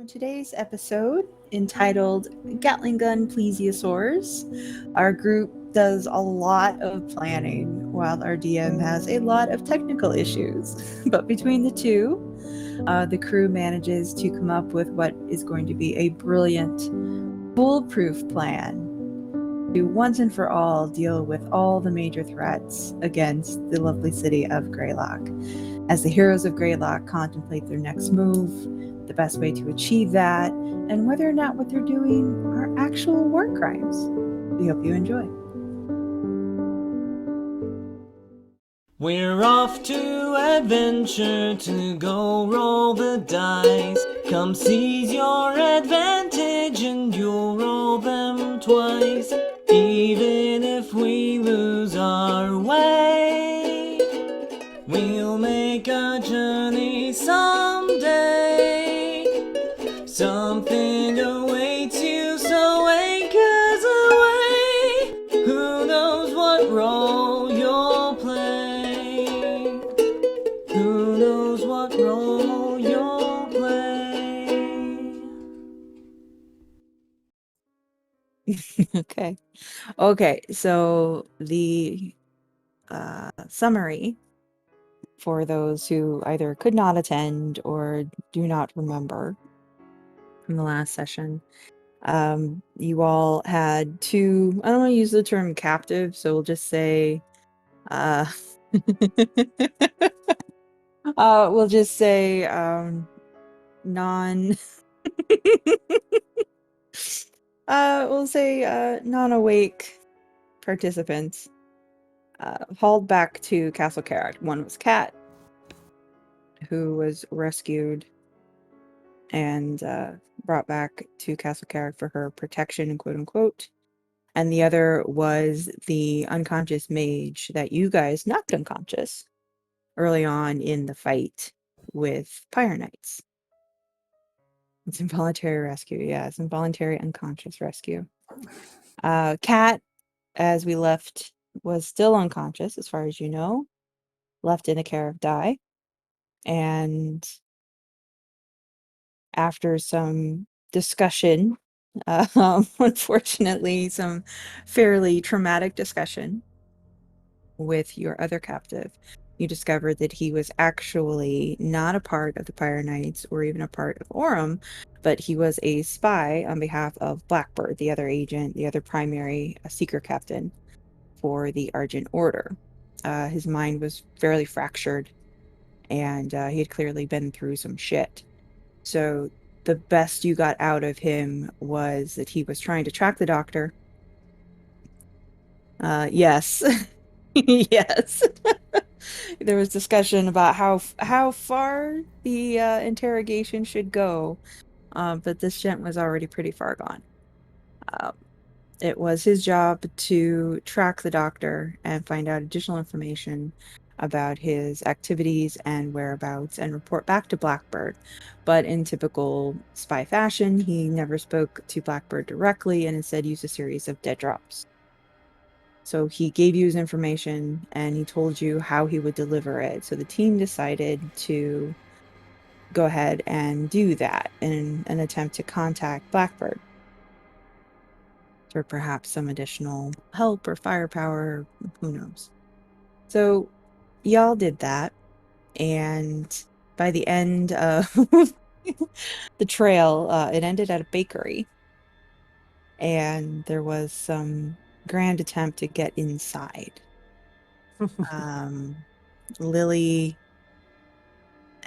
today's episode, entitled Gatling Gun Plesiosaurs, our group does a lot of planning while our DM has a lot of technical issues. But between the two, the crew manages to come up with what is going to be a brilliant, foolproof plan to once and for all deal with all the major threats against the lovely city of Greylock. As the heroes of Greylock contemplate their next move, the best way to achieve that, and whether or not what they're doing are actual war crimes. We hope you enjoy. We're off to adventure to go roll the dice. Come seize your advantage and you'll roll them twice. Even if we lose our way, we'll make a journey someday. Something awaits you, so anchors away. Who knows what role you'll play? Who knows what role you'll play? Okay, so the summary for those who either could not attend or do not remember from the last session. You all had two, I don't want to use the term captive, so we'll just say we'll just say non we'll say non-awake participants hauled back to Castle Carrot. One was Kat, who was rescued and brought back to Castle Carrot for her protection, quote unquote. And the other was the unconscious mage that you guys knocked unconscious early on in the fight with Pyre Knights. It's involuntary rescue. Yeah, it's involuntary unconscious rescue. Kat, as we left, was still unconscious, as far as you know, left in a care of die. And after some discussion, unfortunately, some fairly traumatic discussion with your other captive, you discovered that he was actually not a part of the Pyre Knights or even a part of Orem, but he was a spy on behalf of Blackbird, the other agent, the other primary seeker captain for the Argent Order. His mind was fairly fractured, and he had clearly been through some shit. So the best you got out of him was that he was trying to track the doctor. Yes. Yes. There was discussion about how far the interrogation should go, but this gent was already pretty far gone. It was his job to track the doctor and find out additional information about his activities and whereabouts and report back to Blackbird. But in typical spy fashion, he never spoke to Blackbird directly and instead used a series of dead drops. So he gave you his information and he told you how he would deliver it. So the team decided to go ahead and do that in an attempt to contact Blackbird for perhaps some additional help or firepower, who knows. So y'all did that, and by the end of the trail, it ended at a bakery, and there was some grand attempt to get inside. Lily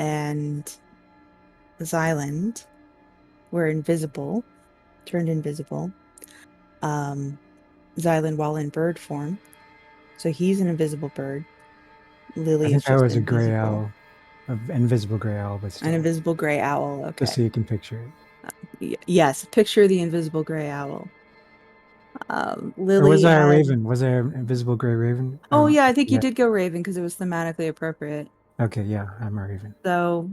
and Xylund were invisible, turned invisible. Xylund while in bird form, so he's an invisible bird. Lily I is think I just was a invisible. gray owl, an invisible gray owl, but still. An invisible gray owl. Okay. Just so you can picture it. Yes, picture the invisible gray owl. Lily. Or was I a raven? Was I an invisible gray raven? Oh yeah, I think you did go raven because it was thematically appropriate. Okay, yeah, I'm a raven. So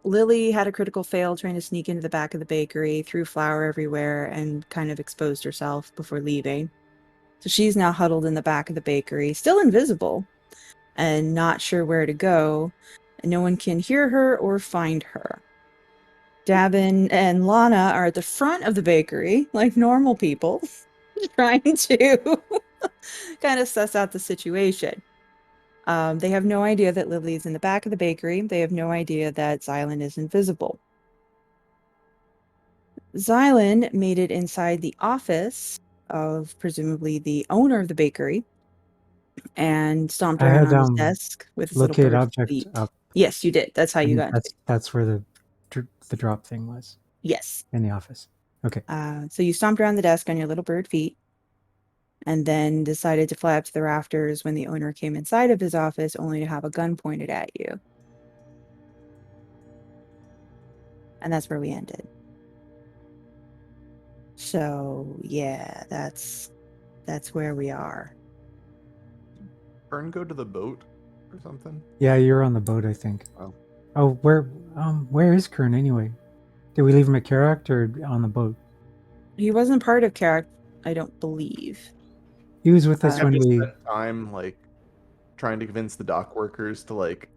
Lily had a critical fail trying to sneak into the back of the bakery, threw flour everywhere, and kind of exposed herself before leaving. So she's now huddled in the back of the bakery, still invisible, and not sure where to go. And no one can hear her or find her. Davin and Lana are at the front of the bakery, like normal people, trying to kind of suss out the situation. They have no idea that Lily is in the back of the bakery. They have no idea that Xylund is invisible. Xylund made it inside the office of presumably the owner of the bakery and stomped I around had on his desk with his little locate bird object feet. up, Yes, you did. That's how you and got that's where the drop thing was Yes. in the office. Okay. So you stomped around the desk on your little bird feet and then decided to fly up to the rafters when the owner came inside of his office only to have a gun pointed at you. And that's where we ended. So yeah, that's where we are. Kern go to the boat or something? Yeah, you're on the boat, I think. Oh. Oh, where is Kern anyway? Did we leave him at Karak or on the boat? He wasn't part of Karak, I don't believe. He was with us Have when we we. spent time like trying to convince the dock workers to like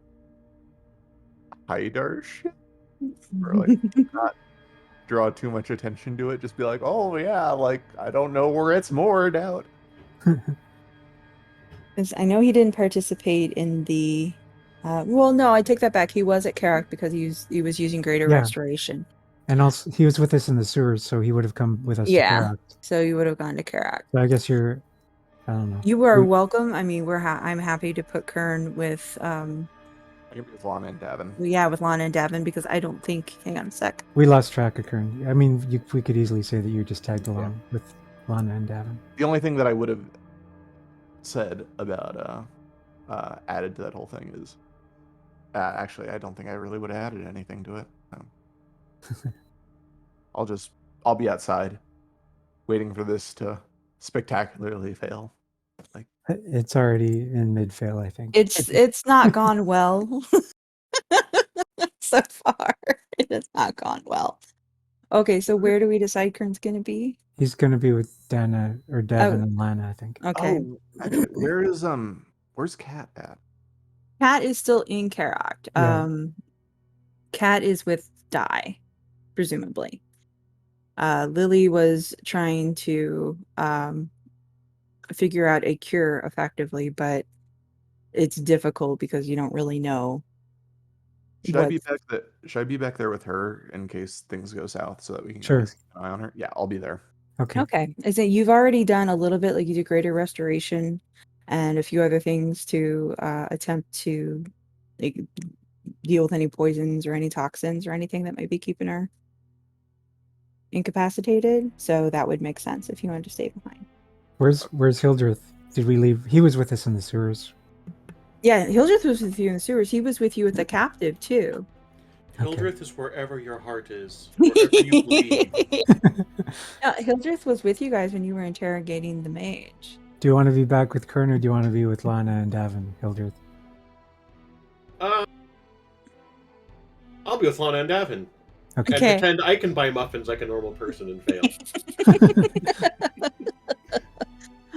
hide our shit? Or like not draw too much attention to it, just be like, oh yeah, like I don't know where it's moored out. I know he didn't participate in the well, no, I take that back. He was at Karak because he was using Greater Yeah. Restoration. And also, he was with us in the sewers, so he would have come with us to Karak. So you would have gone to Karak. So I guess you're. I don't know. You are welcome. I mean, I'm happy to put Kern with I can be with Lana and Davin. yeah, with Lana and Davin because I don't think. Hang on a sec. We lost track of Kern. I mean, we could easily say that you just tagged along with Lana and Davin. The only thing that I would have said about added to that whole thing is actually I don't think I really would have added anything to it. I'll be outside waiting for this to spectacularly fail. Like It's already in mid fail, I think. It's not gone well so far. It has not gone well. Okay, so where do we decide Kern's going to be? He's going to be with Dana or Davin and Lana, I think. Okay. Oh, actually, where's Kat at? Kat is still in Karak. Yeah. Kat is with Dai, presumably. Lily was trying to figure out a cure effectively, but it's difficult because you don't really know. Should I be back there with her in case things go south so that we can Sure. keep an eye on her? Yeah, I'll be there. Okay. Is that you've already done a little bit, like you did Greater Restoration and a few other things to attempt to like, deal with any poisons or any toxins or anything that might be keeping her incapacitated. So that would make sense if you wanted to stay behind. Where's Hildreth? Did we leave? He was with us in the sewers. Yeah, Hildreth was with you in the sewers. He was with you with the captive too. Hildreth is wherever your heart is, wherever you believe. Hildreth was with you guys when you were interrogating the mage. Do you want to be back with Kern or do you want to be with Lana and Davin, Hildreth? I'll be with Lana and Davin. Okay. And pretend I can buy muffins like a normal person and fail.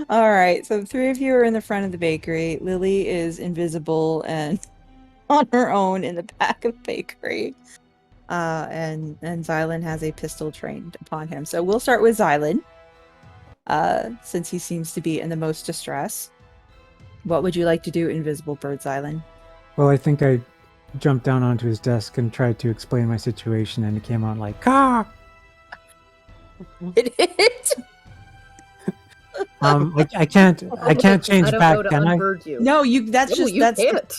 All right, so the three of you are in the front of the bakery. Lily is invisible and on her own in the back of the bakery. And Xylund has a pistol trained upon him. So we'll start with Xylund, since he seems to be in the most distress. What would you like to do, Invisible Bird Xylund? Well, I think I jumped down onto his desk and tried to explain my situation, and it came out like, "Ah!" I can't change back, can I? No, that's can't.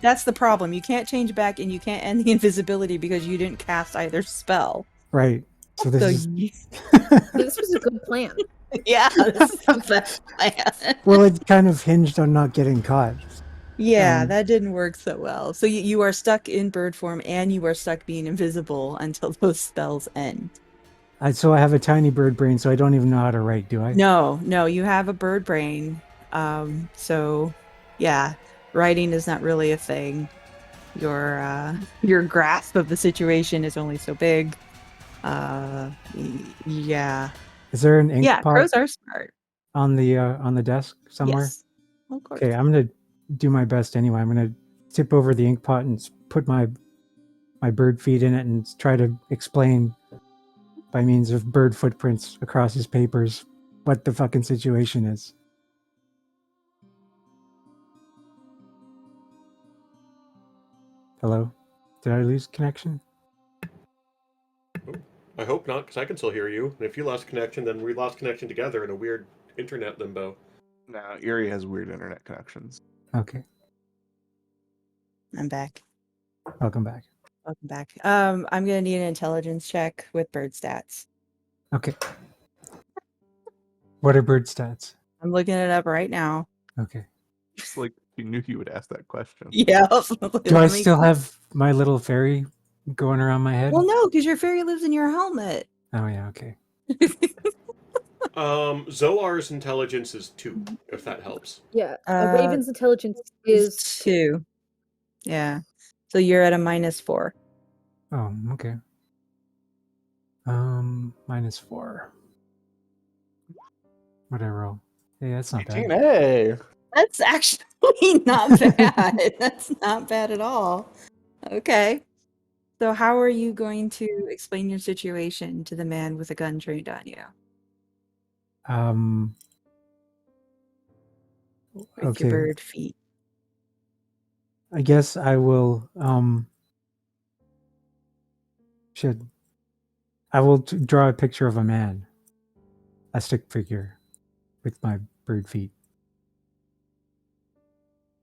That's the problem. You can't change back, and you can't end the invisibility because you didn't cast either spell. Right. So this This was a good plan. Yeah, this is the best plan. Well, it kind of hinged on not getting caught. Yeah, that didn't work so well. So you are stuck in bird form, and you are stuck being invisible until those spells end. So I have a tiny bird brain, so I don't even know how to write, do I? No, you have a bird brain. So yeah, writing is not really a thing. Your grasp of the situation is only so big. Yeah. Is there an ink pot crows are smart. on the desk somewhere? Yes, of course. Okay, I'm gonna do my best anyway. I'm gonna tip over the ink pot and put my my bird feet in it and try to explain by means of bird footprints across his papers what the fucking situation is. Hello? Did I lose connection? I hope not, because I can still hear you. And if you lost connection, then we lost connection together in a weird internet limbo. No, Erie has weird internet connections. Okay. I'm back. Welcome back. Welcome back. I'm gonna need an intelligence check with bird stats. Okay. What are bird stats? I'm looking it up right now. Okay. Just like you knew you would ask that question. Yeah. Do I still have my little fairy going around my head? Well, no, because your fairy lives in your helmet. Oh, yeah, okay. Zoar's intelligence is 2, if that helps. Yeah, a raven's intelligence is 2. Yeah. So you're at a -4. Oh, okay. -4. What did I roll? Hey, that's not bad. 18A. That's actually not bad. That's not bad at all. Okay. So how are you going to explain your situation to the man with a gun trained on you? With your Okay. bird feet. I guess I will, I will draw a picture of a man. A stick figure with my bird feet.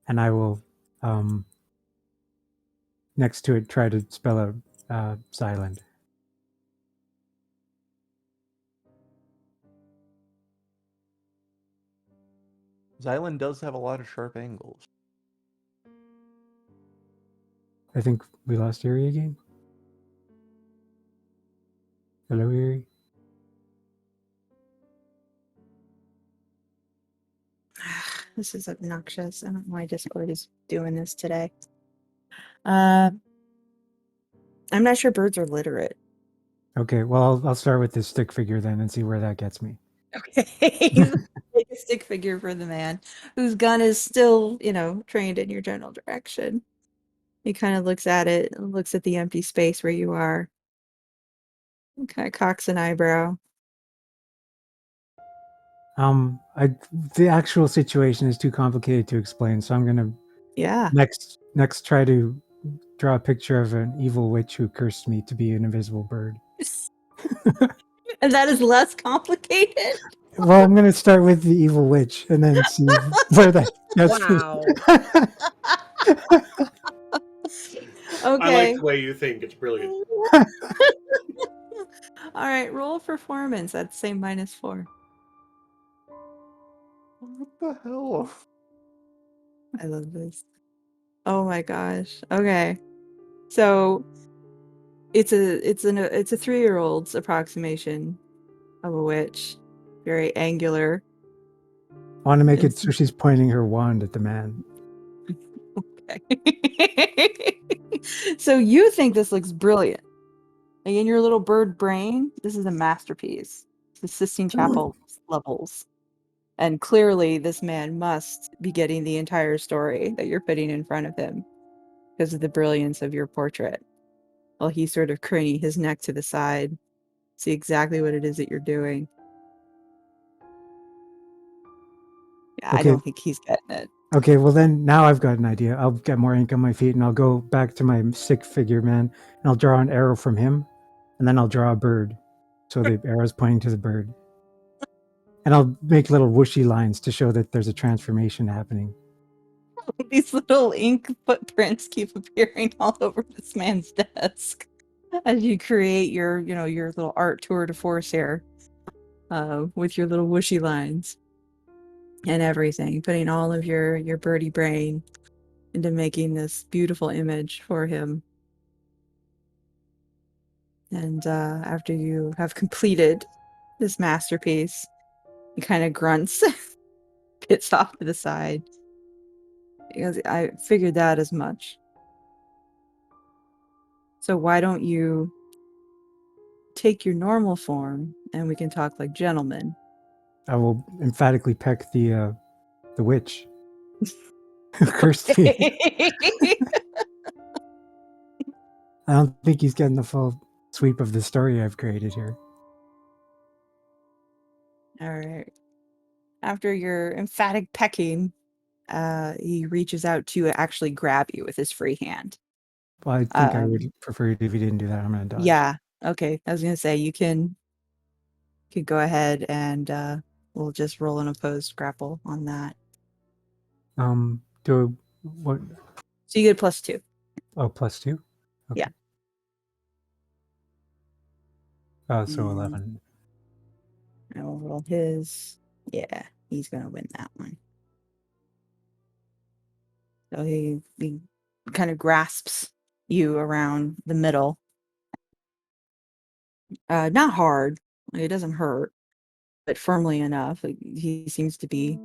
And I will, next to it, try to spell out Xylund. Xylund does have a lot of sharp angles. I think we lost Erie again. Hello, Erie. This is obnoxious. I don't know why Discord is doing this today. I'm not sure birds are literate. Okay, well, I'll start with this stick figure then and see where that gets me. Okay. Make a stick figure for the man whose gun is still, trained in your general direction. He kind of looks at it, looks at the empty space where you are. And kind of cocks an eyebrow. The actual situation is too complicated to explain, so I'm gonna next try to draw a picture of an evil witch who cursed me to be an invisible bird. And that is less complicated? Well, I'm gonna start with the evil witch and then see where that gets wow. Okay. I like the way you think. It's brilliant. All right, roll performance. That's same -4. What the hell? I love this. Oh my gosh. Okay. So it's a 3-year-old's approximation of a witch. Very angular. I want to make it so she's pointing her wand at the man. Okay. So you think this looks brilliant. Like in your little bird brain, this is a masterpiece. It's the Sistine Chapel levels. And clearly this man must be getting the entire story that you're putting in front of him because of the brilliance of your portrait. While he's sort of craning his neck to the side, see exactly what it is that you're doing. Yeah, Okay. I don't think he's getting it. Okay, well then, now I've got an idea. I'll get more ink on my feet and I'll go back to my stick figure man and I'll draw an arrow from him and then I'll draw a bird. So the arrow's pointing to the bird. And I'll make little whooshy lines to show that there's a transformation happening. These little ink footprints keep appearing all over this man's desk as you create your little art tour de force here, with your little whooshy lines and everything, putting all of your birdie brain into making this beautiful image for him. And after you have completed this masterpiece, he kind of grunts, gets off to the side. Because I figured that as much. So why don't you take your normal form and we can talk like gentlemen? I will emphatically peck the witch who cursed me. I don't think he's getting the full sweep of the story I've created here. All right. After your emphatic pecking, he reaches out to actually grab you with his free hand. Well, I think I would prefer it if he didn't do that. I'm gonna dodge. Yeah. Okay. I was gonna say you can go ahead and we'll just roll an opposed grapple on that. What? So you get +2. Oh, +2. Okay. Yeah. Oh, so 11. I will roll his. Yeah, he's gonna win that one. So he kind of grasps you around the middle. Not hard. It doesn't hurt, but firmly enough. Like, he seems to be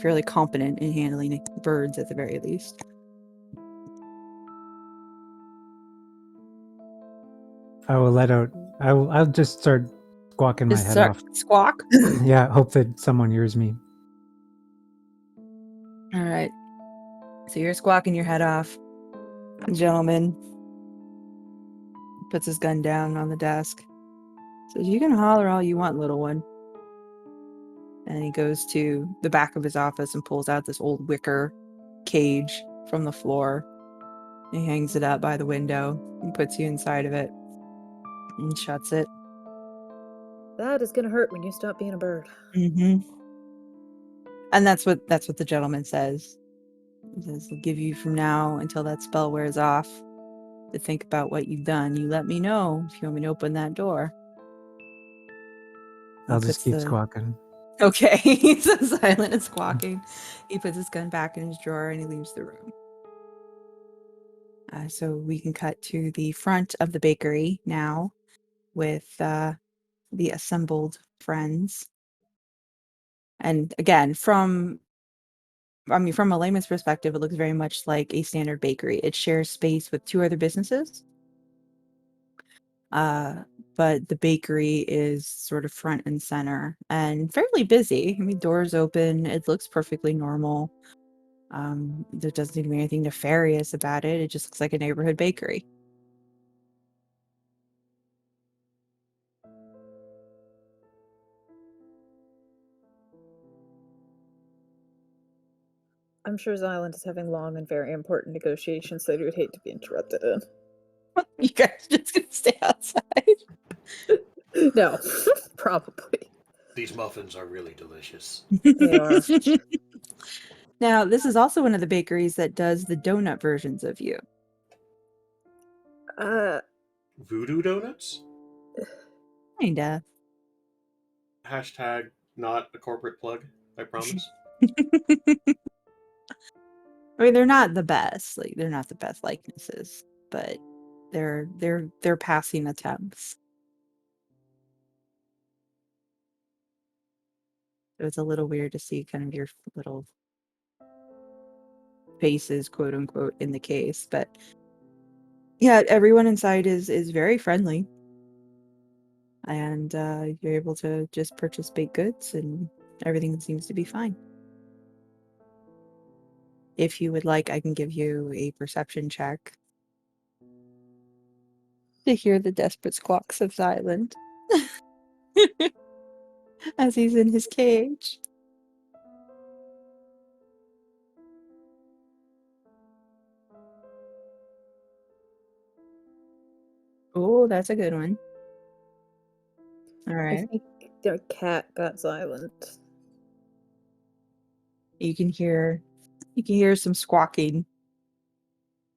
fairly competent in handling birds at the very least. I will let out. I'll just start squawking my Just head start off. squawk. Yeah, hope that someone hears me. All right. So you're squawking your head off. Gentleman puts his gun down on the desk. Says, "You can holler all you want, little one." And he goes to the back of his office and pulls out this old wicker cage from the floor. He hangs it up by the window and puts you inside of it and shuts it. That is gonna hurt when you stop being a bird. Mm-hmm. And that's what the gentleman says. He says, "I'll give you from now until that spell wears off to think about what you've done. You let me know if you want me to open that door." I'll just keep squawking. Okay, he's so silent and squawking. He puts his gun back in his drawer and he leaves the room. So we can cut to the front of the bakery now with the assembled friends. And again, from a layman's perspective, it looks very much like a standard bakery. It shares space with 2 other businesses. But the bakery is sort of front and center and fairly busy. I mean, doors open. It looks perfectly normal. There doesn't seem to be anything nefarious about it. It just looks like a neighborhood bakery. I'm sure Xylund is having long and very important negotiations that he would hate to be interrupted in. You guys are just gonna stay outside? No, probably. These muffins are really delicious. They are. Now, this is also one of the bakeries that does the donut versions of you. Voodoo donuts? Kinda. Hashtag not a corporate plug, I promise. I mean, they're not the best. Like, they're not the best likenesses, but they're passing attempts. So it's a little weird to see kind of your little faces, quote unquote, in the case. But yeah, everyone inside is very friendly. And you're able to just purchase baked goods and everything seems to be fine. If you would like, I can give you a perception check to hear the desperate squawks of Xylund as he's in his cage. Oh, that's a good one. All I right. think their cat got Xylund. You can hear some squawking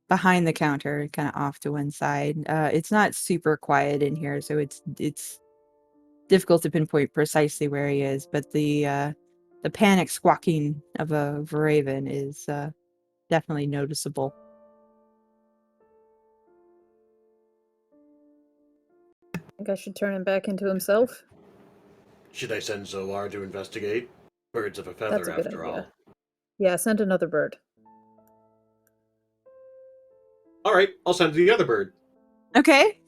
behind the counter, kind of off to one side. It's not super quiet in here, so it's difficult to pinpoint precisely where he is, but the panic squawking of a raven is definitely noticeable. I think I should turn him back into himself. Should I send Zoar to investigate? Birds of a feather, That's a good after idea. all. Yeah, send another bird. Alright, I'll send the other bird. Okay.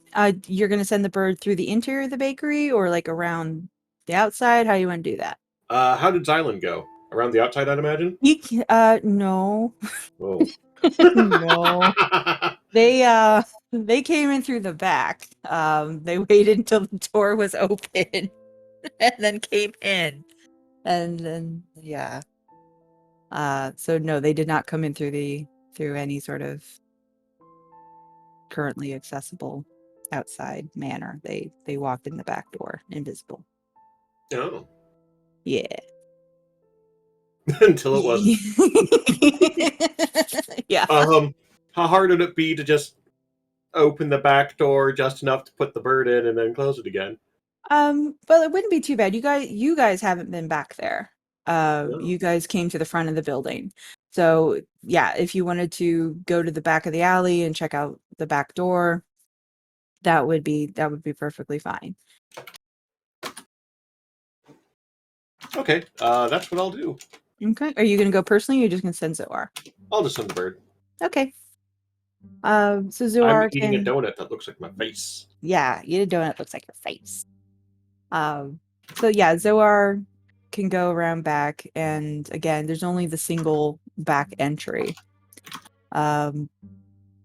You're gonna send the bird through the interior of the bakery or like around the outside? How do you want to do that? How did Xylund go? Around the outside, I'd imagine? No. Oh. No. They came in through the back. They waited until the door was open and then came in. And then yeah. So no, they did not come in through any sort of currently accessible outside manner. They walked in the back door, invisible. Oh. Yeah. Until it wasn't. Yeah. How hard would it be to just open the back door just enough to put the bird in and then close it again? Well, it wouldn't be too bad. You guys haven't been back there. No. You guys came to the front of the building. So yeah, if you wanted to go to the back of the alley and check out the back door, that would be perfectly fine. Okay, that's what I'll do. Okay. Are you gonna go personally or are you just gonna send Zoar? I'll just send the bird. Okay. So Zoar I'm eating a can donut that looks like my face. yeah, eat a donut looks like your face. So yeah, Zoar can go around back, and again, there's only the single back entry.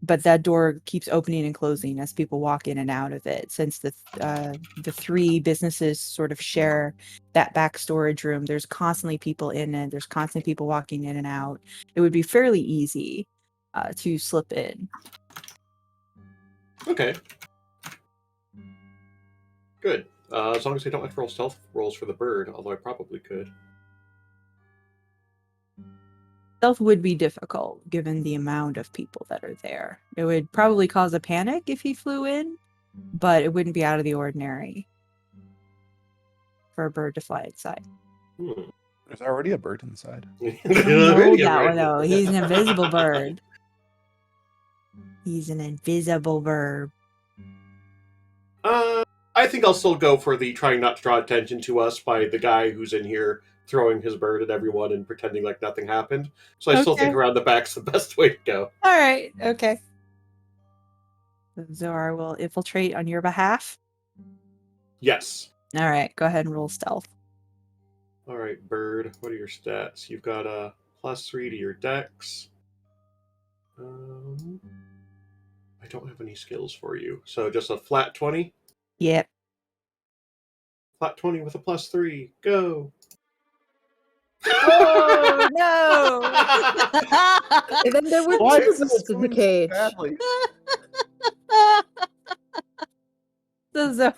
But that door keeps opening and closing as people walk in and out of it. Since the three businesses sort of share that back storage room, there's constantly people in it. There's constantly people walking in and out. It would be fairly easy to slip in. Okay. Good. As long as I don't have to roll stealth rolls for the bird, although I probably could. Stealth would be difficult given the amount of people that are there. It would probably cause a panic if he flew in, but it wouldn't be out of the ordinary for a bird to fly inside. There's already a bird inside. No, no, he's an invisible bird. He's an invisible bird. I think I'll still go for the trying not to draw attention to us by the guy who's in here throwing his bird at everyone and pretending like nothing happened. So I still think Okay. around the back's the best way to go. All right, okay. Zoar will infiltrate on your behalf. Yes. All right, go ahead and roll stealth. All right, bird. What are your stats? You've got a +3 to your dex. I don't have any skills for you, so just a flat 20. Yep. Flat 20 with a +3. Go. Oh no! And then there were Why two is this birds in the going so cage. badly? So Zoar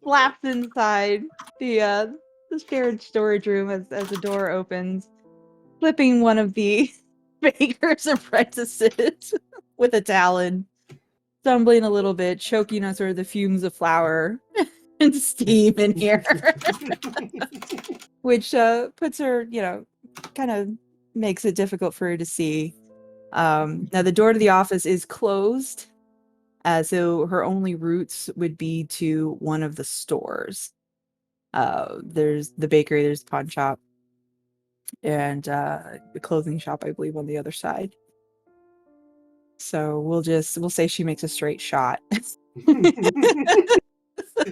flaps inside the shared storage room as the door opens, flipping one of the baker's apprentices with a talon, stumbling a little bit, choking on sort of the fumes of flour and steam in here, which puts her, kind of makes it difficult for her to see. Now the door to the office is closed, so her only routes would be to one of the stores. There's the bakery, there's the pawn shop, and the clothing shop, I believe, on the other side. So we'll say she makes a straight shot.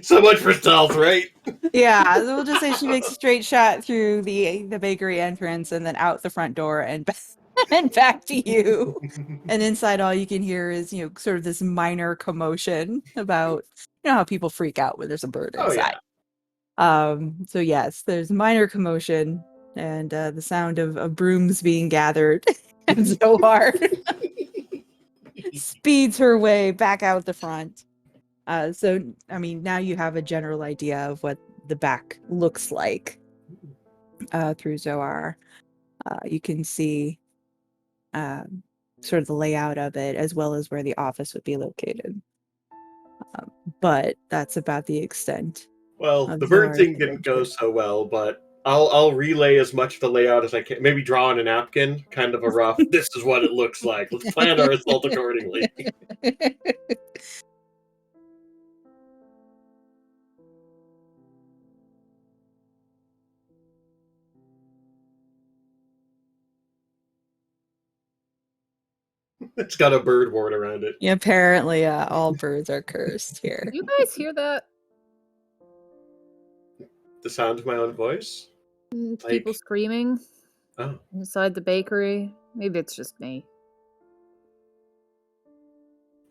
So much for stealth, right? Yeah, so we'll just say she makes a straight shot through the bakery entrance and then out the front door and and back to you. And inside, all you can hear is sort of this minor commotion about how people freak out when there's a bird inside. Oh, yeah. So yes, there's minor commotion and the sound of brooms being gathered. And Zoar speeds her way back out the front. So, I mean, now you have a general idea of what the back looks like through Zoar. You can see sort of the layout of it, as well as where the office would be located. But that's about the extent. Well, the bird thing didn't go so well, but I'll relay as much of the layout as I can. Maybe draw on a napkin, kind of a rough, this is what it looks like. Let's plan our assault accordingly. It's got a bird ward around it. Yeah, apparently, all birds are cursed here. Did you guys hear that? The sound of my own voice? People screaming. Oh, Inside the bakery? Maybe it's just me.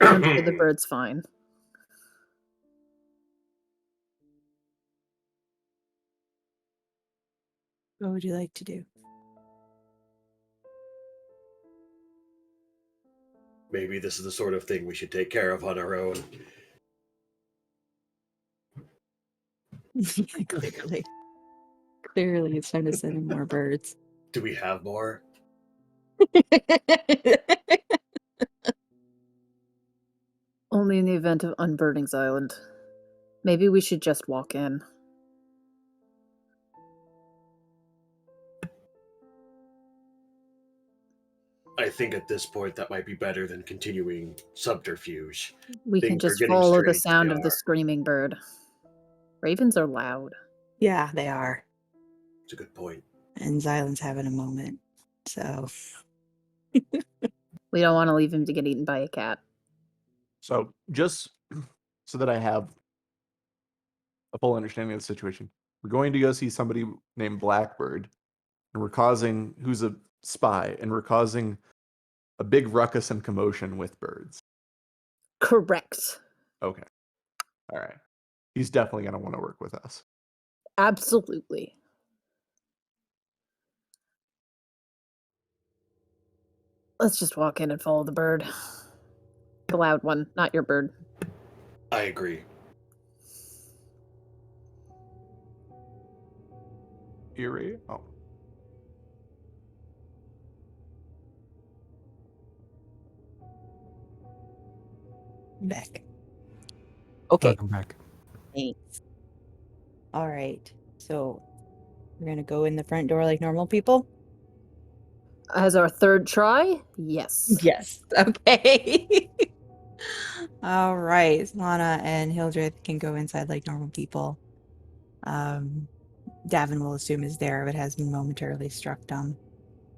I'm sure the bird's fine. What would you like to do? maybe this is the sort of thing we should take care of on our own. Clearly. Clearly, it's time to send in more birds. Do we have more? Only in the event of unburdening Xylund. Maybe we should just walk in. I think at this point that might be better than continuing subterfuge. We can Things are just getting follow the strange, sound they of the are. screaming bird. Ravens are loud. Yeah, they are. It's a good point. And Xylund's having a moment. So We don't want to leave him to get eaten by a cat. So just so that I have a full understanding of the situation, we're going to go see somebody named Blackbird, and who's a spy, and we're causing a big ruckus and commotion with birds. Correct. Okay. All right. He's definitely going to want to work with us. Absolutely. Let's just walk in and follow the bird. The loud one, not your bird. I agree. Eerie? Oh. back. Okay. Welcome back. Thanks. All right. So we're gonna go in the front door like normal people. As our third try? Yes. Yes. Okay. All right. Lana and Hildreth can go inside like normal people. Davin will assume is there, but has been momentarily struck dumb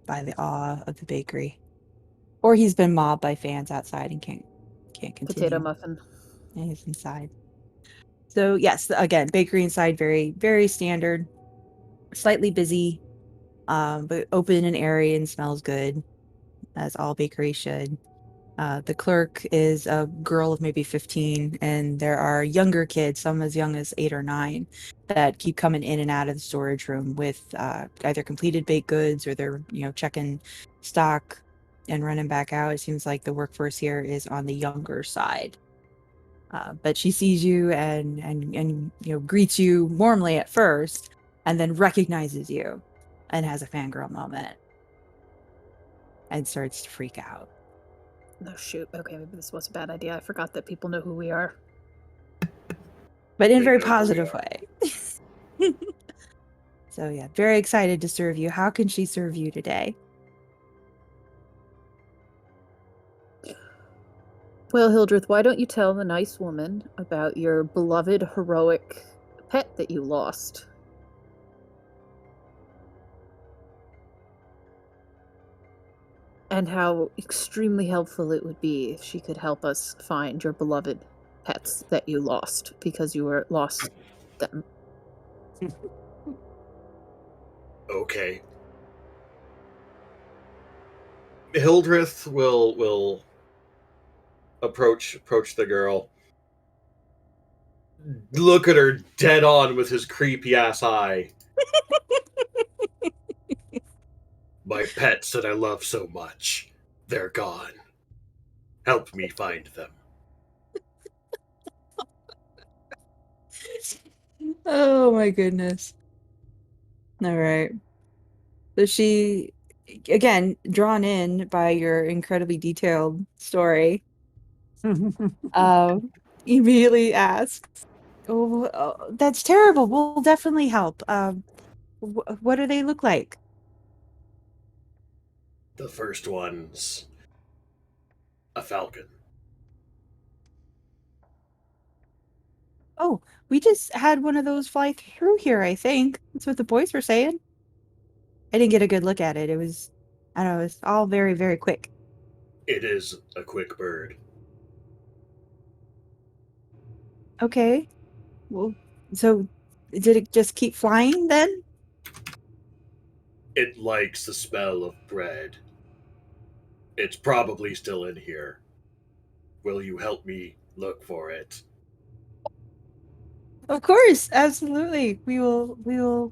by the awe of the bakery, or he's been mobbed by fans outside and can't continue. Potato muffin. And he's inside. So yes, again, bakery inside, very very standard, slightly busy, but open and airy and smells good, as all bakeries should. The clerk is a girl of maybe 15, and there are younger kids, some as young as 8 or 9, that keep coming in and out of the storage room with either completed baked goods or they're checking stock and running back out. It seems like the workforce here is on the younger side. But she sees you and greets you warmly at first, and then recognizes you and has a fangirl moment and starts to freak out. Oh shoot, okay, maybe this was a bad idea. I forgot that people know who we are. But in a They very know who we positive are. way. So yeah, very excited to serve you. How can she serve you today? Well, Hildreth, why don't you tell the nice woman about your beloved heroic pet that you lost? And how extremely helpful it would be if she could help us find your beloved pets that you lost because you were lost them. Okay. Hildreth will approach the girl. Look at her dead on with his creepy ass eye. My pets that I love so much, they're gone. Help me find them. Oh my goodness. All right. So she, again, drawn in by your incredibly detailed story, immediately asks, oh, that's terrible. We'll definitely help. What do they look like? The first one's a falcon. Oh, we just had one of those fly through here, I think. That's what the boys were saying. I didn't get a good look at it. It was, I don't know, it's all very, very quick. It is a quick bird. Okay. Well, so did it just keep flying then? It likes the smell of bread. It's probably still in here. Will you help me look for it? Of course, absolutely. We'll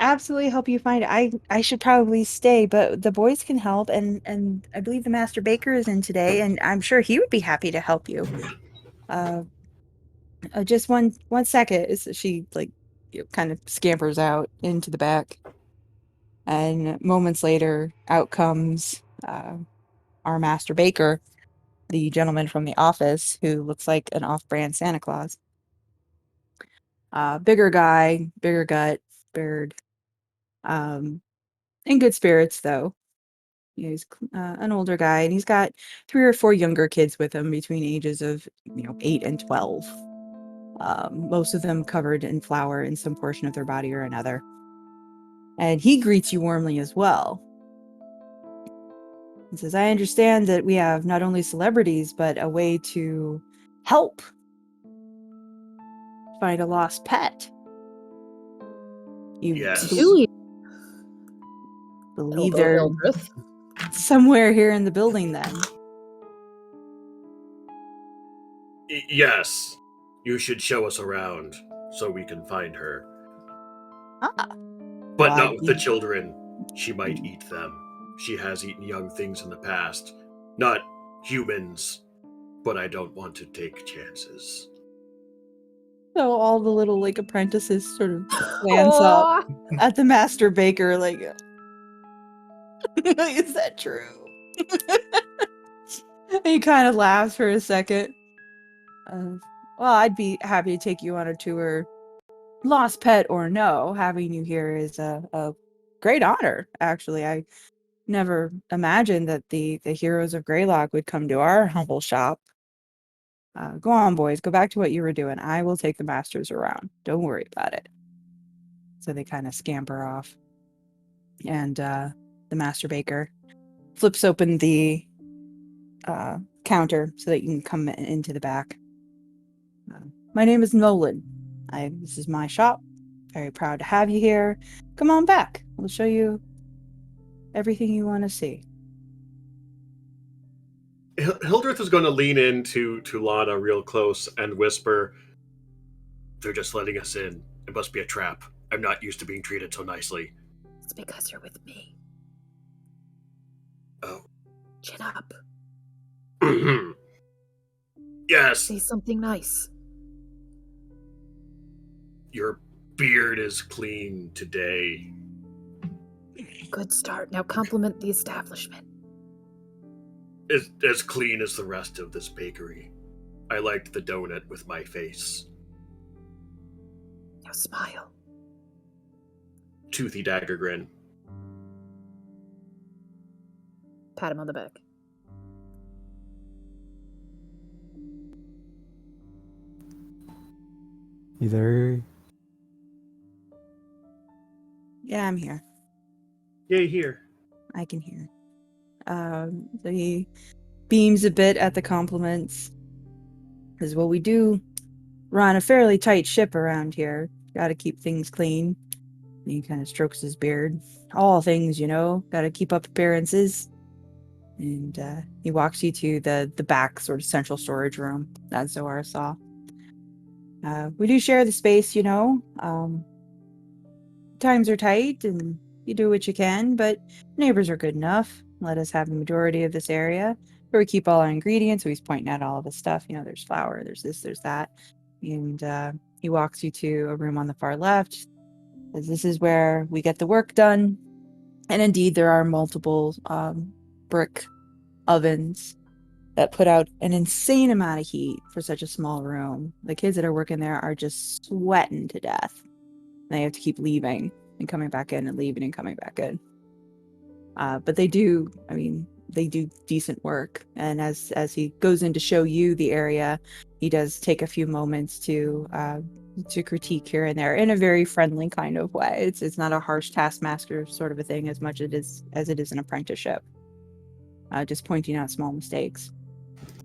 absolutely help you find it. I should probably stay, but the boys can help, and I believe the Master Baker is in today, and I'm sure he would be happy to help you. Just one second. She kind of scampers out into the back, and moments later, out comes our Master Baker, the gentleman from the office who looks like an off-brand Santa Claus. Bigger guy, bigger gut, beard. In good spirits though. He's an older guy, and he's got 3 or 4 younger kids with him between ages of 8 and 12. Most of them covered in flour in some portion of their body or another. And he greets you warmly as well. He says, I understand that we have not only celebrities, but a way to help find a lost pet. You Yes. Do we? believe Elbow they're Hildreth. somewhere here in the building then. Yes. You should show us around so we can find her. Ah. But Well, not with the children. She might eat them. She has eaten young things in the past. Not humans, but I don't want to take chances. So all the little apprentices sort of glance up at the Master Baker is that true? He kind of laughs for a second. Well, I'd be happy to take you on a tour. Lost pet or no, having you here is a great honor, actually. I never imagined that the heroes of Greylock would come to our humble shop. Go on, boys. Go back to what you were doing. I will take the masters around. Don't worry about it. So they kind of scamper off. And the Master Baker flips open the counter so that you can come into the back. My name is Nolan. This is my shop. Very proud to have you here. Come on back. We'll show you everything you want to see. Hildreth is going to lean into Lana real close and whisper, they're just letting us in. It must be a trap. I'm not used to being treated so nicely. It's because you're with me. Oh. Chin up. Yes. Say something nice. Your beard is clean today. Good start. Now compliment the establishment. As clean as the rest of this bakery. I liked the donut with my face. Now smile. Toothy dagger grin. Pat him on the back. You there? Yeah, I'm here. Yay, here. I can hear. So he beams a bit at the compliments. Because we do run a fairly tight ship around here. Gotta keep things clean. And he kind of strokes his beard. All things, gotta keep up appearances. And he walks you to the back sort of central storage room that Zohar saw. We do share the space, times are tight and you do what you can, but neighbors are good enough. Let us have the majority of this area where we keep all our ingredients. So he's pointing at all of his stuff. There's flour, there's this, there's that. And he walks you to a room on the far left. This is where we get the work done. And indeed, there are multiple brick ovens that put out an insane amount of heat for such a small room. The kids that are working there are just sweating to death. They have to keep leaving and coming back in and leaving and coming back in. But they do decent work. And as he goes in to show you the area, he does take a few moments to critique here and there in a very friendly kind of way. It's not a harsh taskmaster sort of a thing as much as it is an apprenticeship. Just pointing out small mistakes.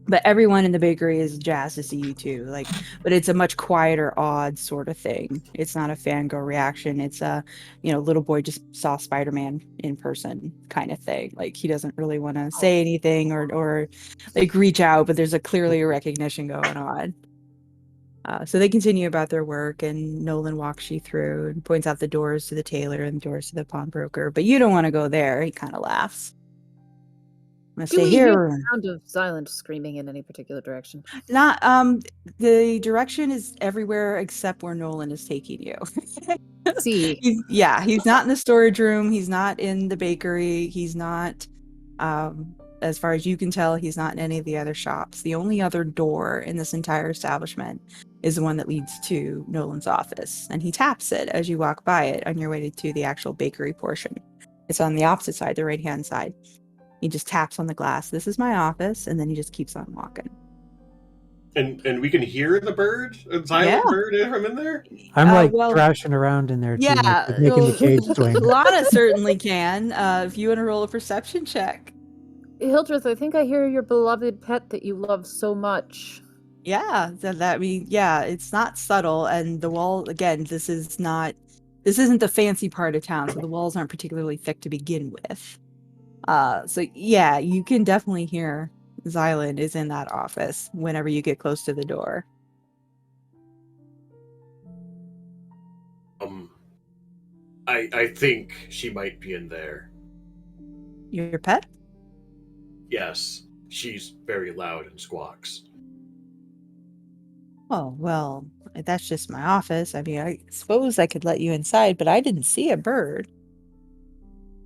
But everyone in the bakery is jazzed to see you too. Like, but it's a much quieter, odd sort of thing. It's not a fangirl reaction. It's a, little boy just saw Spider-Man in person kind of thing. Like he doesn't really want to say anything or like reach out, but there's clearly a recognition going on. So they continue about their work, and Nolan walks you through and points out the doors to the tailor and the doors to the pawnbroker. But you don't want to go there. He kind of laughs. I'm gonna Do stay we hear here. the sound of Xylund screaming in any particular direction? Not the direction is everywhere except where Nolan is taking you. See. He's not in the storage room, he's not in the bakery, he's not as far as you can tell, he's not in any of the other shops. The only other door in this entire establishment is the one that leads to Nolan's office, and he taps it as you walk by it on your way to the actual bakery portion. It's on the opposite side, the right-hand side. He just taps on the glass. This is my office, and then he just keeps on walking. And we can hear the bird, Xylund bird from in there? I'm thrashing around in there too, like making the cage swing. Lana certainly can. If you want to roll a perception check. Hildreth, I think I hear your beloved pet that you love so much. Yeah, it's not subtle, and the wall, again, this isn't the fancy part of town, so the walls aren't particularly thick to begin with. So yeah, you can definitely hear Xylund is in that office whenever you get close to the door. I think she might be in there. Your pet? Yes, she's very loud and squawks. Oh, well, that's just my office. I mean, I suppose I could let you inside, but I didn't see a bird.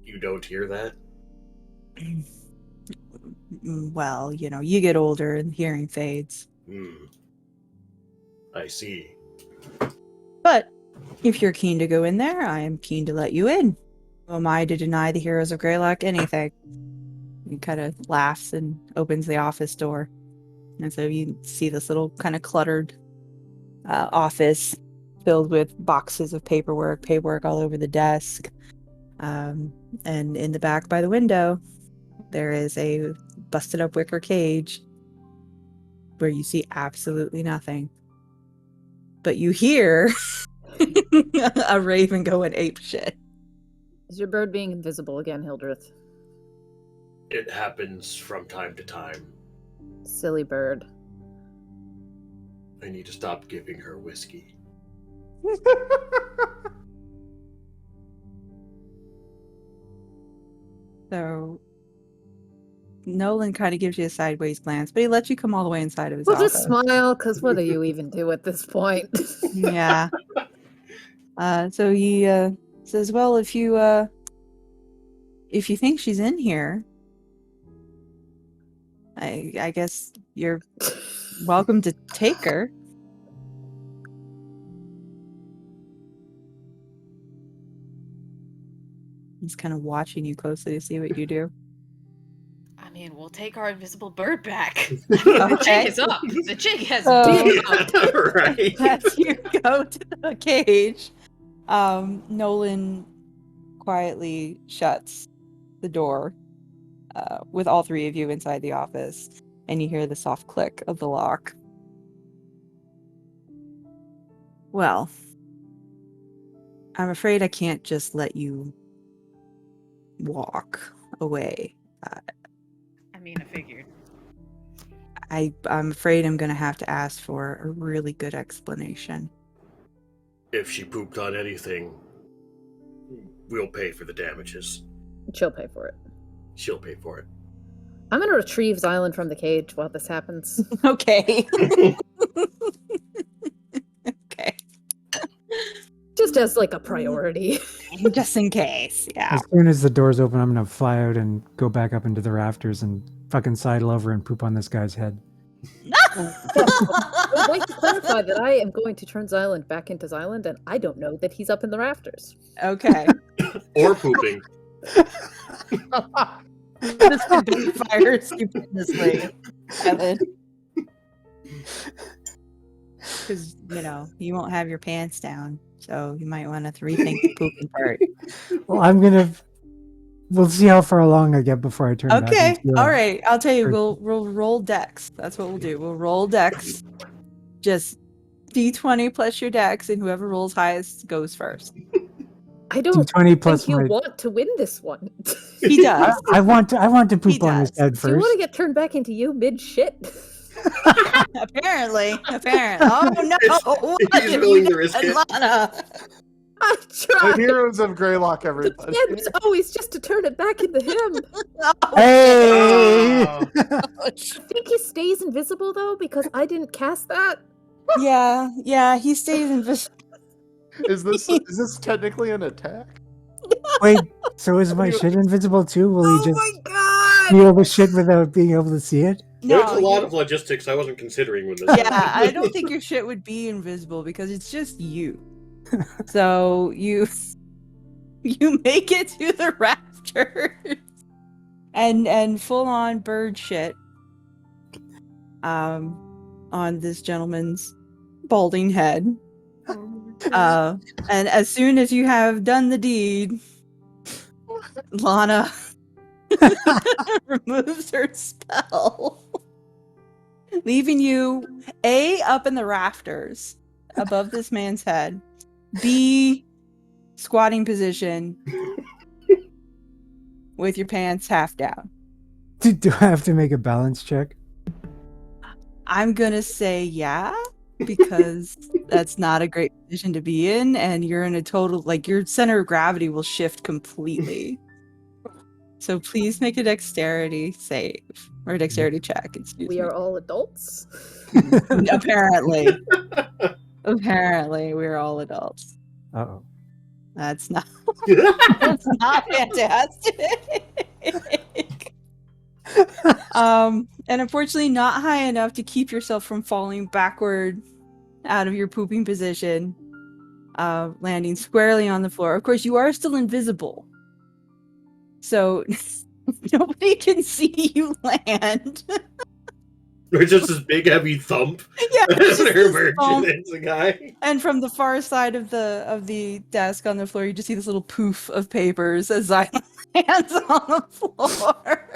You don't hear that? Well, you get older and hearing fades. I see. But if you're keen to go in there, I am keen to let you in. Who am I to deny the heroes of Greylock anything? He kind of laughs and opens the office door. And so you see this little kind of cluttered office filled with boxes of paperwork all over the desk. And in the back by the window, there is a busted up wicker cage where you see absolutely nothing. But you hear a raven going apeshit. Is your bird being invisible again, Hildreth? It happens from time to time. Silly bird. I need to stop giving her whiskey. So Nolan kind of gives you a sideways glance, but he lets you come all the way inside of his office. Just smile, because what do you even do at this point? Yeah. So he says, well, if you think she's in here, I guess you're welcome to take her. He's kind of watching you closely to see what you do. I mean, we'll take our invisible bird back. Okay. The jig is up. The jig has been up. Right. As you go to the cage, Nolan quietly shuts the door with all three of you inside the office, and you hear the soft click of the lock. Well, I'm afraid I can't just let you walk away. I mean, I figured. I'm afraid I'm going to have to ask for a really good explanation. If she pooped on anything, we'll pay for the damages. She'll pay for it. She'll pay for it. I'm going to retrieve Xylund from the cage while this happens. Okay. Okay. Just as like a priority. Just in case, yeah. As soon as the doors open, I'm gonna fly out and go back up into the rafters and fucking sidle over and poop on this guy's head. I would like to clarify that I am going to turn Xylund back into Xylund, and I don't know that he's up in the rafters. Okay. Or pooping. This could backfire stupendously, Kevin. Because, you won't have your pants down. So you might want to rethink the pooping part. Well, I'm gonna we'll see how far along I get before I turn back. Okay, into all right. I'll tell you, person. we'll roll dex. That's what we'll do. We'll roll dex. Just d20 plus your dex, and whoever rolls highest goes first. I don't D20 plus think you my. want to win this one. He does. I want to He poop on his does. head Do you want first. to get turned back into you mid shit? Apparently. Oh no! He's willing to risk it. Lana. I The tried. heroes of Greylock, The everybody. plan was always just to turn it back into him. Hey! I think he stays invisible though, because I didn't cast that. Yeah. He stays invisible. Is this technically an attack? Wait, so is my shit invisible too? Will he just my god! feel the shit without being able to see it? There's a lot you- of logistics I wasn't considering when this Yeah, happened. I don't think your shit would be invisible because it's just you. So you make it to the rafters and full on bird shit on this gentleman's balding head. And as soon as you have done the deed, Lana removes her spell, leaving you A, up in the rafters above this man's head, B, squatting position with your pants half down. Do I have to make a balance check? I'm gonna say yeah, because that's not a great position to be in, and you're in a total, like, your center of gravity will shift completely. So please make a dexterity save, or a dexterity check, excuse We me. are all adults. Apparently. Apparently, we're all adults. Uh-oh. That's not fantastic. And unfortunately not high enough to keep yourself from falling backward out of your pooping position, landing squarely on the floor. Of course, you are still invisible, so nobody can see you land. Or just this big heavy thump Yeah, as just an this emergent thump. hits a guy. And from the far side of the desk on the floor, you just see this little poof of papers as Xylund lands on the floor.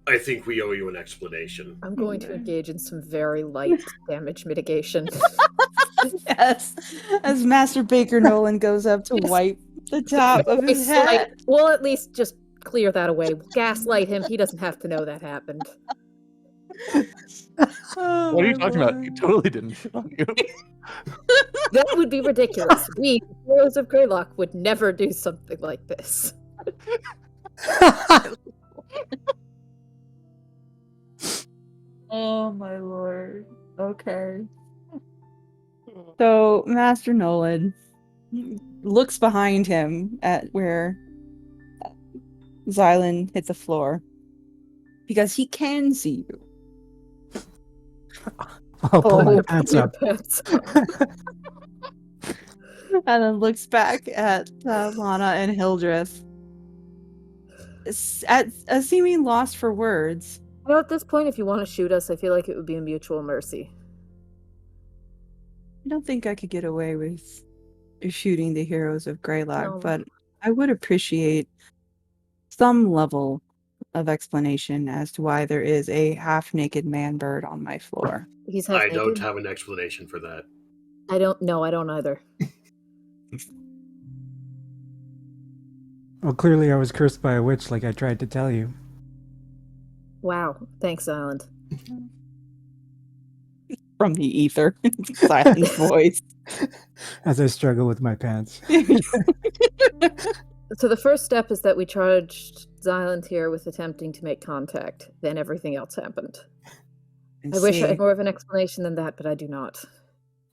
I think we owe you an explanation. I'm going to engage in some very light damage mitigation. Yes, as Master Baker Nolan goes up to wipe the top of his head. We'll at least just clear that away. Gaslight him. He doesn't have to know that happened. Oh, What are you my talking about? lord. He totally didn't shit on you. That would be ridiculous. We, heroes of Greylock, would never do something like this. Oh my lord. Okay. So Master Nolan looks behind him at where Xylund hit the floor because he can see you. I'll pull my Oh, pants Your up. pants. And then looks back at Lana and Hildreth at a seeming loss for words. You know, at this point, if you want to shoot us, I feel like it would be a mutual mercy. I don't think I could get away with shooting the heroes of Greylock, No. but I would appreciate some level of explanation as to why there is a half-naked man-bird on my floor. He's half I naked. don't have an explanation for that. I don't know. I don't either. Well, clearly I was cursed by a witch like I tried to tell you. Wow. Thanks, Island. From the ether, silent voice. As I struggle with my pants. So the first step is that we charged Xylund here with attempting to make contact. Then everything else happened. I wish I had more of an explanation than that, but I do not.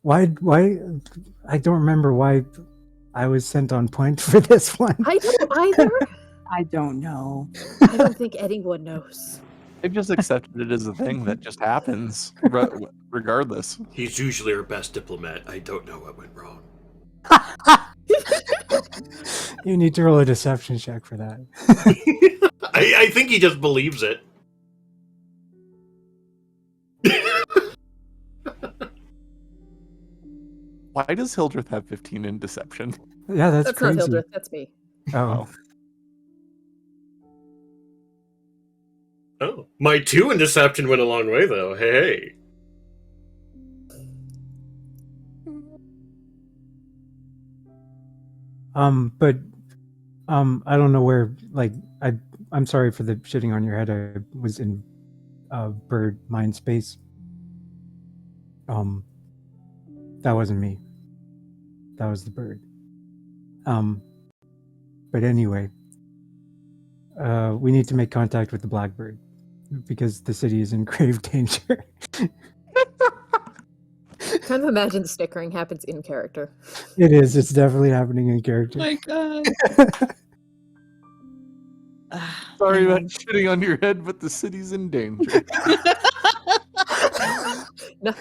Why I don't remember why I was sent on point for this one. I don't either. I don't know. I don't think anyone knows. They've just accepted it as a thing that just happens, regardless. He's usually our best diplomat. I don't know what went wrong. You need to roll a deception check for that. I think he just believes it. Why does Hildreth have 15 in deception? Yeah, that's That's crazy. not Hildreth, that's me. Oh. Oh, my 2 in deception went a long way, though. Hey. But I don't know where. Like, I'm sorry for the shitting on your head. I was in bird mind space. That wasn't me. That was the bird. But anyway, we need to make contact with the blackbird because the city is in grave danger. Kind of imagine the snickering happens in character. It is. It's definitely happening in character. My God. Sorry Hang about on. shitting on your head, but the city's in danger. No.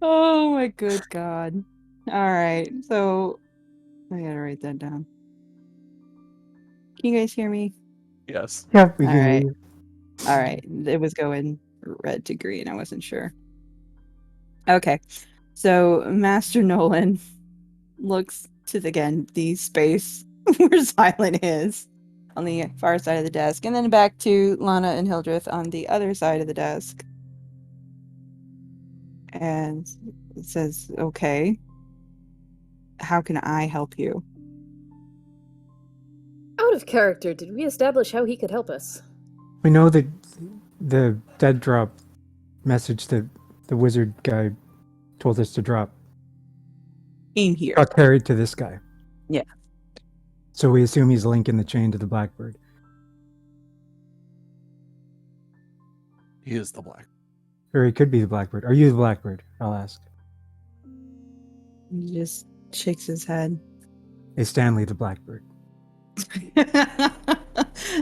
Oh my good God. All right. So I gotta write that down. Can you guys hear me? Yes. Yeah, we All can hear right. you. All right. It was going red to green. I wasn't sure. Okay. So Master Nolan looks to the space where Xylund is on the far side of the desk, and then back to Lana and Hildreth on the other side of the desk. And it says, okay, how can I help you? Out of character, did we establish how he could help us? We know that the dead drop message that the wizard guy told us to drop In here. got carried to this guy. Yeah. So we assume he's linking the chain to the blackbird. He is the black. Or he could be the blackbird. Are you the blackbird? I'll ask. He just shakes his head. Is Stanley the blackbird?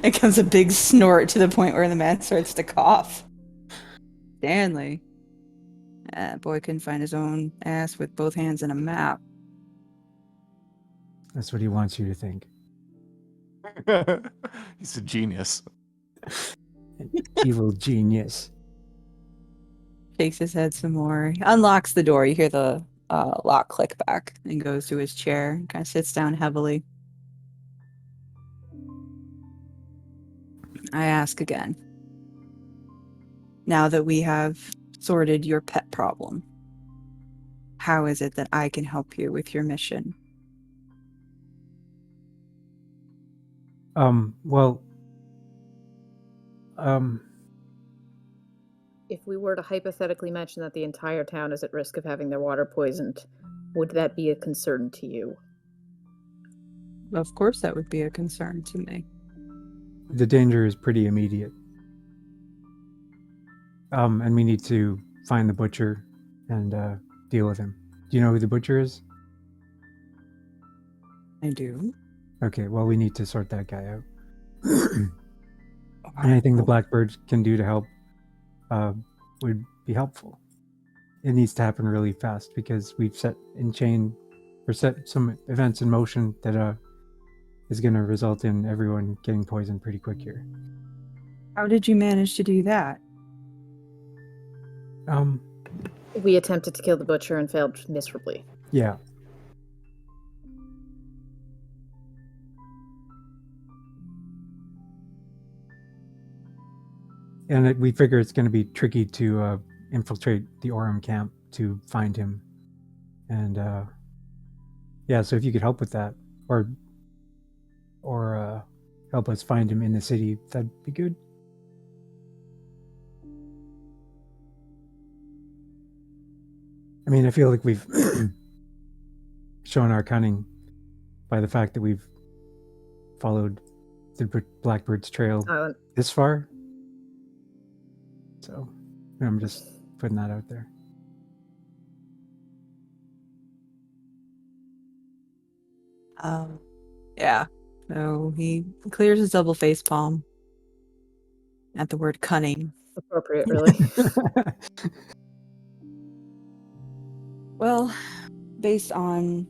It comes a big snort to the point where the man starts to cough. Stanley. That boy couldn't find his own ass with both hands in a map. That's what he wants you to think. He's a genius. An evil genius. Shakes his head some more. He unlocks the door. You hear the lock click back and goes to his chair. Kind of sits down heavily. I ask again. Now that we have sorted your pet problem, how is it that I can help you with your mission? Well, If we were to hypothetically mention that the entire town is at risk of having their water poisoned, would that be a concern to you? Of course that would be a concern to me. the danger is pretty immediate. And we need to find the butcher and deal with him. Do you know who the butcher is? I do. Okay, well, we need to sort that guy out. Anything the Blackbird can do to help would be helpful. It needs to happen really fast because we've set some events in motion that is going to result in everyone getting poisoned pretty quick here. How did you manage to do that? We attempted to kill the butcher and failed miserably. Yeah. And we figure it's going to be tricky to infiltrate the Orem camp to find him. And yeah, so if you could help with that, or help us find him in the city, that'd be good. I mean, I feel like we've shown our cunning by the fact that we've followed the Blackbird's trail this far. So I'm just putting that out there. Yeah. So he clears his double face palm at the word cunning. Appropriate, really. Well, based on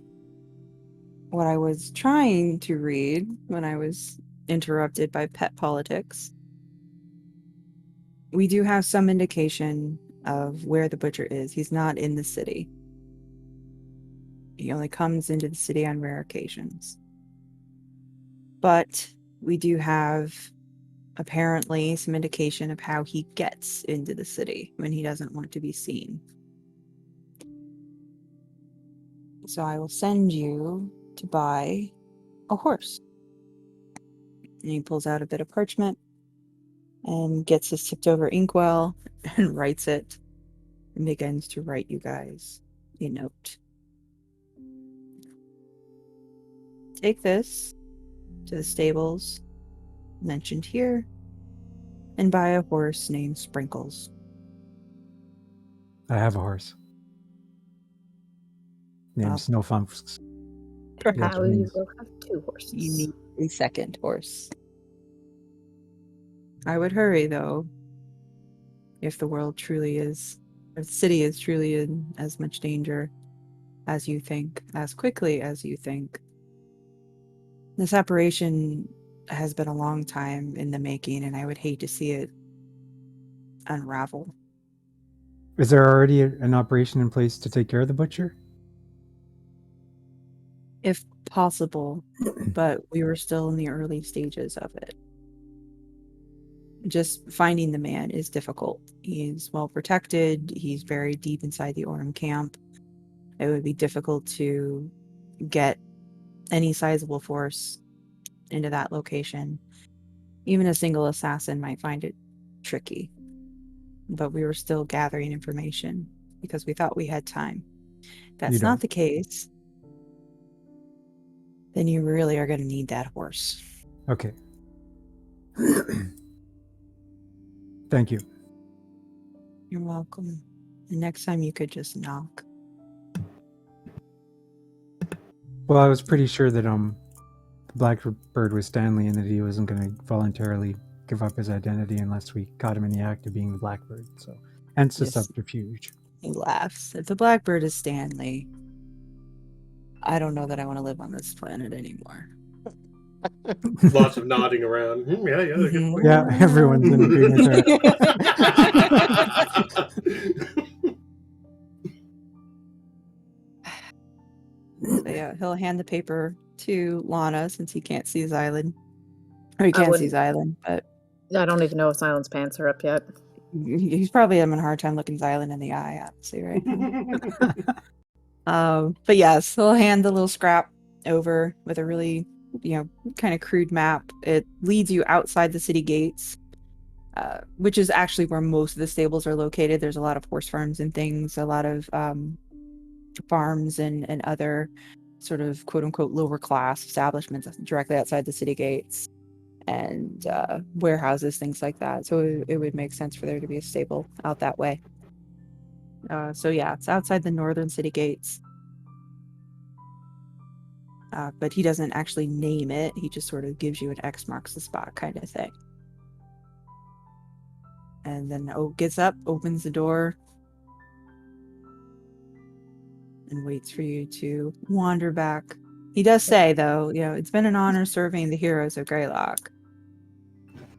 what I was trying to read when I was interrupted by pet politics, we do have some indication of where the butcher is. He's not in the city. He only comes into the city on rare occasions. But we do have apparently some indication of how he gets into the city when he doesn't want to be seen. So I will send you to buy a horse. And he pulls out a bit of parchment and gets his tipped over inkwell and writes it and begins to write you guys a note. Take this to the stables mentioned here and buy a horse named Sprinkles. I have a horse. Named Snowfunks. Now you means- will have 2 horses. You need a second horse. I would hurry, though, if the world truly is, or the city is truly in as much danger as you think, as quickly as you think. This operation has been a long time in the making, and I would hate to see it unravel. Is there already an operation in place to take care of the butcher? If possible, but we were still in the early stages of it. Just finding the man is difficult. He's well protected. He's very deep inside the Orem camp. It would be difficult to get any sizable force into that location. Even a single assassin might find it tricky. But we were still gathering information because we thought we had time. If that's not the case, then you really are going to need that horse. Okay. Thank you. You're welcome. And next time you could just knock. Well, I was pretty sure that the Blackbird was Stanley and that he wasn't going to voluntarily give up his identity unless we caught him in the act of being the Blackbird. So, hence the subterfuge. He laughs. If the Blackbird is Stanley, I don't know that I want to live on this planet anymore. Lots of nodding around. Yeah, good point. Yeah, everyone's in agreement there. So yeah, he'll hand the paper to Lana since he can't see Xylund. Or he can't see Xylund, but I don't even know if Xylund's pants are up yet. He's probably having a hard time looking Xylund in the eye, honestly, right now. But yes, he'll hand the little scrap over with a really, kind of crude map. It leads you outside the city gates, which is actually where most of the stables are located. There's a lot of horse farms and things, a lot of farms and other sort of quote-unquote lower class establishments directly outside the city gates, and warehouses, things like that. So it would make sense for there to be a stable out that way. So yeah, it's outside the northern city gates. But he doesn't actually name it. He just sort of gives you an X marks the spot kind of thing. And then gets up, opens the door, and waits for you to wander back. He does say, though, it's been an honor serving the heroes of Greylock.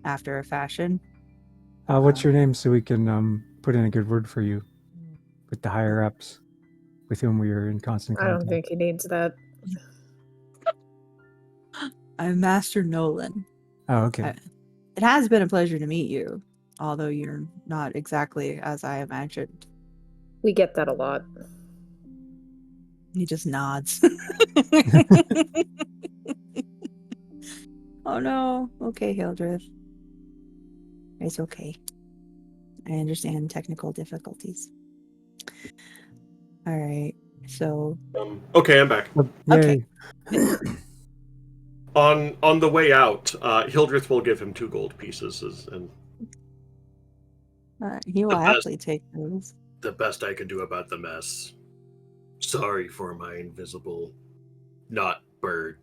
After a fashion. What's your name so we can put in a good word for you with the higher ups with whom we are in constant contact? I don't think he needs that. I'm Master Nolan. Oh, okay. It has been a pleasure to meet you, although you're not exactly as I imagined. We get that a lot. He just nods. Oh no. Okay, Hildreth. It's okay. I understand technical difficulties. All right. So. Okay, I'm back. Okay. On the way out, Hildreth will give him 2 gold pieces, and he will actually take those. The best I can do about the mess. Sorry for my invisible, not bird.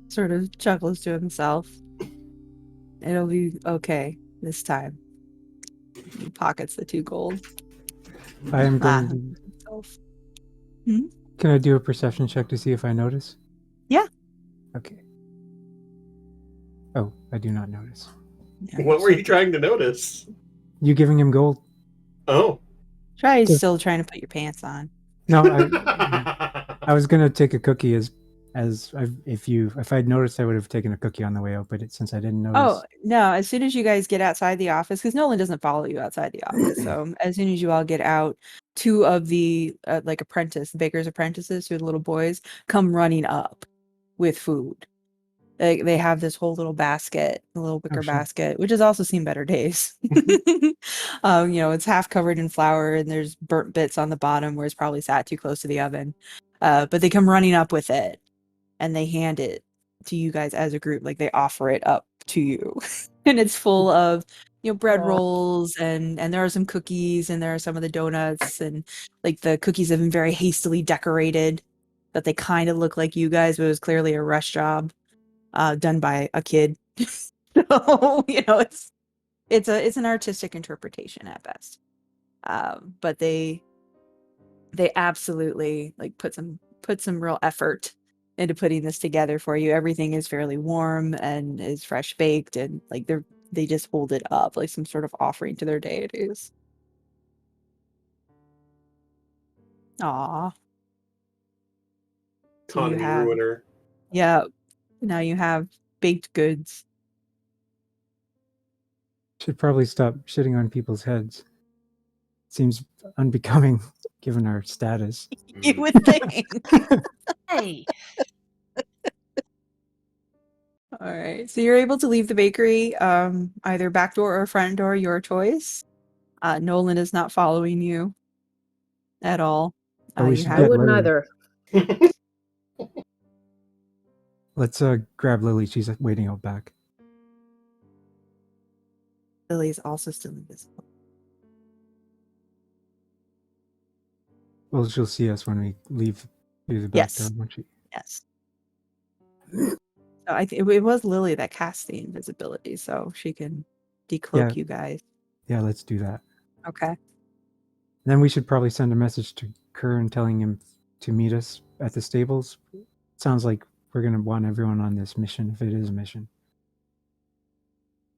Sort of chuckles to himself. It'll be okay this time. He pockets the 2 gold. I am going to... Can I do a perception check to see if I notice? Yeah. Okay. Oh, I do not notice. Yeah, what were you trying to notice? You giving him gold. Oh. Try still trying to put your pants on. No, I was gonna take a cookie if I'd noticed I would have taken a cookie on the way out, but since I didn't notice. Oh, no, as soon as you guys get outside the office, because Nolan doesn't follow you outside the office. So as soon as you all get out, two of the like baker's apprentices, two of the little boys, come running up with food. They have this whole little basket, a little wicker sure. basket, which has also seen better days. It's half covered in flour and there's burnt bits on the bottom where it's probably sat too close to the oven. But they come running up with it and they hand it to you guys as a group, like they offer it up to you. And it's full of bread rolls and there are some cookies and there are some of the donuts, and like the cookies have been very hastily decorated that they kind of look like you guys, but it was clearly a rush job done by a kid. So it's an artistic interpretation at best. But they absolutely like put some real effort into putting this together for you. Everything is fairly warm and is fresh baked, and like they just hold it up like some sort of offering to their deities. Aw. So you Economy have, ruiner. yeah, now you have baked goods. Should probably stop shitting on people's heads. Seems unbecoming given our status. You would think. Hey. All right. So you're able to leave the bakery, either back door or front door, your choice. Nolan is not following you at all. We You should have I get wouldn't Lily. either. Let's grab Lily. She's waiting out back. Lily's also still invisible. Well, she'll see us when we leave through the back door, won't she? Yes. So I think it was Lily that cast the invisibility, so she can decloak you guys. Yeah, let's do that. Okay. Then we should probably send a message to Kern telling him to meet us at the stables. Sounds like we're going to want everyone on this mission, if it is a mission.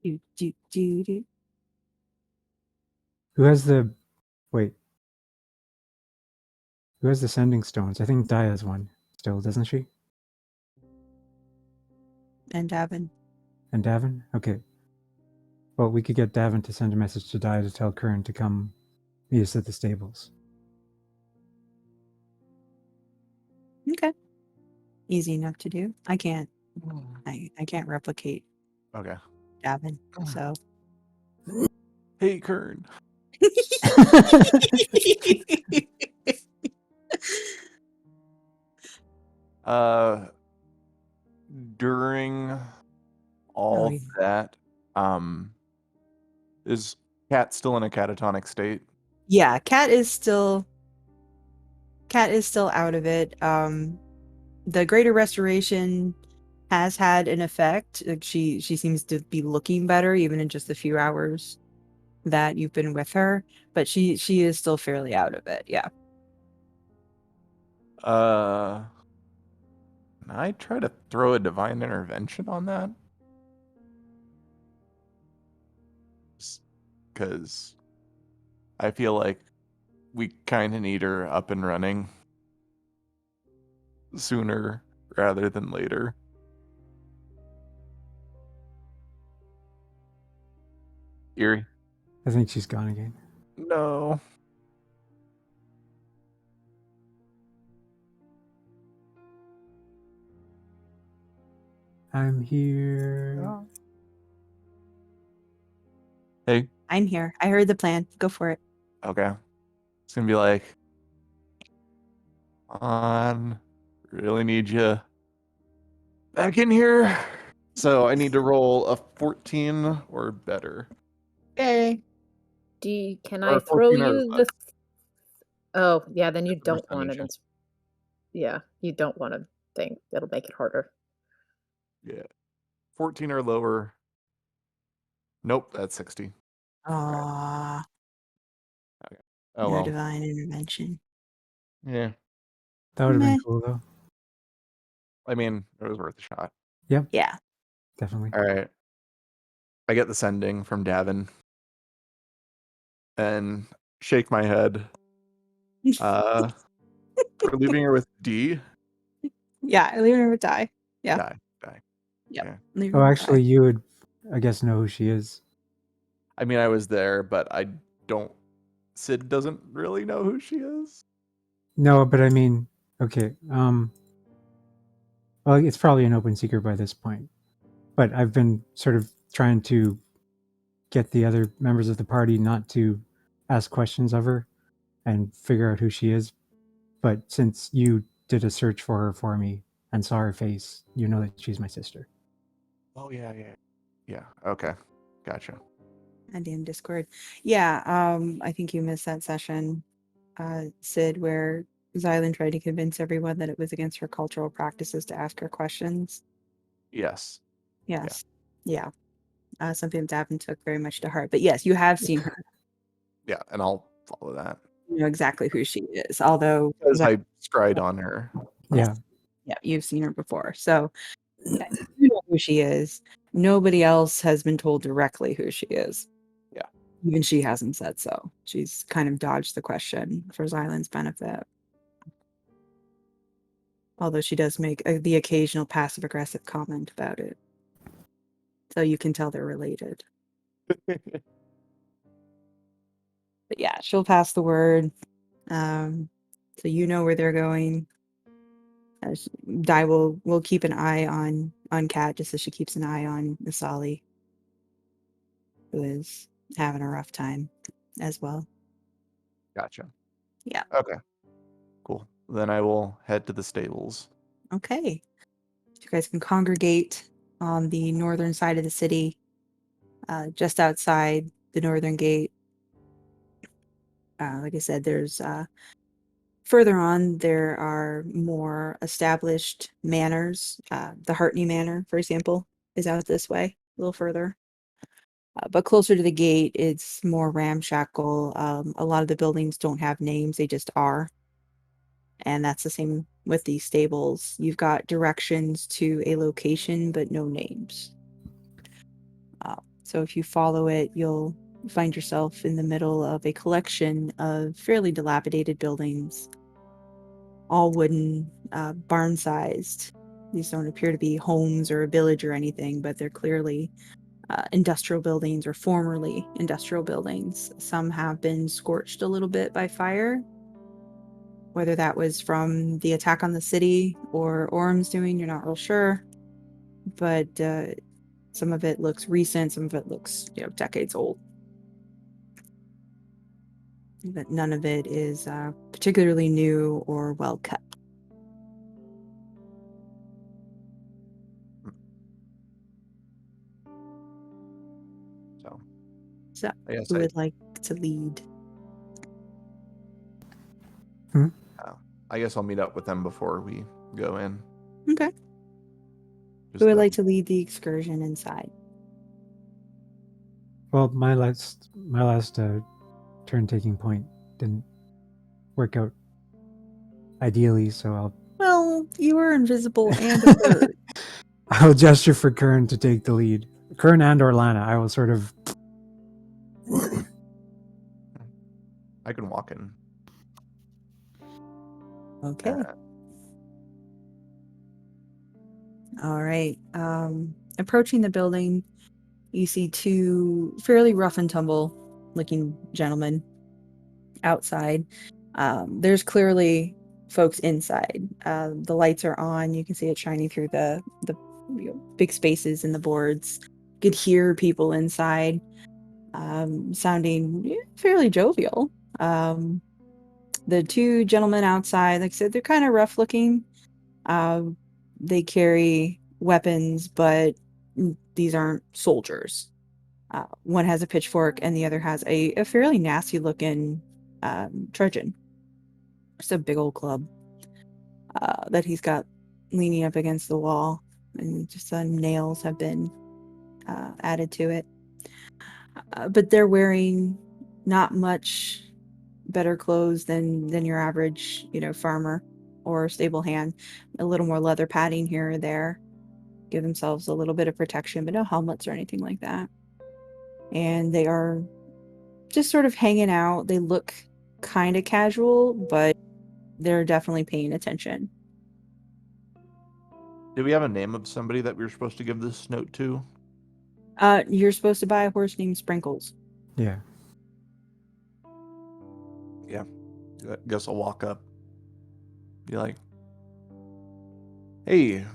Do. Who has the... Wait. Who has the sending stones? I think Dia has one still, doesn't she? And Davin. And Davin? Okay. Well, we could get Davin to send a message to Dia to tell Kern to come meet us at the stables. Okay. Easy enough to do. I can't replicate Okay. Davin, so. Hey, Kern. During all that, is Cat still in a catatonic state? Yeah, Cat is still out of it. The greater restoration has had an effect. Like she seems to be looking better even in just the few hours that you've been with her, but she is still fairly out of it. Yeah. Can I try to throw a divine intervention on that? Because I feel like we kind of need her up and running sooner rather than later. Eerie? I think she's gone again. No. I'm here. Hey. I'm here. I heard the plan. Go for it. Okay. It's gonna be like, really need you back in here. So I need to roll a 14 or better. Okay. Can Or I throw 14 or you less. the... Oh, yeah, then you don't Percentage want it. check. Yeah, you don't want a thing. That'll make it harder. Yeah. 14 or lower. Nope, that's 60. Aww. Okay. Oh, No well. divine intervention. Yeah. That would have Meh. been cool, though. I mean, it was worth a shot. Yep. Yeah. Definitely. All right. I get the sending from Davin. And shake my head. We're leaving her with D. Yeah, leaving her with die. Yeah. Die. Yep. Yeah. Leaving Oh, her with actually, die. you would, I guess, know who she is. I mean, I was there, but I don't. Sid doesn't really know who she is. No, but I mean, okay. Well, it's probably an open secret by this point. But I've been sort of trying to get the other members of the party not to ask questions of her and figure out who she is. But since you did a search for her for me and saw her face, you know that she's my sister. Oh yeah. Okay, gotcha. And in Discord. Yeah, I think you missed that session, Sid, where Xylund tried to convince everyone that it was against her cultural practices to ask her questions. Yes. Yes. Yeah. Something that Davin took very much to heart. But yes, you have seen her. Yeah, and I'll follow that You know exactly who she is. Although because I scried on her. Yeah. yeah, you've seen her before. So yeah, you know who she is. Nobody else has been told directly who she is. Yeah. Even she hasn't said so. She's kind of dodged the question for Xylund's benefit. Although she does make the occasional passive-aggressive comment about it. So you can tell they're related. But yeah, she'll pass the word. So you know where they're going. Di will keep an eye on Kat just as she keeps an eye on Misali, who is having a rough time as well. Gotcha. Yeah. Okay. Cool. Then I will head to the stables. Okay. You guys can congregate on the northern side of the city, just outside the northern gate. Like I said, there's further on, there are more established manors. The Hartney Manor, for example, is out this way, a little further. But closer to the gate, it's more ramshackle. A lot of the buildings don't have names, they just are. And that's the same with these stables. You've got directions to a location, but no names. So if you follow it, you'll find yourself in the middle of a collection of fairly dilapidated buildings, all wooden, barn-sized. These don't appear to be homes or a village or anything, but they're clearly industrial buildings or formerly industrial buildings. Some have been scorched a little bit by fire, whether that was from the attack on the city or Orm's doing, you're not real sure. But some of it looks recent, some of it looks, decades old. But none of it is particularly new or well kept. So, I guess who would like to lead? I guess I'll meet up with them before we go in. Okay. Just Who would like to lead the excursion inside? Well, my last turn taking point didn't work out ideally, so Well, you were invisible and a bird. I'll gesture for Kern to take the lead. Kern and or Lana, I will sort of. I can walk in. Okay. All right. Approaching the building, you see two fairly rough and tumble looking gentlemen outside. There's clearly folks inside. The lights are on. You can see it shining through the big spaces in the boards. You could hear people inside, sounding fairly jovial. The two gentlemen outside, like I said, they're kind of rough looking. They carry weapons, but these aren't soldiers. One has a pitchfork and the other has a fairly nasty looking truncheon. Just a big old club that he's got leaning up against the wall, and just some nails have been added to it. But they're wearing not much better clothes than your average, farmer or stable hand. A little more leather padding here or there, give themselves a little bit of protection, but no helmets or anything like that. And they are just sort of hanging out. They look kind of casual, but they're definitely paying attention. Do we have a name of somebody that we were supposed to give this note to? You're supposed to buy a horse named Sprinkles. Yeah. Yeah. I guess I'll walk up. Be like, hey,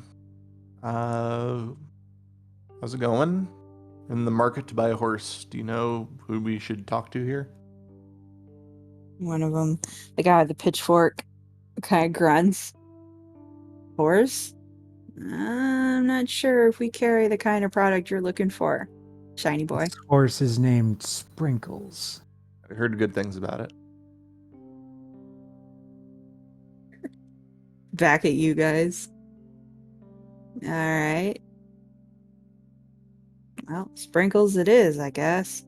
how's it going? In the market to buy a horse. Do you know who we should talk to here? One of them, the guy with the pitchfork, kind of grunts. Horse? I'm not sure if we carry the kind of product you're looking for, shiny boy. This horse is named Sprinkles. I heard good things about it. Back at you guys. All right. Well, Sprinkles it is, I guess.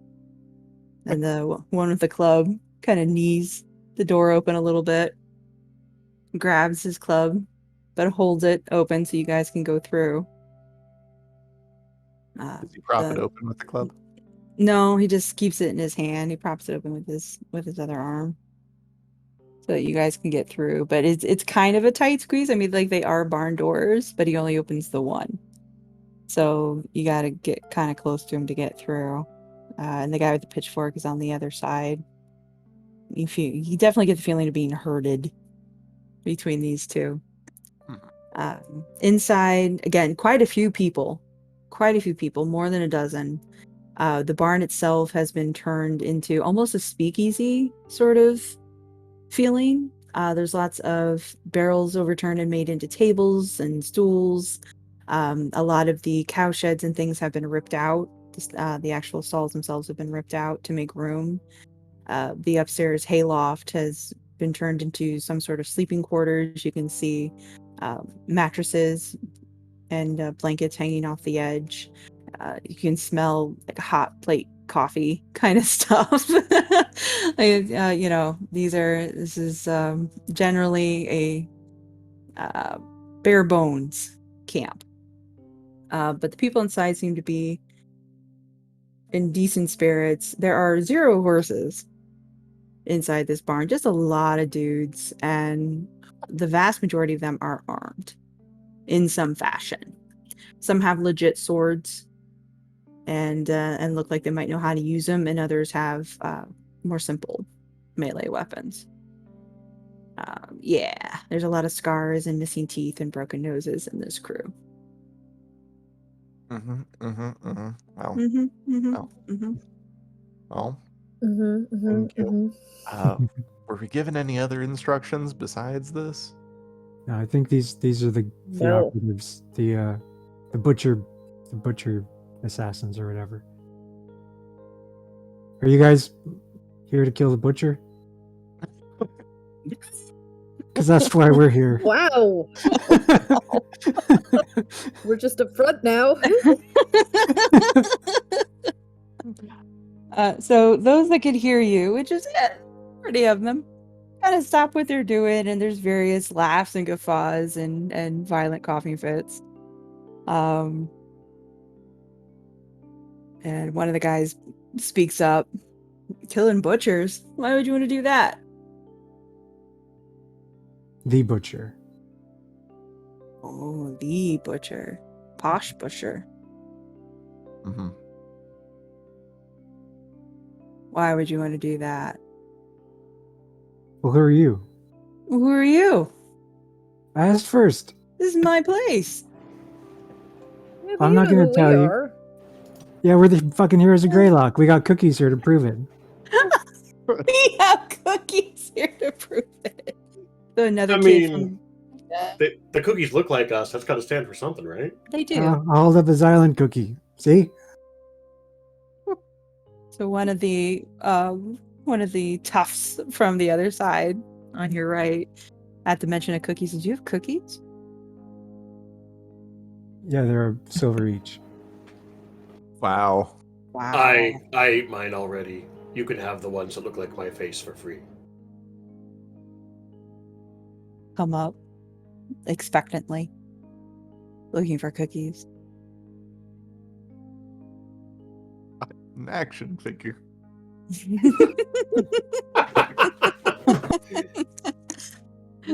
And the one with the club kind of knees the door open a little bit, grabs his club, but holds it open so you guys can go through. Does he prop it open with the club? No, he just keeps it in his hand. He props it open with his other arm, so that you guys can get through. But it's kind of a tight squeeze. I mean, like, they are barn doors, but he only opens the one, so you got to get kind of close to him to get through. And the guy with the pitchfork is on the other side. You definitely get the feeling of being herded between these two. Inside, again, quite a few people, more than a dozen. The barn itself has been turned into almost a speakeasy sort of feeling. There's lots of barrels overturned and made into tables and stools. A lot of the cow sheds and things have been ripped out. The actual stalls themselves have been ripped out to make room. The upstairs hayloft has been turned into some sort of sleeping quarters. You can see mattresses and blankets hanging off the edge. You can smell like hot plate coffee kind of stuff. This is generally a bare bones camp. But the people inside seem to be in decent spirits. There are 0 horses inside this barn, just a lot of dudes, and the vast majority of them are armed in some fashion. Some have legit swords and look like they might know how to use them, and others have more simple melee weapons. There's a lot of scars and missing teeth and broken noses in this crew. Well, thank you. Were we given any other instructions besides this? No, I think these are the No. operatives, the butcher assassins or whatever. Are you guys here to kill the butcher? Because that's why we're here. Wow. We're just up front now. So those that could hear you, which is pretty of them, kind of stop what they're doing, and there's various laughs and guffaws and violent coughing fits. And one of the guys speaks up, "Killing butchers? Why would you want to do that?" The butcher. Oh, the butcher. Posh butcher. Why would you want to do that? Well, who are you? Who are you? I asked first. This is my place. Yeah, I'm you not know gonna who tell we you. are. Yeah, we're the fucking heroes of Greylock. We got cookies here to prove it. We have cookies here to prove it. So another I kid mean, from... the cookies look like us. That's got to stand for something, right? They do. I'll hold up a Xylund cookie. See? So one of the toughs from the other side on your right, at the mention of cookies, did you have cookies? Yeah, they're a silver each. Wow. I ate mine already. You can have the ones that look like my face for free. Come up expectantly, looking for cookies. An action figure.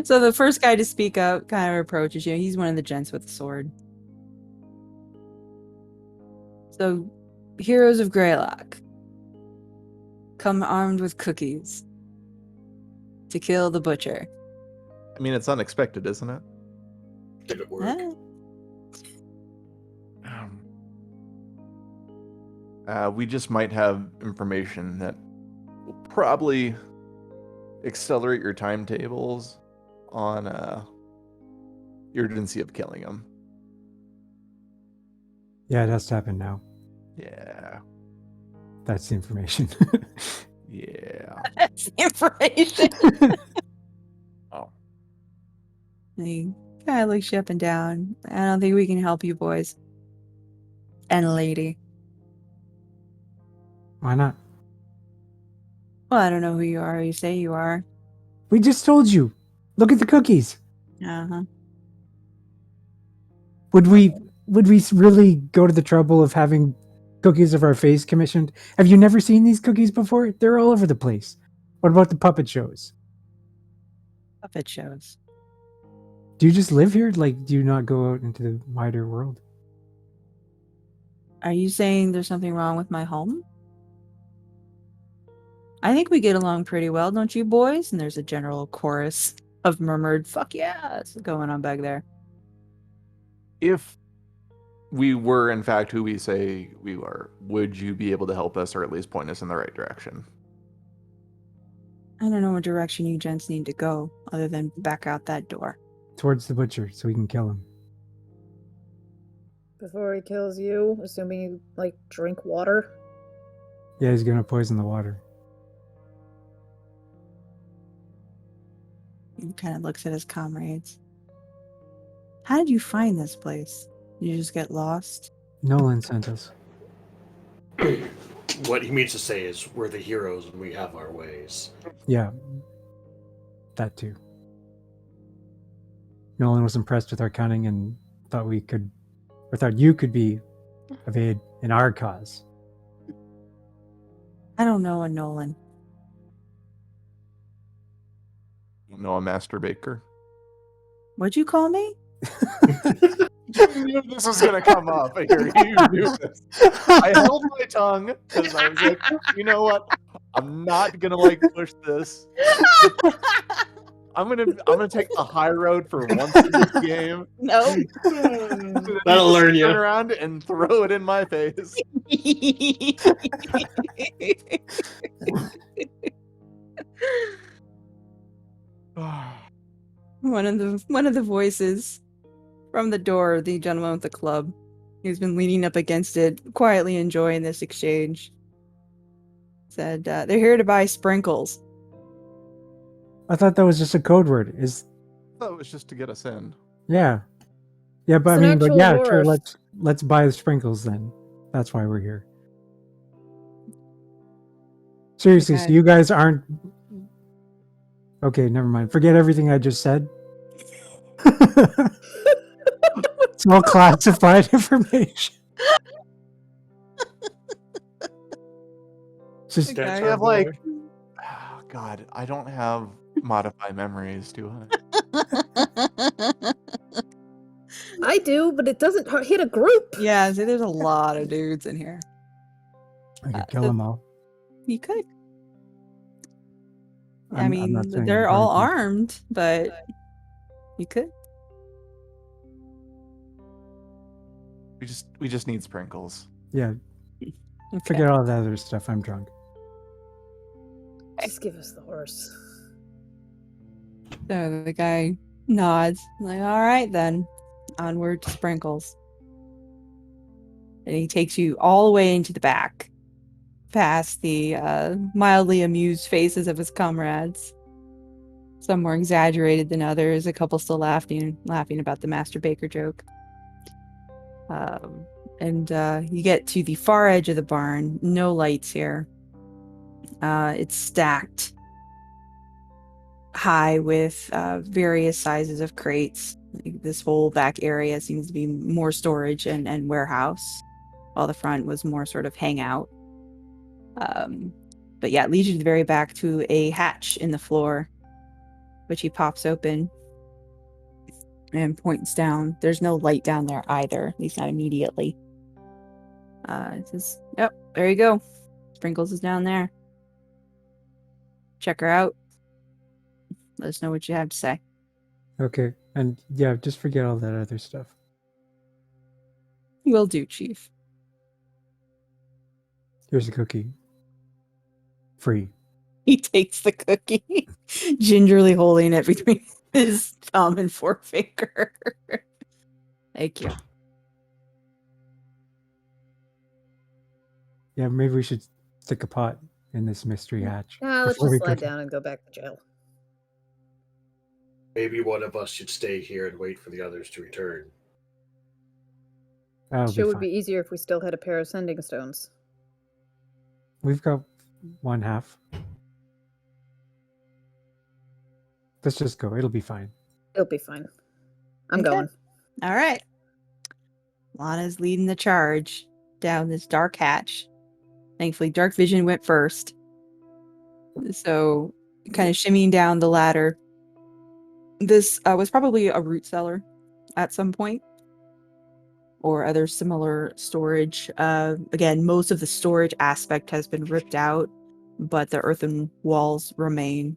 So the first guy to speak up kind of approaches you. He's one of the gents with the sword. So, heroes of Greylock, come armed with cookies to kill the butcher. I mean, it's unexpected, isn't it? Did it work? We just might have information that will probably accelerate your timetables on the urgency of killing him. Yeah, it has to happen now. Yeah. That's the information. Yeah. That's the information. Oh. He kind of looks you up and down. I don't think we can help you boys. And lady. Why not? Well, I don't know who you are. You say you are. We just told you. Look at the cookies. Uh-huh. Would we really go to the trouble of having cookies of our face commissioned? Have you never seen these cookies before? They're all over the place. What about the puppet shows? Puppet shows. Do you just live here? Like, do you not go out into the wider world? Are you saying there's something wrong with my home? I think we get along pretty well, don't you boys? And there's a general chorus of murmured "fuck yes" going on back there. If we were, in fact, who we say we are, would you be able to help us or at least point us in the right direction? I don't know what direction you gents need to go, other than back out that door. Towards the butcher, so we can kill him. Before he kills you, assuming you, like, drink water. Yeah, he's gonna poison the water. He kind of looks at his comrades. How did you find this place? Did you just get lost? Nolan sent us. What he means to say is we're the heroes and we have our ways. Yeah. That too. Nolan was impressed with our cunning and thought you could be of aid in our cause. I don't know a Nolan. No, a master baker. What'd you call me? You knew this was gonna come up. I hear you knew this. I held my tongue because I was like, you know what? I'm not gonna push this. I'm gonna take the high road for once in this game. No. That'll learn you. Turn around and throw it in my face. One of the voices from the door, the gentleman with the club, who's been leaning up against it, quietly enjoying this exchange, said, "They're here to buy sprinkles." I thought that was just a code word. That was just to get us in. Yeah, but It's I an mean, but actual yeah, horse. sure. Let's buy the sprinkles then. That's why we're here. Seriously, so Okay. you guys aren't. Okay, never mind. Forget everything I just said. It's all classified information. Just Okay. I have oh, God, I don't have modify memories, do I? I do, but it doesn't hit a group. Yeah, see, there's a lot of dudes in here. I could kill so- them all. You could. I'm mean, not saying they're I'm all going to. armed, but you could. We just need sprinkles. Yeah, Okay. forget all that other stuff. I'm drunk. Just give us the horse. So the guy nods, like, all right then, onward to sprinkles. And he takes you all the way into the back, past the mildly amused faces of his comrades. Some more exaggerated than others, a couple still laughing about the Master Baker joke. And you get to the far edge of the barn, no lights here. It's stacked high with various sizes of crates. This whole back area seems to be more storage and warehouse, while the front was more sort of hangout. But yeah, it leads you to the very back to a hatch in the floor which he pops open and points down. There's no light down there either, at least not immediately. It says, "Yep, there you go. Sprinkles is down there. Check her out. Let us know what you have to say." Okay, and yeah, just forget all that other stuff. Will do, Chief. Here's a cookie. Free. He takes the cookie, gingerly holding it between his thumb and forefinger. Thank you. Yeah, maybe we should stick a pot in this mystery hatch. Nah, let's before we just slide cook it. down and go back to jail. Maybe one of us should stay here and wait for the others to return. That'll Sure be would fine. be easier if we still had a pair of sending stones. We've got one half. Let's just go. It'll be fine. It'll be fine. I'm Okay. going. All right. Lana's leading the charge down this dark hatch. Thankfully, dark vision went first. So, kind of shimmying down the ladder. This was probably a root cellar at some point, or other similar storage. Again, most of the storage aspect has been ripped out, but the earthen walls remain.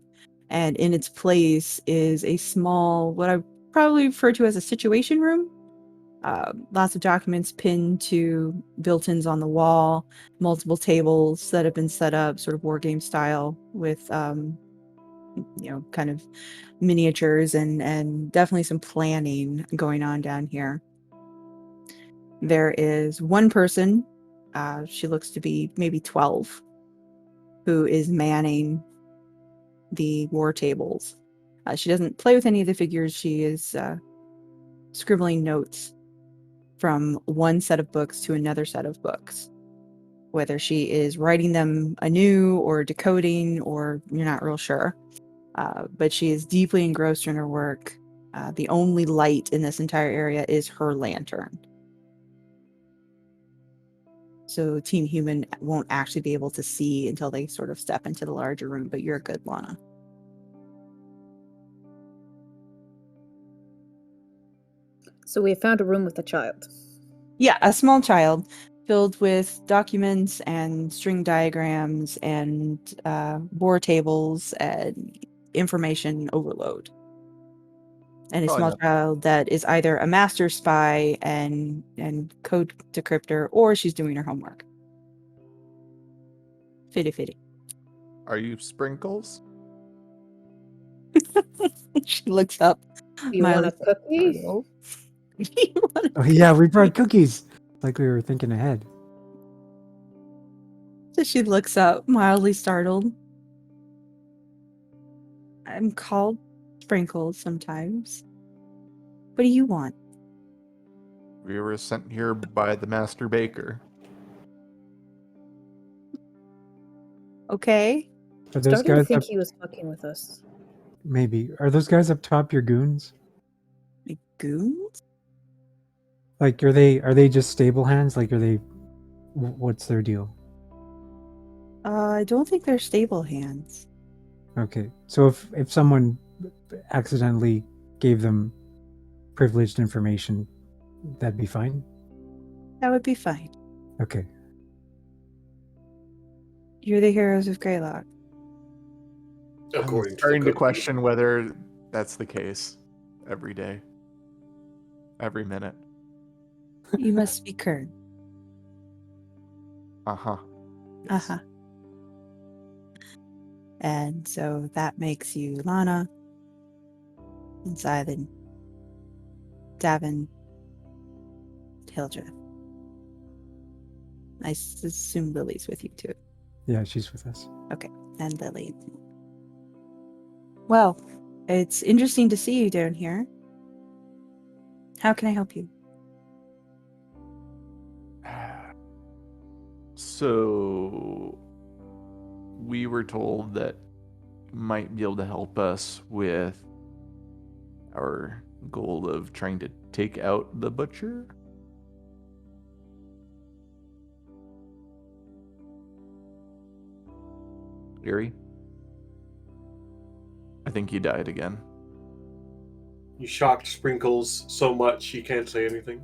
And in its place is a small, what I probably refer to as a situation room. Lots of documents pinned to built-ins on the wall, multiple tables that have been set up sort of war game style with, kind of miniatures and definitely some planning going on down here. There is one person, she looks to be maybe 12, who is manning the war tables. She doesn't play with any of the figures. She is scribbling notes from one set of books to another set of books. Whether she is writing them anew or decoding, or you're not real sure. But she is deeply engrossed in her work. The only light in this entire area is her lantern. So Team Human won't actually be able to see until they sort of step into the larger room, but you're good, Lana. So we have found a room with a child. Yeah, a small child filled with documents and string diagrams and war tables and information overload. And a Oh, small yeah. child that is either a master spy and code decryptor, or she's doing her homework. Fitty. Are you Sprinkles? She looks up. Do you want a Miley's cookie? startled. You want a Oh yeah, we brought cookies. Like we were thinking ahead. So she looks up, mildly startled. I'm called Sprinkles sometimes. What do you want? We were sent here by the Master Baker. Okay. Are those Starting to guys think up? he was fucking with us. Maybe. Are those guys up top your goons? Like goons? Like, are they just stable hands? Like, are they? What's their deal? I don't think they're stable hands. Okay, so if someone accidentally gave them privileged information, that'd be fine. That would be fine. Okay. You're the heroes of Greylock. According I'm starting to to the cookie. question whether that's the case every day, every minute. You must be Kern. Uh-huh. Uh-huh. And so that makes you Lana, and Xylund, Davin, Hildreth. I assume Lily's with you too. Yeah, she's with us. Okay, and Lily. Well, it's interesting to see you down here. How can I help you? So we were told that you might be able to help us with our goal of trying to take out the butcher. Gary? I think he died again. You shocked Sprinkles so much she can't say anything.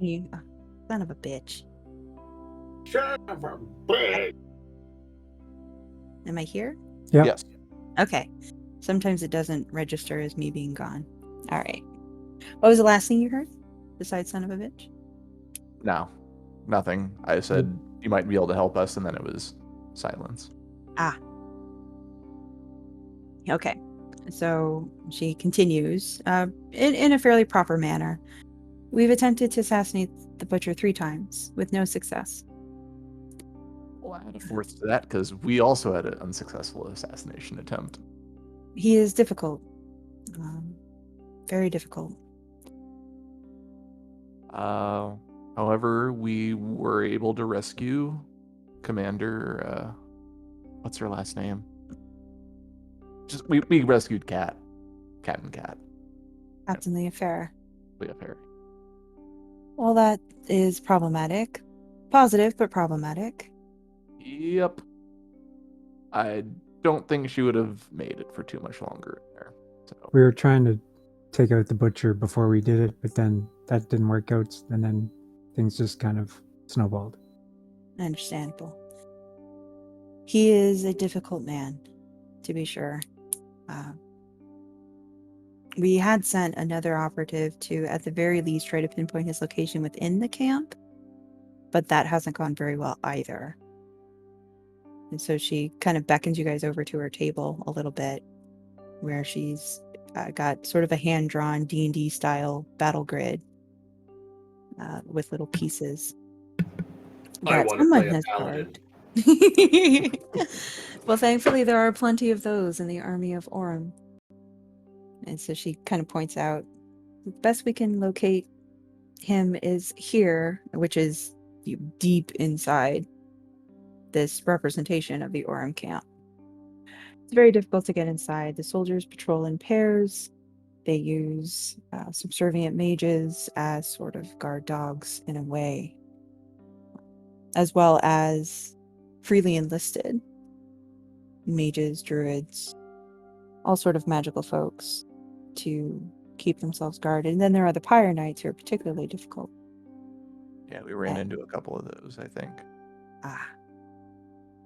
You son of a bitch. Am I here? Yep. Yes. Okay. Sometimes it doesn't register as me being gone. All right. What was the last thing you heard besides son of a bitch? No, nothing. I said you might be able to help us, and then it was silence. Ah. Okay. So she continues in a fairly proper manner. We've attempted to assassinate the butcher 3 times with no success. Well, I had a fourth to that because we also had an unsuccessful assassination attempt. He is difficult. Very difficult. However, we were able to rescue Commander. What's her last name? Just we rescued Cat and Cat. Captain the affair. Leah Perry. Well, that is problematic. Positive, but problematic. Yep. I don't think she would have made it for too much longer there. So We were trying to take out the butcher before we did it, but then that didn't work out, and then things just kind of snowballed. Understandable. He is a difficult man, to be sure. We had sent another operative to, at the very least, try to pinpoint his location within the camp, but that hasn't gone very well either. And so she kind of beckons you guys over to her table a little bit, where she's got sort of a hand-drawn D&D style battle grid with little pieces I that want to someone play a has paladin. carved. Well, thankfully there are plenty of those in the army of Orem. And so she kind of points out, the best we can locate him is here, which is deep inside this representation of the Orem camp. It's very difficult to get inside. The soldiers patrol in pairs. They use subservient mages as sort of guard dogs in a way, as well as freely enlisted mages, druids, all sort of magical folks to keep themselves guarded. And then there are the Pyre Knights who are particularly difficult. yeah, we ran into a couple of those, I think.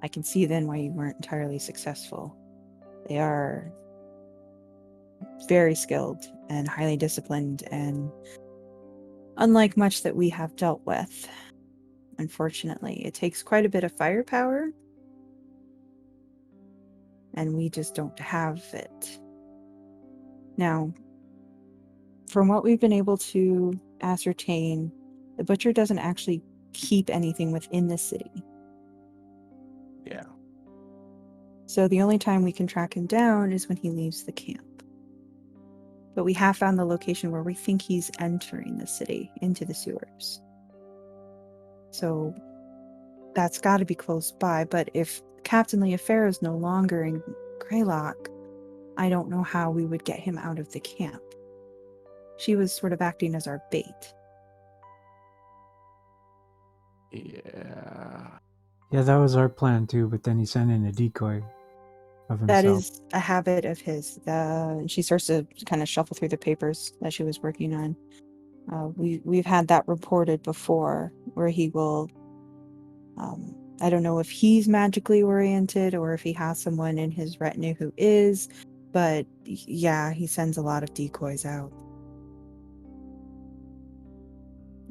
I can see then why you weren't entirely successful. They are very skilled and highly disciplined, and unlike much that we have dealt with, unfortunately, it takes quite a bit of firepower, and we just don't have it. Now, from what we've been able to ascertain, the butcher doesn't actually keep anything within the city. Yeah. So the only time we can track him down is when he leaves the camp. But we have found the location where we think he's entering the city into the sewers. So that's got to be close by. But if Captain Leafair is no longer in Greylock, I don't know how we would get him out of the camp. She was sort of acting as our bait. Yeah. Yeah, that was our plan too, but then he sent in a decoy of himself. That is a habit of his. She starts to kind of shuffle through the papers that she was working on. We've had that reported before, where he will. I don't know if he's magically oriented or if he has someone in his retinue who is, but yeah, he sends a lot of decoys out.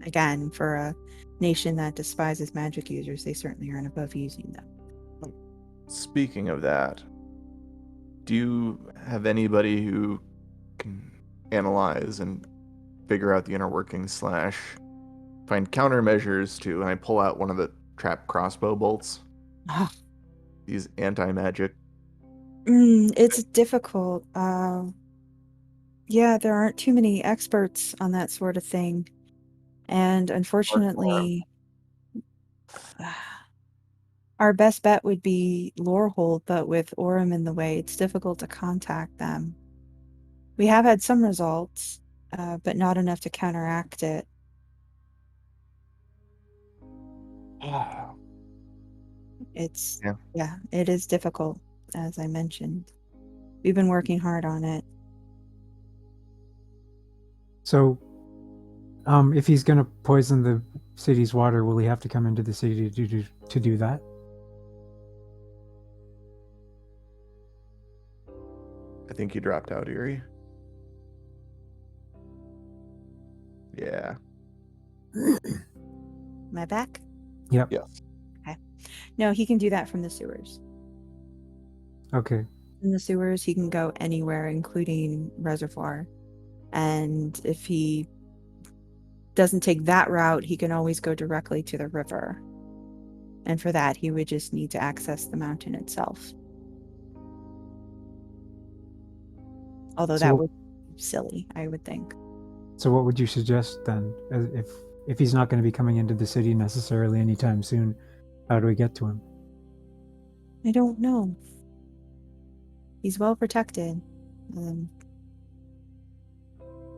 Again, for a nation that despises magic users, they certainly aren't above using them. Speaking of that, do you have anybody who can analyze and figure out the inner workings / find countermeasures to, and I pull out one of the trap crossbow bolts. These anti-magic. It's difficult. Yeah, there aren't too many experts on that sort of thing. And unfortunately, our best bet would be Lorehold, but with Orem in the way, it's difficult to contact them. We have had some results, but not enough to counteract it. It's, yeah, it is difficult. as I mentioned. We've been working hard on it. So, if he's going to poison the city's water, will he have to come into the city to do that? I think you dropped out, Eerie. Yeah. Am I back? Yep. Yes. No, he can do that from the sewers. Okay. In the sewers, he can go anywhere, including Reservoir. And if he doesn't take that route, he can always go directly to the river. And for that, he would just need to access the mountain itself. Although So- that would be silly, I would think. So what would you suggest then? If he's not going to be coming into the city necessarily anytime soon, how do we get to him? I don't know. He's well protected.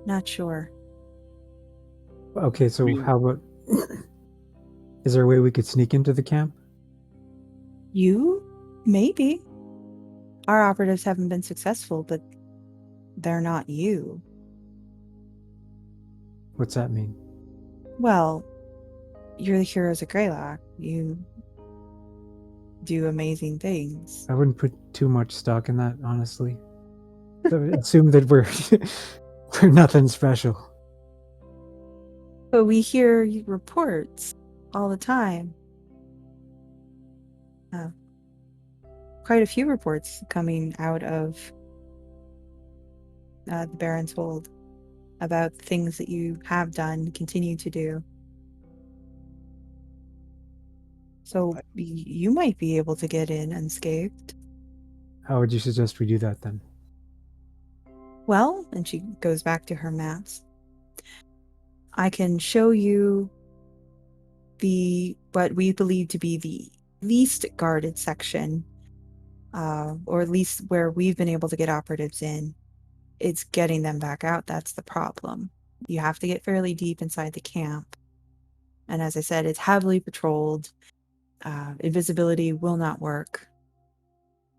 Not sure. Okay, so I mean- how about... Is there a way we could sneak into the camp? You? Maybe. Our operatives haven't been successful, but they're not you. What's that mean? Well, you're the heroes of Greylock. You do amazing things. I wouldn't put too much stock in that, honestly. So assume that we're we're nothing special. But we hear reports all the time. Quite a few reports coming out of the Baron's Hold about things that you have done, continue to do. So you might be able to get in unscathed. How would you suggest we do that then? Well, and she goes back to her maps. I can show you what we believe to be the least guarded section, or at least where we've been able to get operatives in. It's getting them back out that's the problem. You have to get fairly deep inside the camp. And as I said, it's heavily patrolled. Invisibility will not work.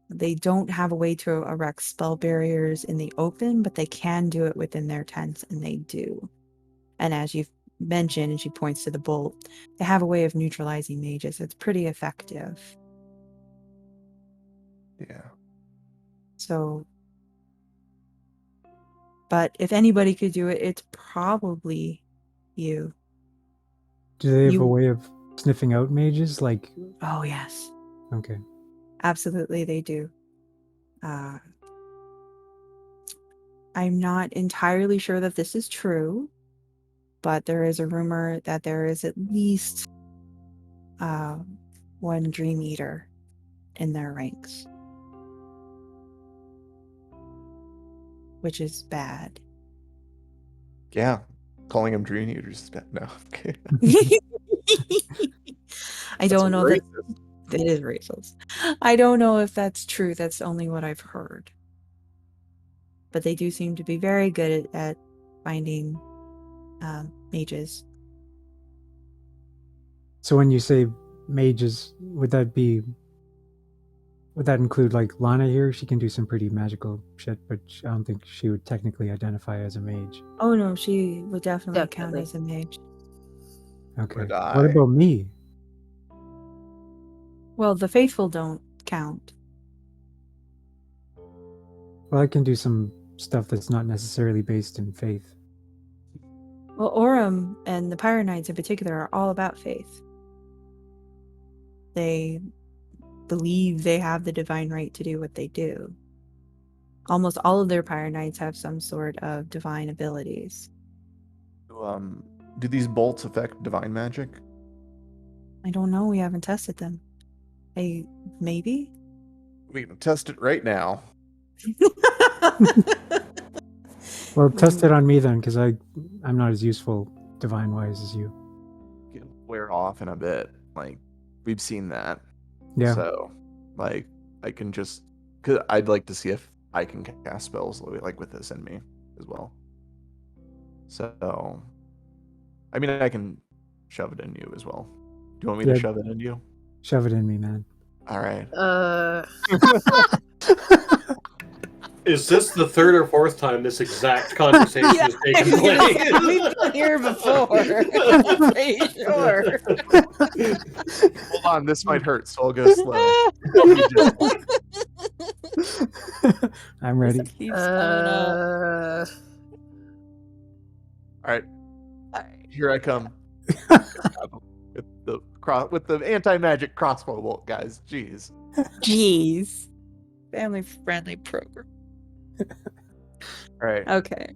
They don't have a way to erect spell barriers in the open, but they can do it within their tents, and they do. And as you've mentioned, and she points to the bolt, they have a way of neutralizing mages. It's pretty effective. Yeah. So, but if anybody could do it, it's probably you. Do they have You- a way of sniffing out mages? Like, Oh, yes. okay. Absolutely, they do. I'm not entirely sure that this is true, but there is a rumor that there is at least one Dream Eater in their ranks, which is bad. Yeah. Calling them Dream Eaters is bad. No. Okay. I don't know that Racist. it is racist. I don't know if that's true. That's only what I've heard. But they do seem to be very good at finding mages. So when you say mages, would that include like Lana here? She can do some pretty magical shit, but I don't think she would technically identify as a mage. Oh no, she would definitely count Definitely. as a mage. Okay. Would What I? about me? Well, the faithful don't count. Well, I can do some stuff that's not necessarily based in faith. Well, Aurum and the Pyronites in particular are all about faith. They believe they have the divine right to do what they do. Almost all of their Pyronites have some sort of divine abilities. Do these bolts affect divine magic? I don't know, we haven't tested them. Maybe? We can test it right now. Well, test it on me then, because I'm not as useful divine-wise as you. It'll wear off in a bit. Like, we've seen that. Yeah. So, like, I can just... Cause I'd like to see if I can cast spells like with this in me as well. So, I mean, I can shove it in you as well. Do you want me to Yeah. shove it in you? Shove it in me, man. All right. Is this the third or fourth time this exact conversation Yeah, has taken I was gonna say, place? we've been here before. I'm pretty sure. Hold on, this might hurt, so I'll go slow. I'll be gentle. I'm ready. This keeps coming up. All right, Alright. here I come. with the anti-magic crossbow bolt, guys. Jeez. Jeez. Family friendly program. All right. Okay.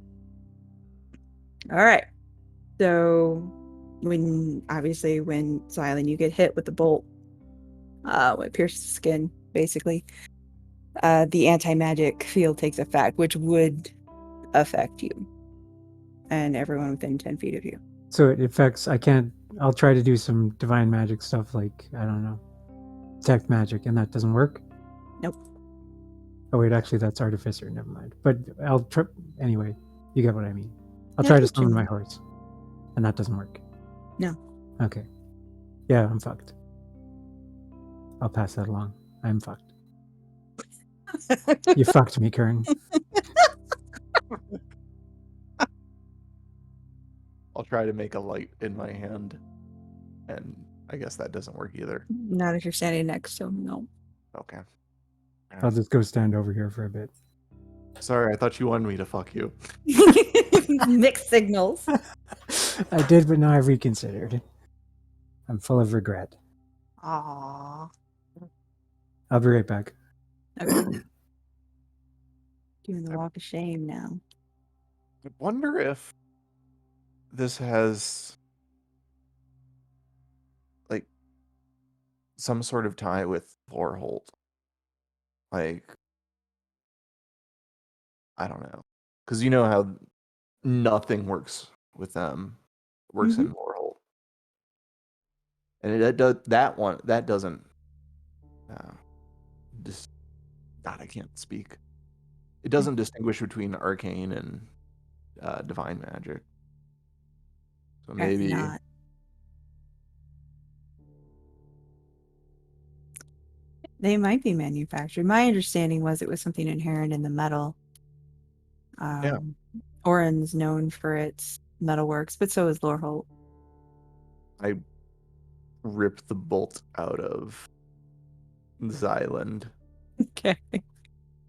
All right. So when Xylund, you get hit with the bolt, what pierces the skin, basically, the anti-magic field takes effect, which would affect you and everyone within 10 feet of you. So it affects. I'll try to do some divine magic stuff, like I don't know, detect magic, and that doesn't work. Nope. Oh wait, actually that's Artificer. Never mind. But I'll try anyway. You get what I mean. I'll Yeah, try I to get what you summon my mean. horse, and that doesn't work. No. Okay. Yeah, I'm fucked. I'll pass that along. I'm fucked. You fucked me, Kern. I'll try to make a light in my hand, and I guess that doesn't work either. Not if you're standing next to him, no. Okay. I'll just go stand over here for a bit. Sorry, I thought you wanted me to fuck you. Mixed signals. I did, but now I've reconsidered. I'm full of regret. Aww. I'll be right back. Okay. Doing the walk of shame now. I wonder if this has like some sort of tie with Loreholt. Like, I don't know, because you know how nothing works with them, works in Loreholt, and that doesn't. Just God, I can't speak. It doesn't distinguish between arcane and divine magic. So Apparently maybe not. They might be manufactured. My understanding was it was something inherent in the metal. Yeah. Orin's known for its metalworks, but so is Loreholt. I ripped the bolt out of Xylund Okay.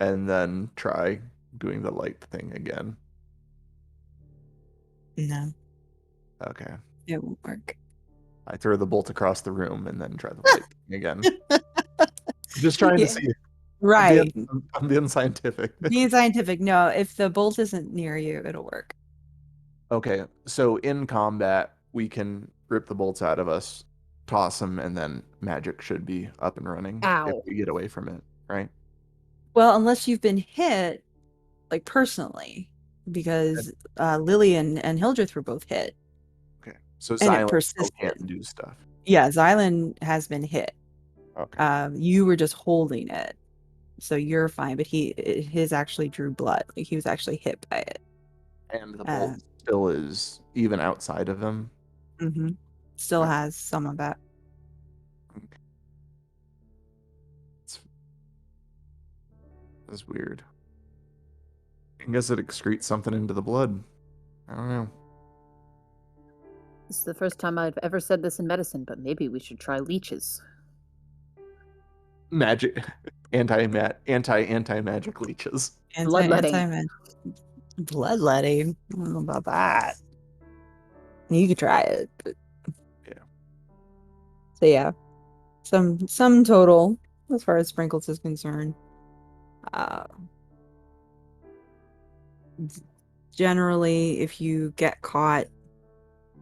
and then try doing the light thing again. No, Okay. it won't work. I throw the bolt across the room and then try the light thing again. Just trying to see. Right. I'm being scientific. Being scientific, no. If the bolt isn't near you, it'll work. Okay, so in combat, we can rip the bolts out of us, toss them, and then magic should be up and running if Ow. we get away from it, right? Well, unless you've been hit, like personally, because Lily and Hildreth were both hit. Okay, so And it Xylund still persisted. can't do stuff. Yeah, Xylund has been hit. Okay. You were just holding it, so you're fine. But his actually drew blood. Like he was actually hit by it. And the bolt still is even outside of him. Mm-hmm. Still Okay. has some of that. That's weird. I guess it excretes something into the blood. I don't know. This is the first time I've ever said this in medicine, but maybe we should try leeches. Magic, anti-magic leeches. Bloodletting. Bloodletting. I don't know about that. You could try it, but Yeah. So yeah, some total as far as sprinkles is concerned. Generally, if you get caught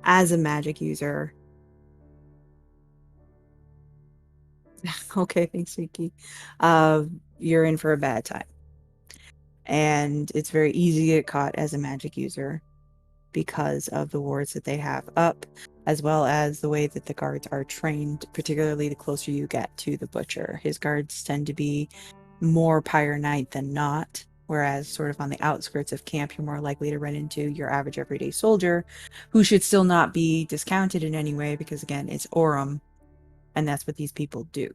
as a magic user, okay, thanks, Twinki. You're in for a bad time, and it's very easy to get caught as a magic user because of the wards that they have up, as well as the way that the guards are trained, particularly the closer you get to the butcher. His guards tend to be more Pyre Knight than not, whereas sort of on the outskirts of camp, you're more likely to run into your average everyday soldier, who should still not be discounted in any way, because again, it's Aurum, and that's what these people do.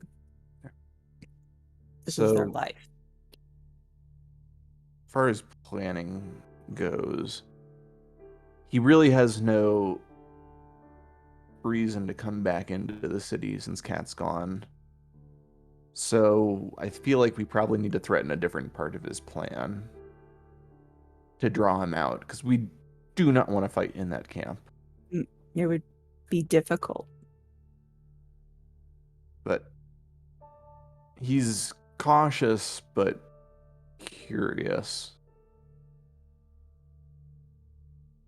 This is their life. far as planning goes, he really has no reason to come back into the city since Cat's gone. So I feel like we probably need to threaten a different part of his plan to draw him out, because we do not want to fight in that camp. It would be difficult. But he's cautious but curious.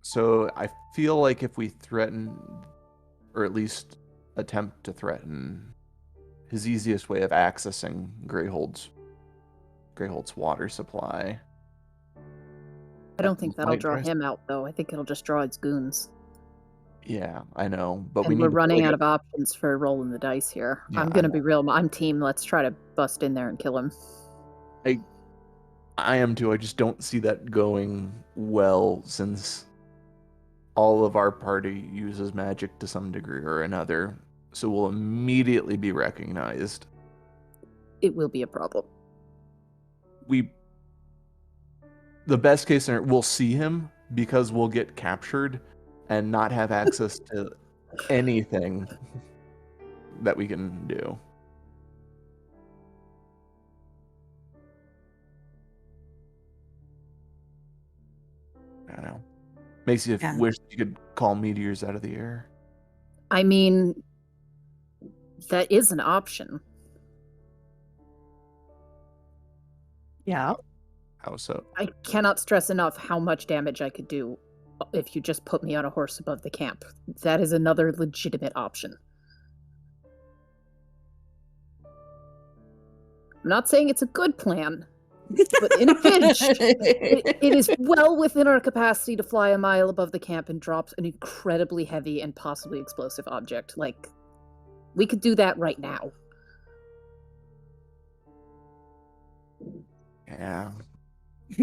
So I feel like if we threaten, or at least attempt to threaten, his easiest way of accessing Greyhold's water supply. I don't think that'll might draw try- him out, though. I think it'll just draw its goons. Yeah, I know, but And we need we're to running play out it- of options for rolling the dice here. Yeah, I'm I gonna know. be real. I'm team. Let's try to bust in there and kill him. I am too. I just don't see that going well, since all of our party uses magic to some degree or another. So we'll immediately be recognized. It will be a problem. The best case scenario, we'll see him because we'll get captured and not have access to anything that we can do. I don't know. Makes you Yeah. wish you could call meteors out of the air. I mean, that is an option. Yeah. How so? I cannot stress enough how much damage I could do if you just put me on a horse above the camp. That is another legitimate option. I'm not saying it's a good plan, but in a pinch, it is well within our capacity to fly a mile above the camp and drop an incredibly heavy and possibly explosive object. Like, we could do that right now. Yeah.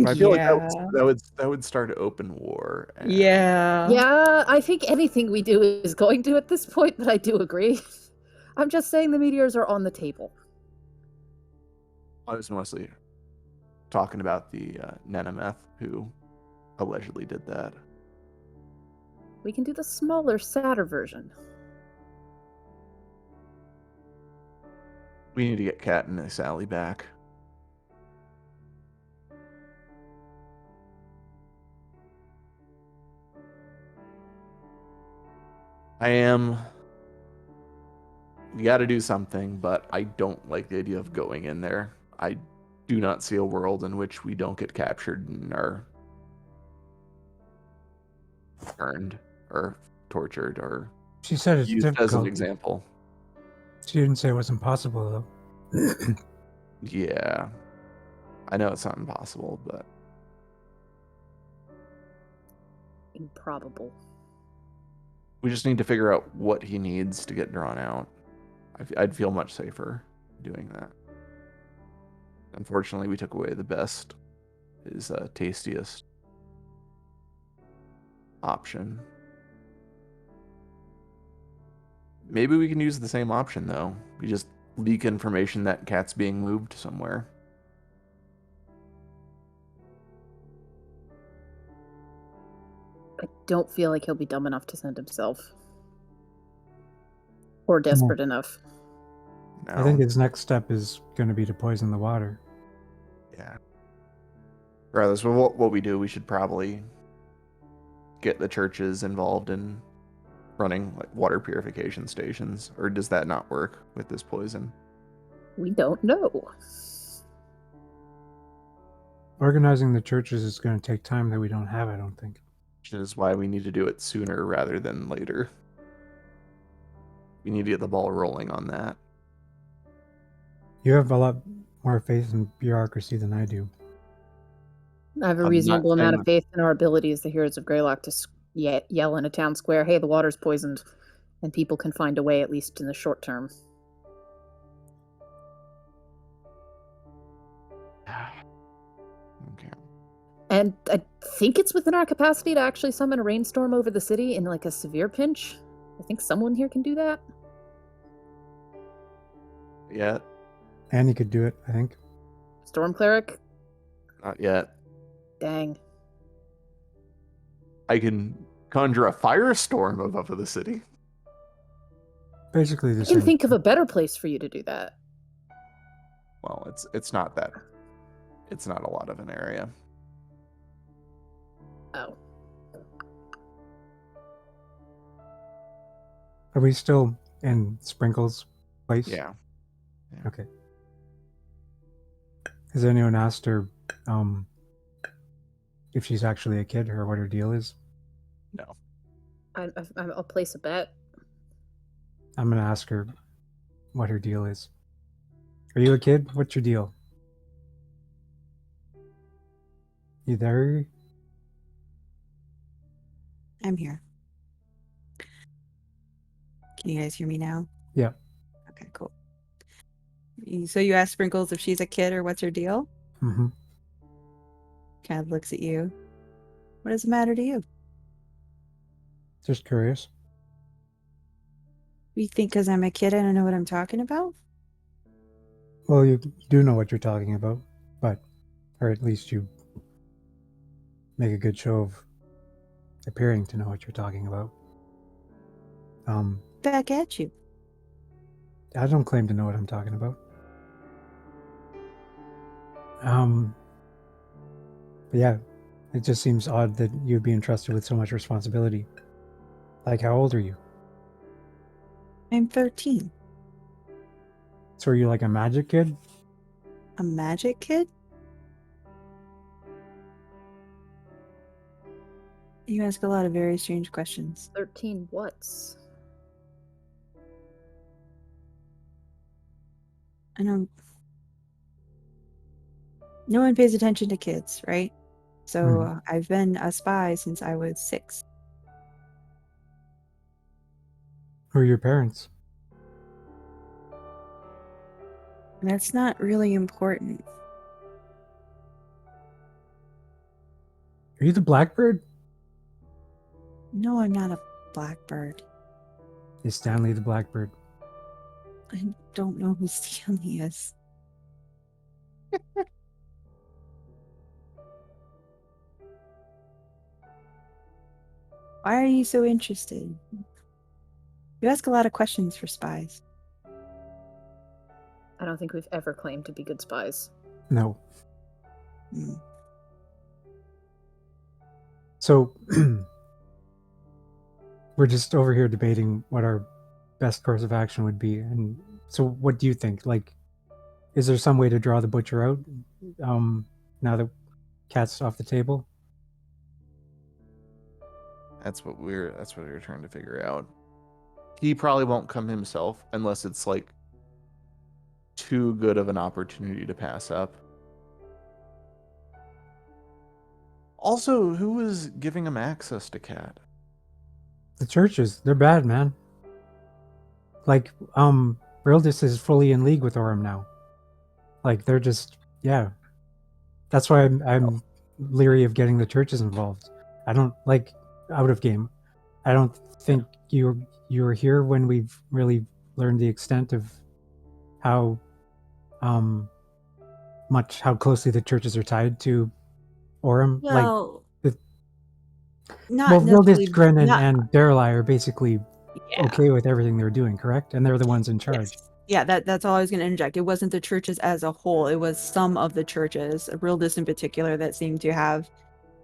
I feel Yeah. like that would start an open war. and- Yeah. Yeah, I think anything we do is going to at this point, but I do agree. I'm just saying the meteors are on the table. I was mostly talking about the Nenemeth who allegedly did that. We can do the smaller, sadder version. We need to get Cat and Sally back. We got to do something, but I don't like the idea of going in there. I do not see a world in which we don't get captured and are burned or tortured or She said it's used as an difficult. example. She didn't say it was impossible, though. Yeah. I know it's not impossible, but Improbable. we just need to figure out what he needs to get drawn out. I'd feel much safer doing that. Unfortunately, we took away the best, his tastiest option. Maybe we can use the same option, though. We just leak information that Cat's being moved somewhere. I don't feel like he'll be dumb enough to send himself. Or desperate enough. No. I think his next step is going to be to poison the water. Yeah. Regardless of what we do, we should probably get the churches involved in running like water purification stations. Or does that not work with this poison? We don't know. Organizing the churches is going to take time that we don't have, I don't think. Which is why we need to do it sooner rather than later. We need to get the ball rolling on that. You have a lot more faith in bureaucracy than I do. I have a I'm not reasonable amount saying of faith in our ability as the Heroes of Greylock to yell in a town square, hey, the water's poisoned, and people can find a way, at least in the short term. Okay. And I think it's within our capacity to actually summon a rainstorm over the city in like a severe pinch. I think someone here can do that. Yet. Annie could do it, I think. Storm Cleric? Not yet. Dang. I can conjure a firestorm above the city. Basically the I can same. think of a better place for you to do that. Well, it's not that. It's not a lot of an area. Oh. Are we still in Sprinkle's place? Yeah. Okay. Has anyone asked her if she's actually a kid or what her deal is? No. I'll place a bet. I'm gonna ask her what her deal is. Are you a kid? What's your deal? You there? I'm here. Can you guys hear me now? Yeah. Okay, cool. So you asked Sprinkles if she's a kid or what's her deal? Mm-hmm. Kind of looks at you. What does it matter to you? Just curious. You think because I'm a kid I don't know what I'm talking about? Well, you do know what you're talking about, or at least you make a good show of appearing to know what you're talking about. Back at you. I don't claim to know what I'm talking about. But yeah, it just seems odd that you'd be entrusted with so much responsibility. Like, how old are you? I'm 13. So are you like a magic kid? A magic kid? You ask a lot of very strange questions. 13 what's? I know no one pays attention to kids, right? So I've been a spy since I was 6. Who are your parents? That's not really important. Are you the Blackbird? No, I'm not a blackbird. Is Stanley the Blackbird? I don't know who Stanley is. Why are you so interested? You ask a lot of questions for spies. I don't think we've ever claimed to be good spies. No. Mm. So, we're just over here debating what our best course of action would be. And so what do you think? Like, is there some way to draw the butcher out now that Cat's off the table? That's what we're trying to figure out. He probably won't come himself unless it's like too good of an opportunity to pass up. Also, who is giving him access to Cat? The churches, they're bad, man. Like, Rildis is fully in league with Orem now. Like, they're just, yeah. That's why I'm leery of getting the churches involved. I don't, like, out of game. I don't think you were here when we've really learned the extent of how how closely the churches are tied to Orem. Well, like, not Rildis, necessarily. Gren, and Darelai are basically Yeah. okay with everything they're doing, correct? And they're the ones in charge. Yes. Yeah, that's all I was going to interject. It wasn't the churches as a whole. It was some of the churches, Rildis in particular, that seemed to have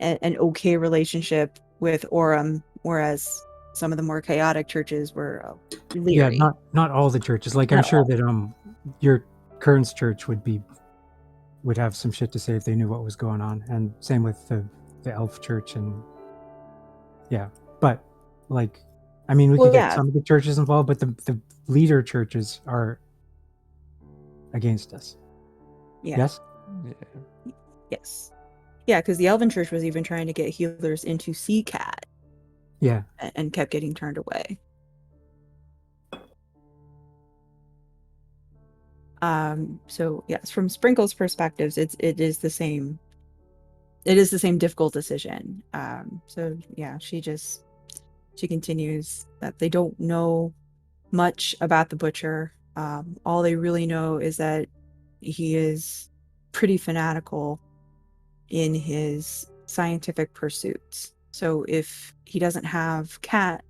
an okay relationship with Orem, whereas some of the more chaotic churches were leery. Yeah, not all the churches. Like, I'm Not sure all. that your Kern's church would have some shit to say if they knew what was going on, and same with the elf church. And yeah, but like, I mean, we could get some of the churches involved, but the leader churches are against us. Yeah. Yes. Yeah. Yes. Yeah, because the Elven Church was even trying to get healers into Seacat. Yeah. And kept getting turned away. So yes, from Sprinkle's perspectives, it is the same. It is the same difficult decision. So yeah, she continues that they don't know much about the butcher. All they really know is that he is pretty fanatical in his scientific pursuits. So if he doesn't have cat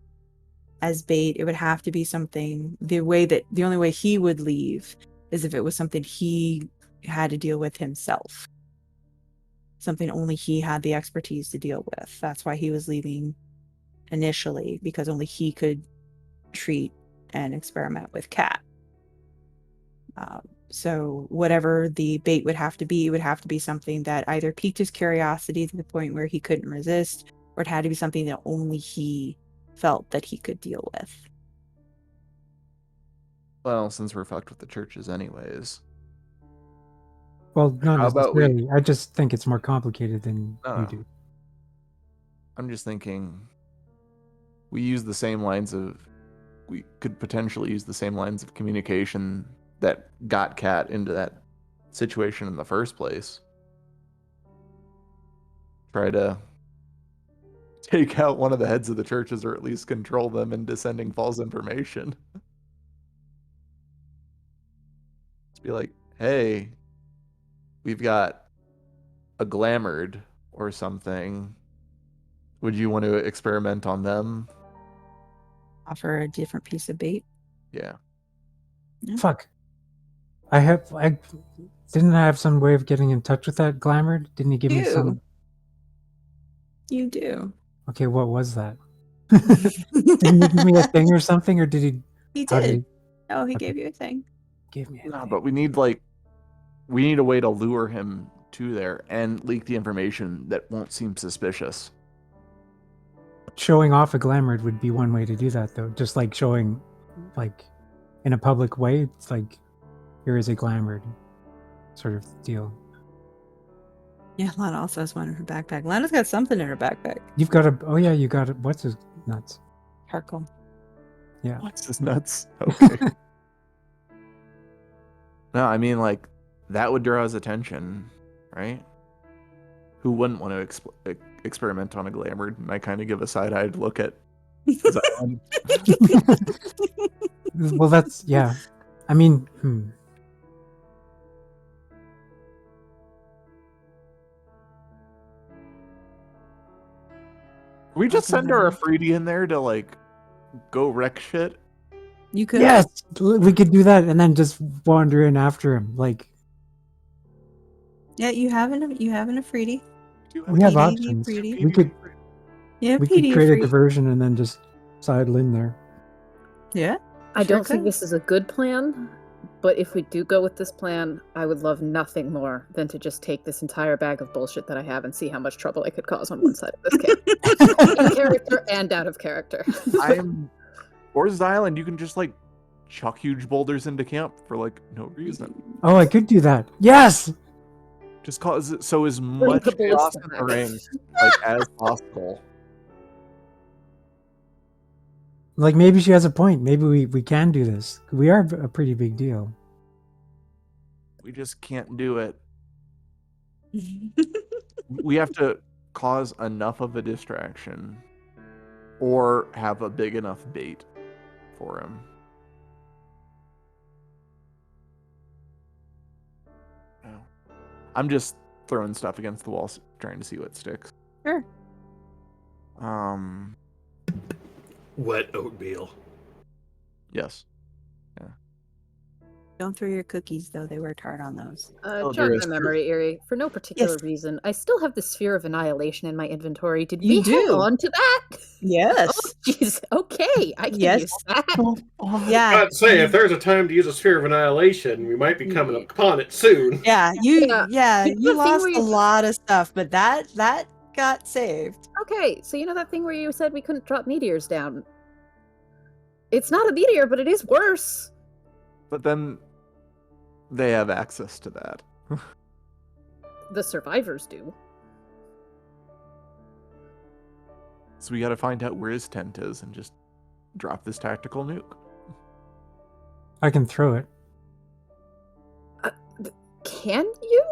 as bait, it would have to be something. The only way he would leave is if it was something he had to deal with himself. Something only he had the expertise to deal with. That's why he was leaving initially, because only he could treat and experiment with cat. So whatever the bait would have to be something that either piqued his curiosity to the point where he couldn't resist, or it had to be something that only he felt that he could deal with. Well, since we're fucked with the churches anyways. Well, not How about we- necessarily. I just think it's more complicated than you do. I'm just thinking we could potentially use the same lines of communication that got Cat into that situation in the first place. Try to take out one of the heads of the churches, or at least control them into sending false information. Just be like, hey, we've got a Glamoured or something. Would you want to experiment on them? Offer a different piece of bait. Yeah. Fuck. I didn't I have some way of getting in touch with that Glamoured? Didn't he give me some? You do. Okay, what was that? Didn't he give me a thing or something, or did he? He how did. he He gave you a thing. give me a No, thing? but we need a way to lure him to there and leak the information that won't seem suspicious. Showing off a Glamoured would be one way to do that, though. Just like showing, like, in a public way. It's like, here is a Glamoured sort of deal. Yeah, Lana also has one in her backpack. Lana's got something in her backpack. You've got a. Oh yeah, you got it. What's his nuts? Harkle. Yeah. What's his nuts? Okay. No, I mean, like, that would draw his attention, right? Who wouldn't want to experiment on a Glamoured? And I kind of give a side-eyed look at Xylund. Well, that's yeah. I mean, We just send our Afridi in there to, like, go wreck shit. You could. yes, we could do that, and then just wander in after him. Like, Yeah, you have an Afridi. we have PD, options. Afridi. We could Yeah, we could PD create a Afridi. diversion and then just sidle in there. Yeah. I Sure don't think could. this is a good plan, but if we do go with this plan, I would love nothing more than to just take this entire bag of bullshit that I have and see how much trouble I could cause on one side of this camp. In character and out of character. Or Xylund, you can just, like, chuck huge boulders into camp for, like, no reason. Oh, I could do that. Yes. Just cause it so as much the chaos ballista in the back. ring, like, as possible. Like, maybe she has a point. Maybe we can do this. We are a pretty big deal. We just can't do it. We have to cause enough of a distraction, or have a big enough bait for him. Oh. I'm just throwing stuff against the wall, trying to see what sticks. Sure. Wet oatmeal. Yes. Don't throw your cookies, though. They worked hard on those. Oh, Jog there my is memory, Erie. For no particular Yes. reason, I still have the Sphere of Annihilation in my inventory. Did You we hang do. on to that? Yes. Oh, jeez. Okay, I can Yes. use that. Yeah. I'd say if there's a time to use a Sphere of Annihilation, we might be coming upon it soon. Yeah. Yeah. You You know the thing lost where a you- lot of stuff, but that got saved. Okay, so you know that thing where you said we couldn't drop meteors down? It's not a meteor, but it is worse. But then they have access to that. The survivors do. So we gotta find out where his tent is and just drop this tactical nuke. I can throw it. Can you?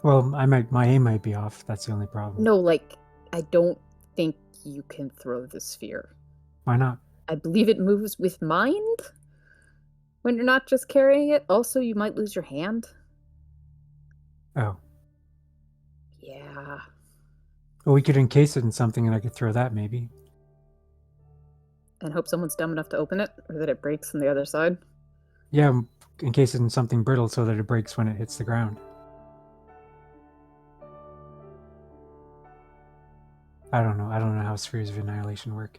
Well, my aim might be off. That's the only problem. No, like, I don't think you can throw the sphere. Why not? I believe it moves with mind when you're not just carrying it. Also, you might lose your hand. Oh. Yeah. Well, we could encase it in something and I could throw that maybe. And hope someone's dumb enough to open it, or that it breaks from the other side. Yeah, encase it in something brittle so that it breaks when it hits the ground. I don't know. I don't know how spheres of annihilation work.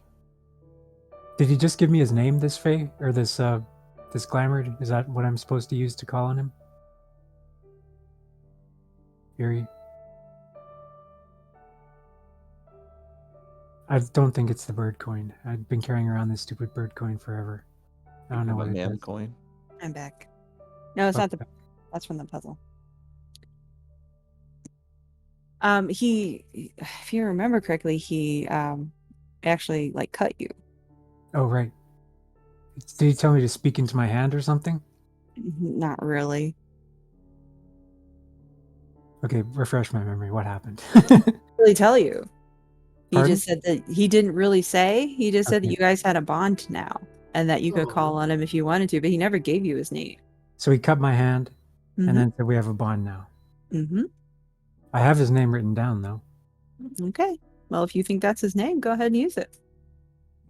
Did he just give me his name, this Fae? Or this Glamored? Is that what I'm supposed to use to call on him? Fury? I don't think it's the bird coin. I've been carrying around this stupid bird coin forever. I don't know what a it man does. coin. I'm back. No, it's not the. Okay. That's from the puzzle. If you remember correctly, he actually like cut you. Oh, right. Did he tell me to speak into my hand or something? Not really. Okay, refresh my memory. What happened? Really tell you. He Pardon? just said that he didn't really say. He just said that Okay. you guys had a bond now, and that you could call on him if you wanted to. But he never gave you his name. So he cut my hand Mhm. and then said we have a bond now. Mm-hmm. I have his name written down though. Okay. Well, if you think that's his name, go ahead and use it.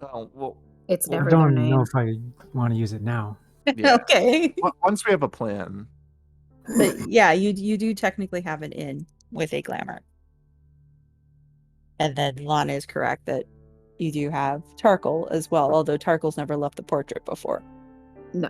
Oh, well, It's I never their don't name. know if I want to use it now. yeah. Okay. Once we have a plan. But yeah, you do technically have an in with a glamour. And then Lana is correct that you do have Tarkle as well, although Tarkle's never left the portrait before, No.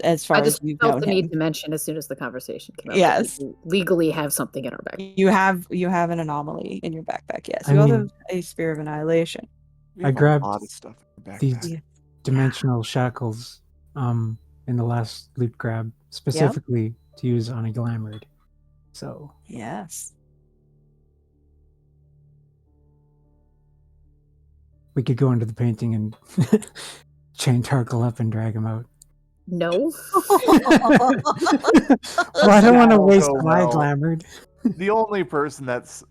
as far I as just you've felt known the him. need to mention as soon as the conversation came up. that Yes. we legally have something in our back. You have an anomaly in your backpack, yes. I You also mean- have a Spear of Annihilation. We I have grabbed a lot of stuff in the backpack. these Yeah. dimensional shackles in the last loot grab specifically to use on a Glamored. So Yes. we could go into the painting and chain Tarkle up and drag him out. No. Well, I don't want to That'll waste go my well. Glamored. The only person that's,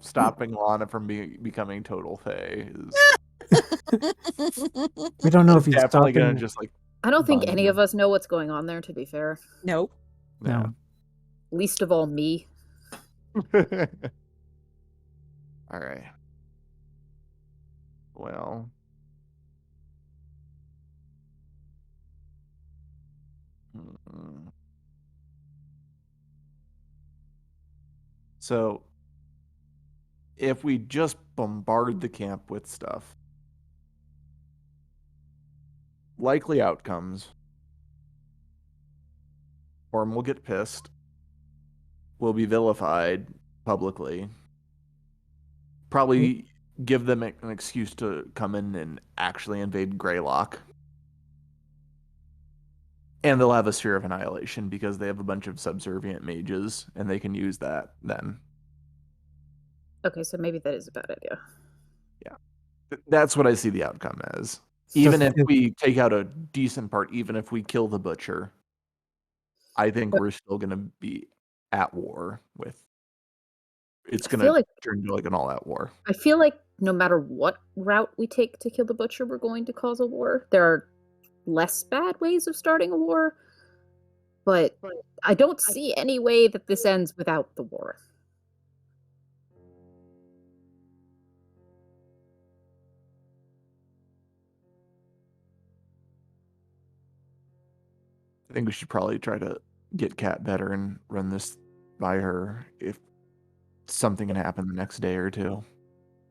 stopping Lana from becoming total Fae is We don't know if he's definitely stopping. gonna just I don't think bind any him. of us know what's going on there, to be fair. Nope. No. Least of all me. All right. Well. So, if we just bombard the camp with stuff, likely outcomes, Orm will get pissed, will be vilified publicly, probably give them an excuse to come in and actually invade Greylock. And they'll have a Sphere of Annihilation because they have a bunch of subservient mages, and they can use that then. Okay, so maybe that is a bad idea. That's what I see the outcome as. Even if we take out a decent part, even if we kill the Butcher, I think we're still going to be at war with... It's going to turn into like an all-out war. I feel like no matter what route we take to kill the Butcher, we're going to cause a war. There are less bad ways of starting a war, but I don't see any way that this ends without the war. I think we should probably try to get Kat better and run this by her if something can happen the next day or two.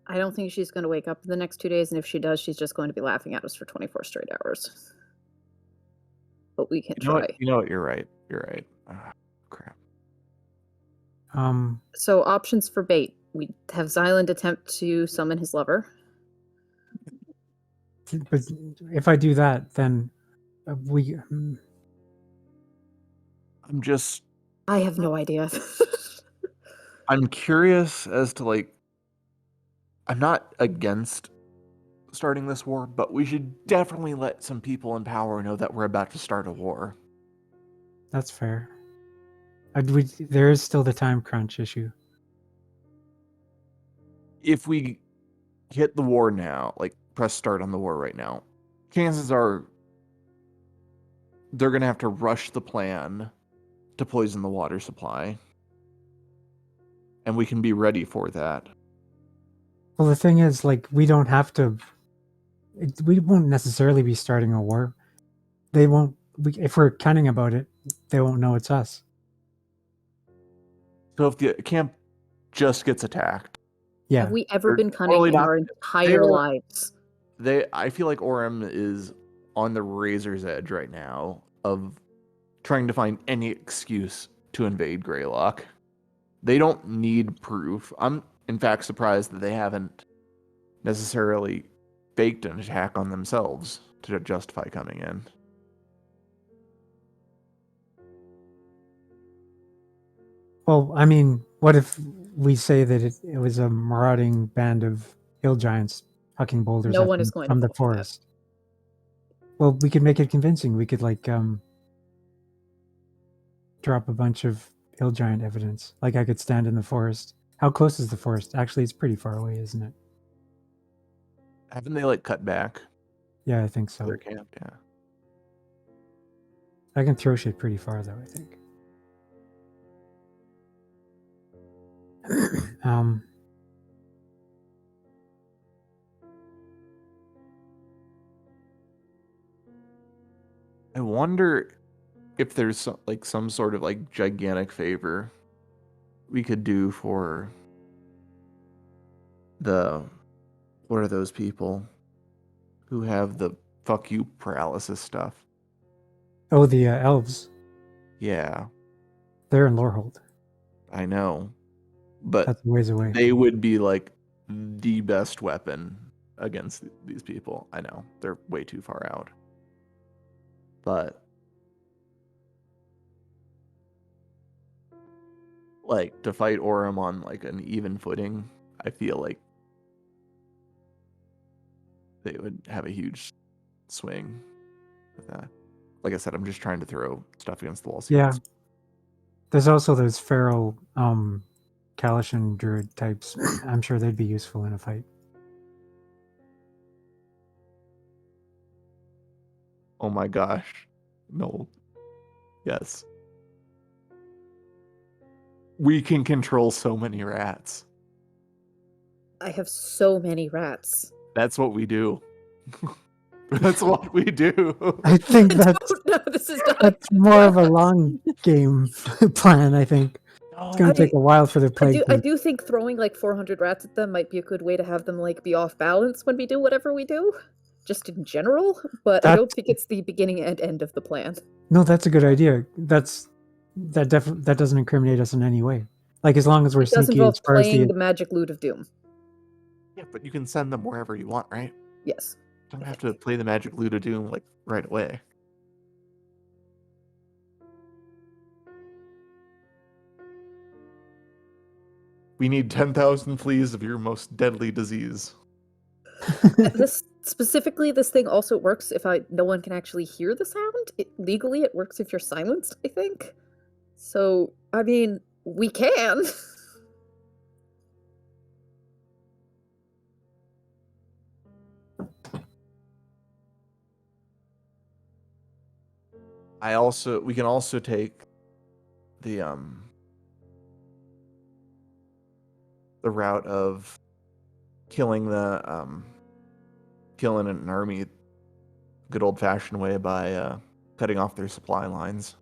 I don't think she's going to wake up in the next 2 days, and if she does, she's just going to be laughing at us for 24 straight hours. But we can try. You know what? You're right. You're right. Crap. So options for bait. We have Xylund attempt to summon his lover. But if I do that, then we... I have no idea. I'm curious as to I'm not against starting this war, but we should definitely let some people in power know that we're about to start a war. That's fair. There is still the time crunch issue. If we hit the war now, press start on the war right now, chances are they're going to have to rush the plan to poison the water supply. and we can be ready for that. Well, the thing is, like, we don't have to. We won't necessarily be starting a war. They won't. If we're cunning about it, they won't know it's us. So if the camp just gets attacked, Yeah. Have we ever They're been cunning totally in not- our entire lives? I feel like Orem is on the razor's edge right now of trying to find any excuse to invade Greylock. They don't need proof. I'm, in fact, surprised that they haven't necessarily faked an attack on themselves to justify coming in. Well, I mean, what if we say that it was a marauding band of hill giants hucking boulders No at one them is going to from the fall for that. forest? Well, we could make it convincing. We could drop a bunch of hill giant evidence. Like I could stand in the forest. How close is the forest? Actually, it's pretty far away, isn't it? Haven't they cut back Yeah, I think so. their camp? Yeah. I can throw shit pretty far though, I think. I wonder if there's some sort of gigantic favor we could do for what are those people who have the fuck you paralysis stuff? Oh, the elves. Yeah, They're in Lorehold. I know. But That's a ways away. they would be the best weapon against these people. I know. They're way too far out. But to fight Orem on an even footing, I feel like they would have a huge swing with that. Like I said, I'm just trying to throw stuff against the wall. Yeah. There's also those feral Kalishan druid types. I'm sure they'd be useful in a fight. Oh my gosh. No. Yes. We can control so many rats. I have so many rats. That's what we do. That's what we do. I think that's No, this is not. that's more of a long game plan, I think. It's going to take a while for the plague. I do think throwing 400 rats at them might be a good way to have them be off balance when we do whatever we do, just in general. But I don't think it's the beginning and end of the plan. No, that's a good idea. That doesn't incriminate us in any way. As long as we're It does sneaky involve as far as playing the magic loot of doom. Yeah, but you can send them wherever you want, right? Yes. You don't have to play the magic loot of doom right away. We need 10,000 fleas of your most deadly disease. This thing also works if no one can actually hear the sound. Legally, it works if you're silenced, I think. So, I mean, we can. We can also take the route of killing an army good old fashioned way by cutting off their supply lines.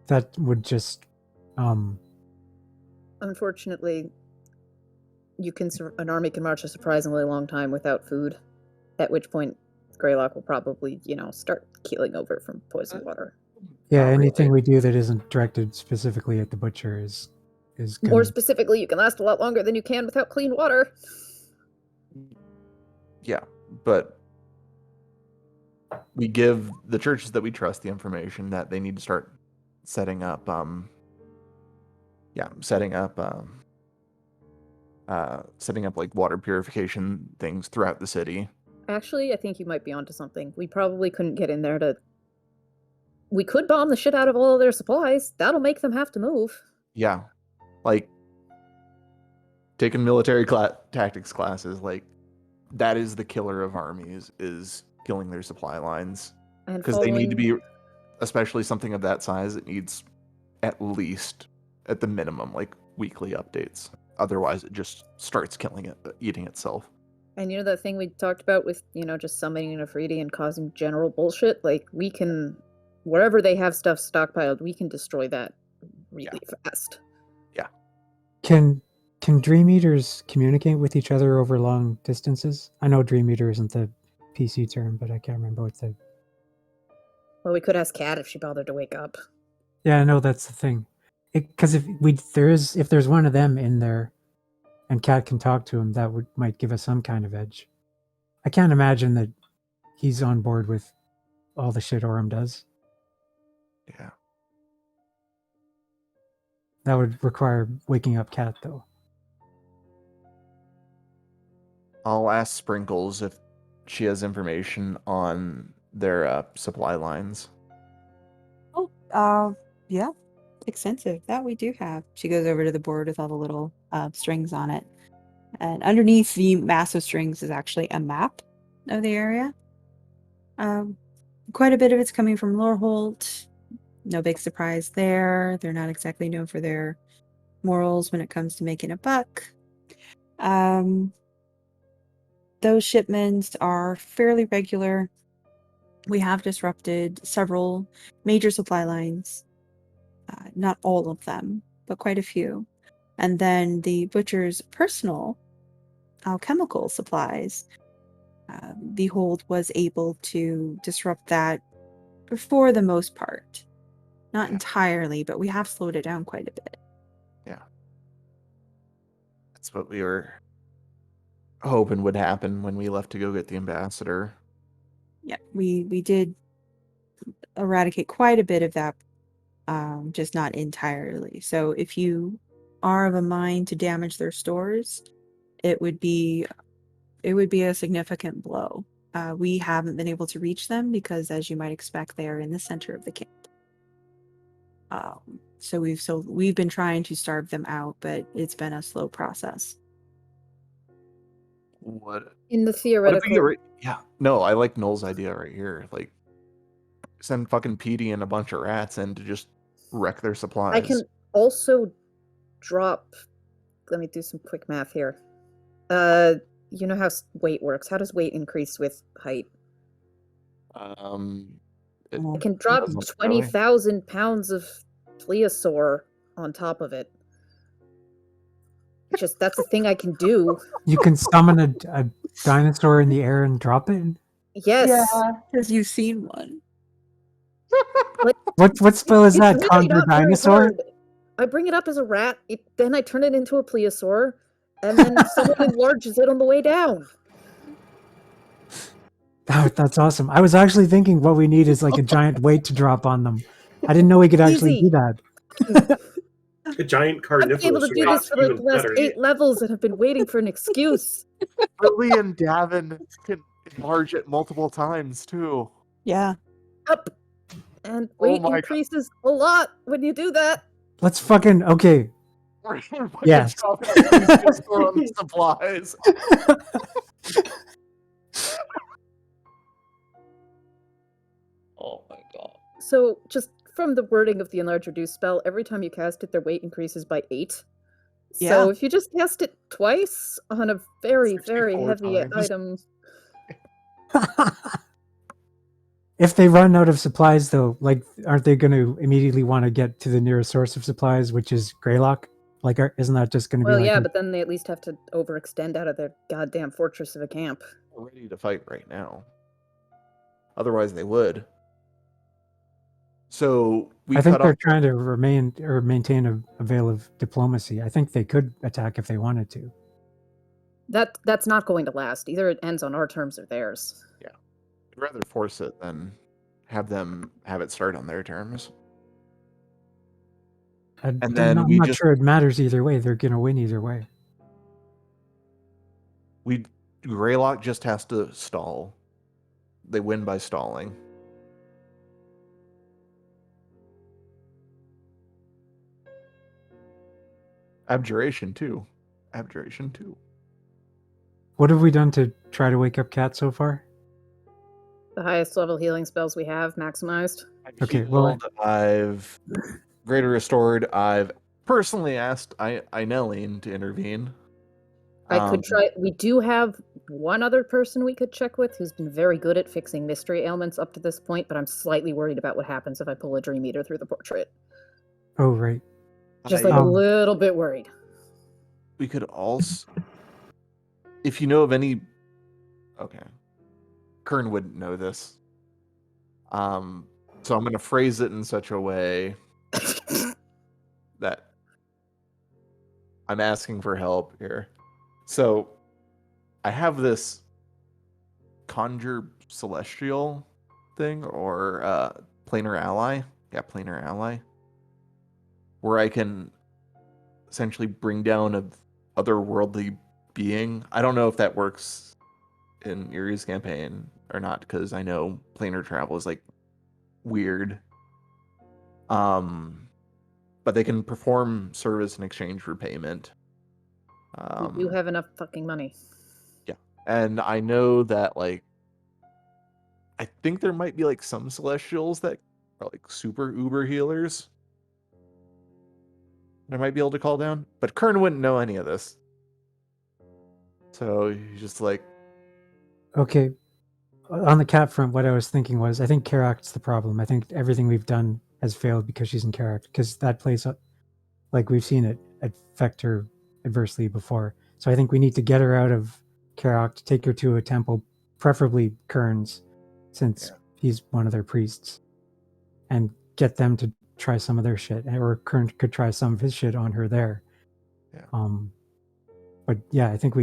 That would just Unfortunately, an army can march a surprisingly long time without food, at which point Greylock will probably, start keeling over from poison water. Yeah, Not anything really. we do that isn't directed specifically at the butcher is More gonna... specifically, you can last a lot longer than you can without clean water. Yeah, but we give the churches that we trust the information that they need to start setting up water purification things throughout the city. Actually, I think you might be onto something. We probably couldn't get in there to... We could bomb the shit out of all of their supplies. That'll make them have to move. Yeah, taking military tactics classes, that is the killer of armies, is killing their supply lines, And because they need to be especially something of that size, it needs at least, at the minimum, like weekly updates. Otherwise, it just starts killing it, eating itself. And you know that thing we talked about with, just summoning a Nefertiti and causing general bullshit? Like, we can, wherever they have stuff stockpiled, we can destroy that really fast. Can Dream Eaters communicate with each other over long distances? I know Dream Eater isn't the PC term, but I can't remember what the... Well, we could ask Kat if she bothered to wake up. Yeah, I know that's the thing. Because if there's one of them in there, and Cat can talk to him, that might give us some kind of edge. I can't imagine that he's on board with all the shit Orem does. Yeah. That would require waking up Cat, though. I'll ask Sprinkles if she has information on their supply lines. Oh, yeah. Extensive. That we do have. She goes over to the board with all the little strings on it. And underneath the massive strings is actually a map of the area. Quite a bit of it's coming from Loreholt. No big surprise there. They're not exactly known for their morals when it comes to making a buck. Those shipments are fairly regular. We have disrupted several major supply lines. Not all of them, but quite a few. And then the butcher's personal alchemical supplies. The hold was able to disrupt that for the most part. Not entirely, but we have slowed it down quite a bit. Yeah. That's what we were hoping would happen when we left to go get the ambassador. Yeah, we did eradicate quite a bit of that, just not entirely. So if you are of a mind to damage their stores, it would be a significant blow. We haven't been able to reach them because, as you might expect, they are in the center of the camp. So we've been trying to starve them out, but it's been a slow process. What? In the theoretical... Yeah. No, I like Noel's idea right here. Like, send fucking Petey and a bunch of rats in to just wreck their supplies. I can also drop... Let me do some quick math here. You know how weight works. How does weight increase with height? I I can drop 20,000 pounds of plesiosaur on top of it. That's a thing I can do. You can summon a dinosaur in the air and drop it? Yes. Yeah, because you've seen one. What spell is that? Really Conjure not very dinosaur? hard. I bring it up as a rat, then I turn it into a plesiosaur, and then someone enlarges it on the way down. That's awesome. I was actually thinking what we need is like a giant weight to drop on them. I didn't know we could actually do that. A giant I've carnivorous. been able to do this for like the last 8 levels and have been waiting for an excuse. Billy and Davin can enlarge it multiple times too. Yeah. Up. And weight increases a lot when you do that. Let's fucking okay. Yes. Supplies. Oh my god. So just from the wording of the enlarge reduce spell, every time you cast it, their weight increases by 8. Yeah. So if you just cast it twice on a very, very heavy times. item. If they run out of supplies, though, like, aren't they going to immediately want to get to the nearest source of supplies, which is Greylock? Like, isn't that just going to be Well, like... yeah, but then they at least have to overextend out of their goddamn fortress of a camp. We're ready to fight right now. Otherwise, they would. So I think they're trying to maintain a veil of diplomacy. I think they could attack if they wanted to. That's not going to last. Either it ends on our terms or theirs. Yeah. I'd rather force it than have them have it start on their terms. I'm not sure it matters either way. They're going to win either way. Greylock just has to stall. They win by stalling. Abjuration too. Abjuration too. What have we done to try to wake up Cat so far? The highest level healing spells we have maximized. Okay, well, Healed, I've Greater Restored. I've personally asked Eineline to intervene. I could try. We do have one other person we could check with who's been very good at fixing mystery ailments up to this point, but I'm slightly worried about what happens if I pull a Dream Eater through the portrait. oh, right. Just like a little bit worried. We could also, if you know of any, okay, Kern wouldn't know this. So I'm going to phrase it in such a way that I'm asking for help here. So I have this Conjure Celestial thing, or Planar Ally. Yeah, Planar Ally. Where I can essentially bring down an otherworldly being. I don't know if that works in Yuri's campaign or not, because I know planar travel is like weird. But they can perform service in exchange for payment. We do have enough fucking money. Yeah. And I know that, like, I think there might be like some celestials that are like super uber healers I might be able to call down, but Kern wouldn't know any of this. So he's just like, Okay. On the cat front, what I was thinking was, I think Karak's the problem. I think everything we've done has failed because she's in Karak, because that plays up, like we've seen it affect her adversely before. So I think we need to get her out of Karak, to take her to a temple, preferably Kern's, since he's one of their priests, and get them to try some of their shit, or Kern could try some of his shit on her there. Yeah. But yeah, I think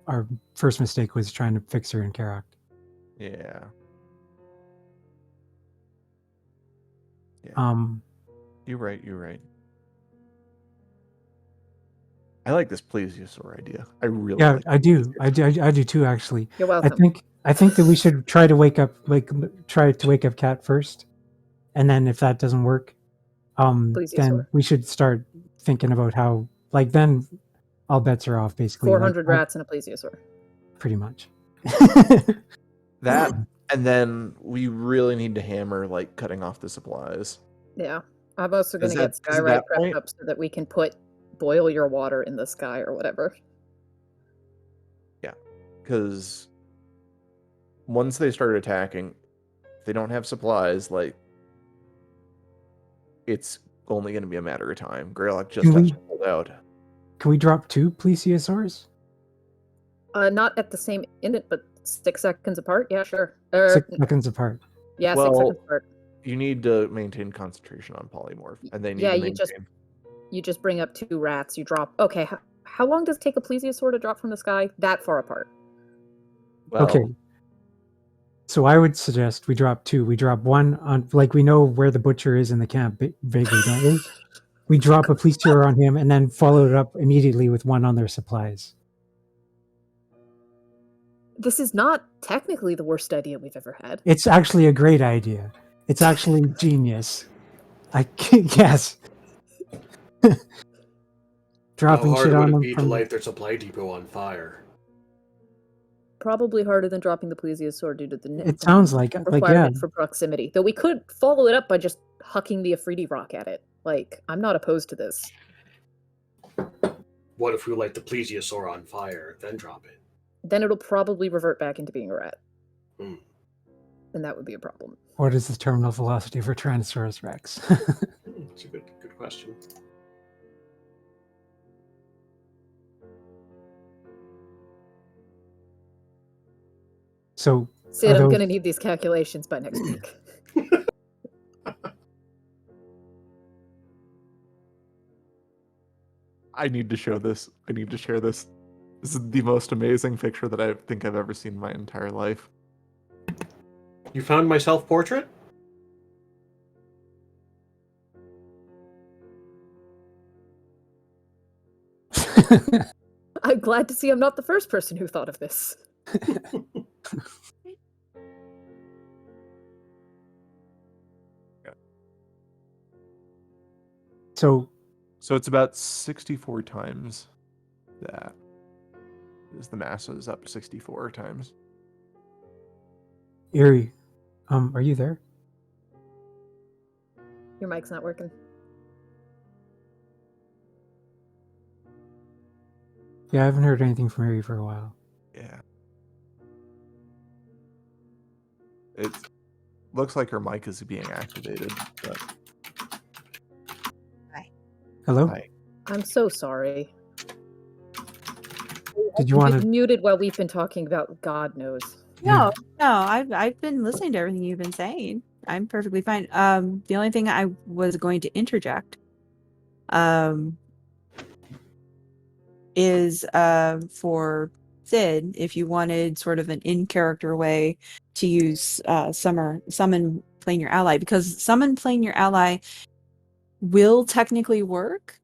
our first mistake was trying to fix her in Karak. yeah. You're right. I like this Plesiosaur idea. I really like I do. I do too, actually. You're welcome. I think that we should try to wake up Cat first, and then if that doesn't work, then we should start thinking about how, like, then all bets are off, basically. 400 rats and a Plesiosaur. Pretty much. that, and then we really need to hammer like cutting off the supplies. Yeah. I'm also going to get Skyride prepped up so that we can boil your water in the sky or whatever. Yeah, because once they start attacking, if they don't have supplies, like, it's only going to be a matter of time. Greylock just has to hold out. Can we drop 2 Plesiosaurs? Not at the same instant, but 6 seconds apart? Yeah, sure. 6 seconds apart. Yeah, 6 seconds apart. You need to maintain concentration on polymorph, and they need to maintain... you just bring up 2 rats, you drop... Okay, how long does it take a Plesiosaur to drop from the sky? That far apart. Well, okay. So I would suggest we drop 2. We drop 1 on... Like, we know where the butcher is in the camp, vaguely, don't we? We drop a Plesiosaur on him, and then follow it up immediately with 1 on their supplies. This is not technically the worst idea we've ever had. It's actually a great idea. It's actually genius. Yes. Dropping shit on them. How hard would it be to light their supply depot on fire? Probably harder than dropping the Plesiosaur due to the it sounds like requirement for proximity. Though we could follow it up by just hucking the Afridi rock at it. Like, I'm not opposed to this. What if we light the Plesiosaur on fire, then drop it? Then it'll probably revert back into being a rat. And that would be a problem. What is the terminal velocity for Tyrannosaurus Rex? That's a good question. So, Sid, I'm going to need these calculations by next week. I need to show this. I need to share this. This is the most amazing picture that I think I've ever seen in my entire life. You found my self-portrait? I'm glad to see I'm not the first person who thought of this. So it's about 64 times that. The mass is up 64 times. Eerie, are you there? Your mic's not working. Yeah, I haven't heard anything from Eerie for a while. Yeah. It looks like her mic is being activated, but Hello? Hi. I'm so sorry. Did you want Been to... muted while we've been talking about God knows. No, I've been listening to everything you've been saying. I'm perfectly fine. The only thing I was going to interject, is for Sid, if you wanted sort of an in-character way to use summon playing your ally, because summon playing your ally will technically work,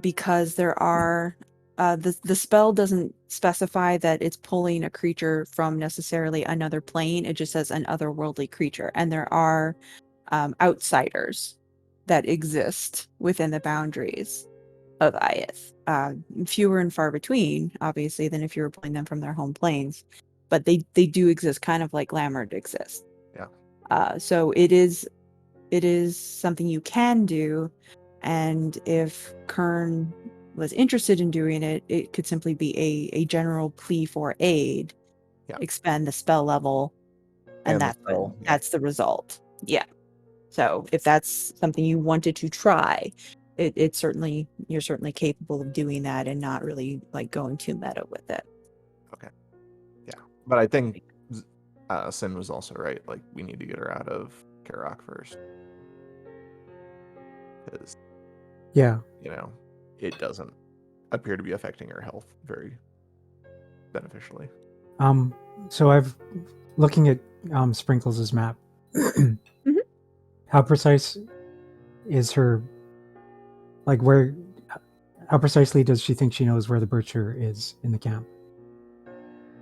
because there are the spell doesn't specify that it's pulling a creature from necessarily another plane. It just says an otherworldly creature, and there are outsiders that exist within the boundaries of Iyith. Fewer and far between, obviously, than if you were pulling them from their home planes, but they do exist, kind of like Lanfryd exists. Yeah. So it is something you can do, and if Kern was interested in doing it, it could simply be a general plea for aid. Yeah. Expand the spell level, and the spell, yeah. that's the result. Yeah. So if that's something you wanted to try, you're certainly capable of doing that and not really like going too meta with it. Okay. Yeah. But I think Sin was also right. Like, we need to get her out of Karok first. Because, Yeah. it doesn't appear to be affecting her health very beneficially. So I've looking at Sprinkles' map. How precise is her, like, how precisely does she think she knows where the butcher is in the camp?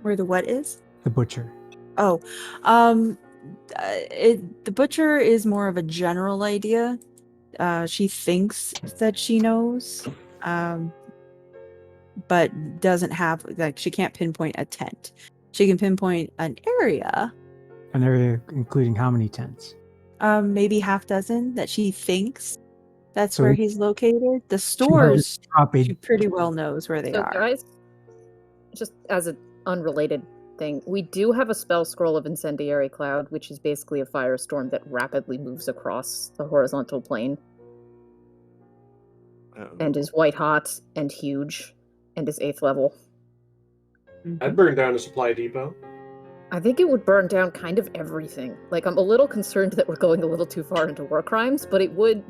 Where the what is? The butcher. Oh, the butcher is more of a general idea. She thinks that she knows, but doesn't have, like, she can't pinpoint a tent. She can pinpoint an area. An area including how many tents? Maybe half dozen that she thinks that's So where it- he's located. The She might stores, just drop a- she pretty well knows where they So are. guys, just as an unrelated thing, we do have a spell scroll of Incendiary Cloud, which is basically a firestorm that rapidly moves across the horizontal plane and is white hot and huge and is 8th level. I'd burn down a supply depot. I think it would burn down kind of everything. Like, I'm a little concerned that we're going a little too far into war crimes, but it would...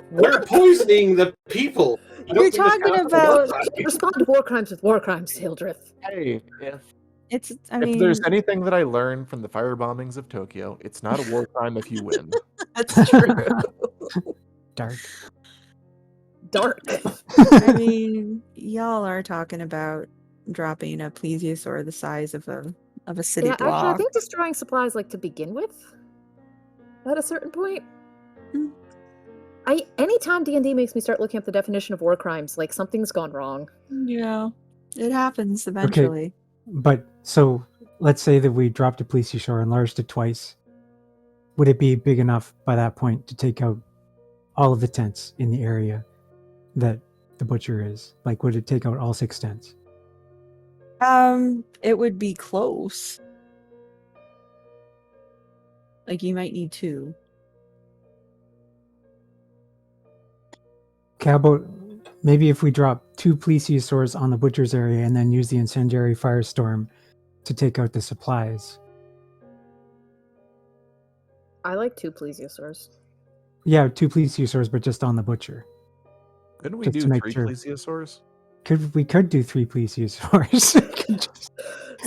We're poisoning the people. I don't You're think this talking council about- wants that. Respond to war crimes with war crimes, Hildreth. Hey, It's, if there's anything that I learned from the fire bombings of Tokyo, it's not a war crime if you win. that's true. Dark. Dark. I mean, y'all are talking about dropping a plesiosaur the size of a city Yeah, block. actually, I think destroying supplies, like, to begin with, at a certain point. Hmm. Anytime D&D makes me start looking up the definition of war crimes, like, something's gone wrong. Yeah, it happens eventually. But so let's say that we dropped a plesiosaur, enlarged it twice. Would it be big enough by that point to take out all of the tents in the area that the butcher is? Like, would it take out all 6 tents? It would be close. Like, you might need 2. Okay, how about maybe if we drop 2 plesiosaurs on the butcher's area and then use the incendiary firestorm to take out the supplies? I like 2 plesiosaurs. Yeah, 2 plesiosaurs, but just on the butcher. Couldn't we Just do to make 3 sure. plesiosaurs? We could do 3 plesiosaurs.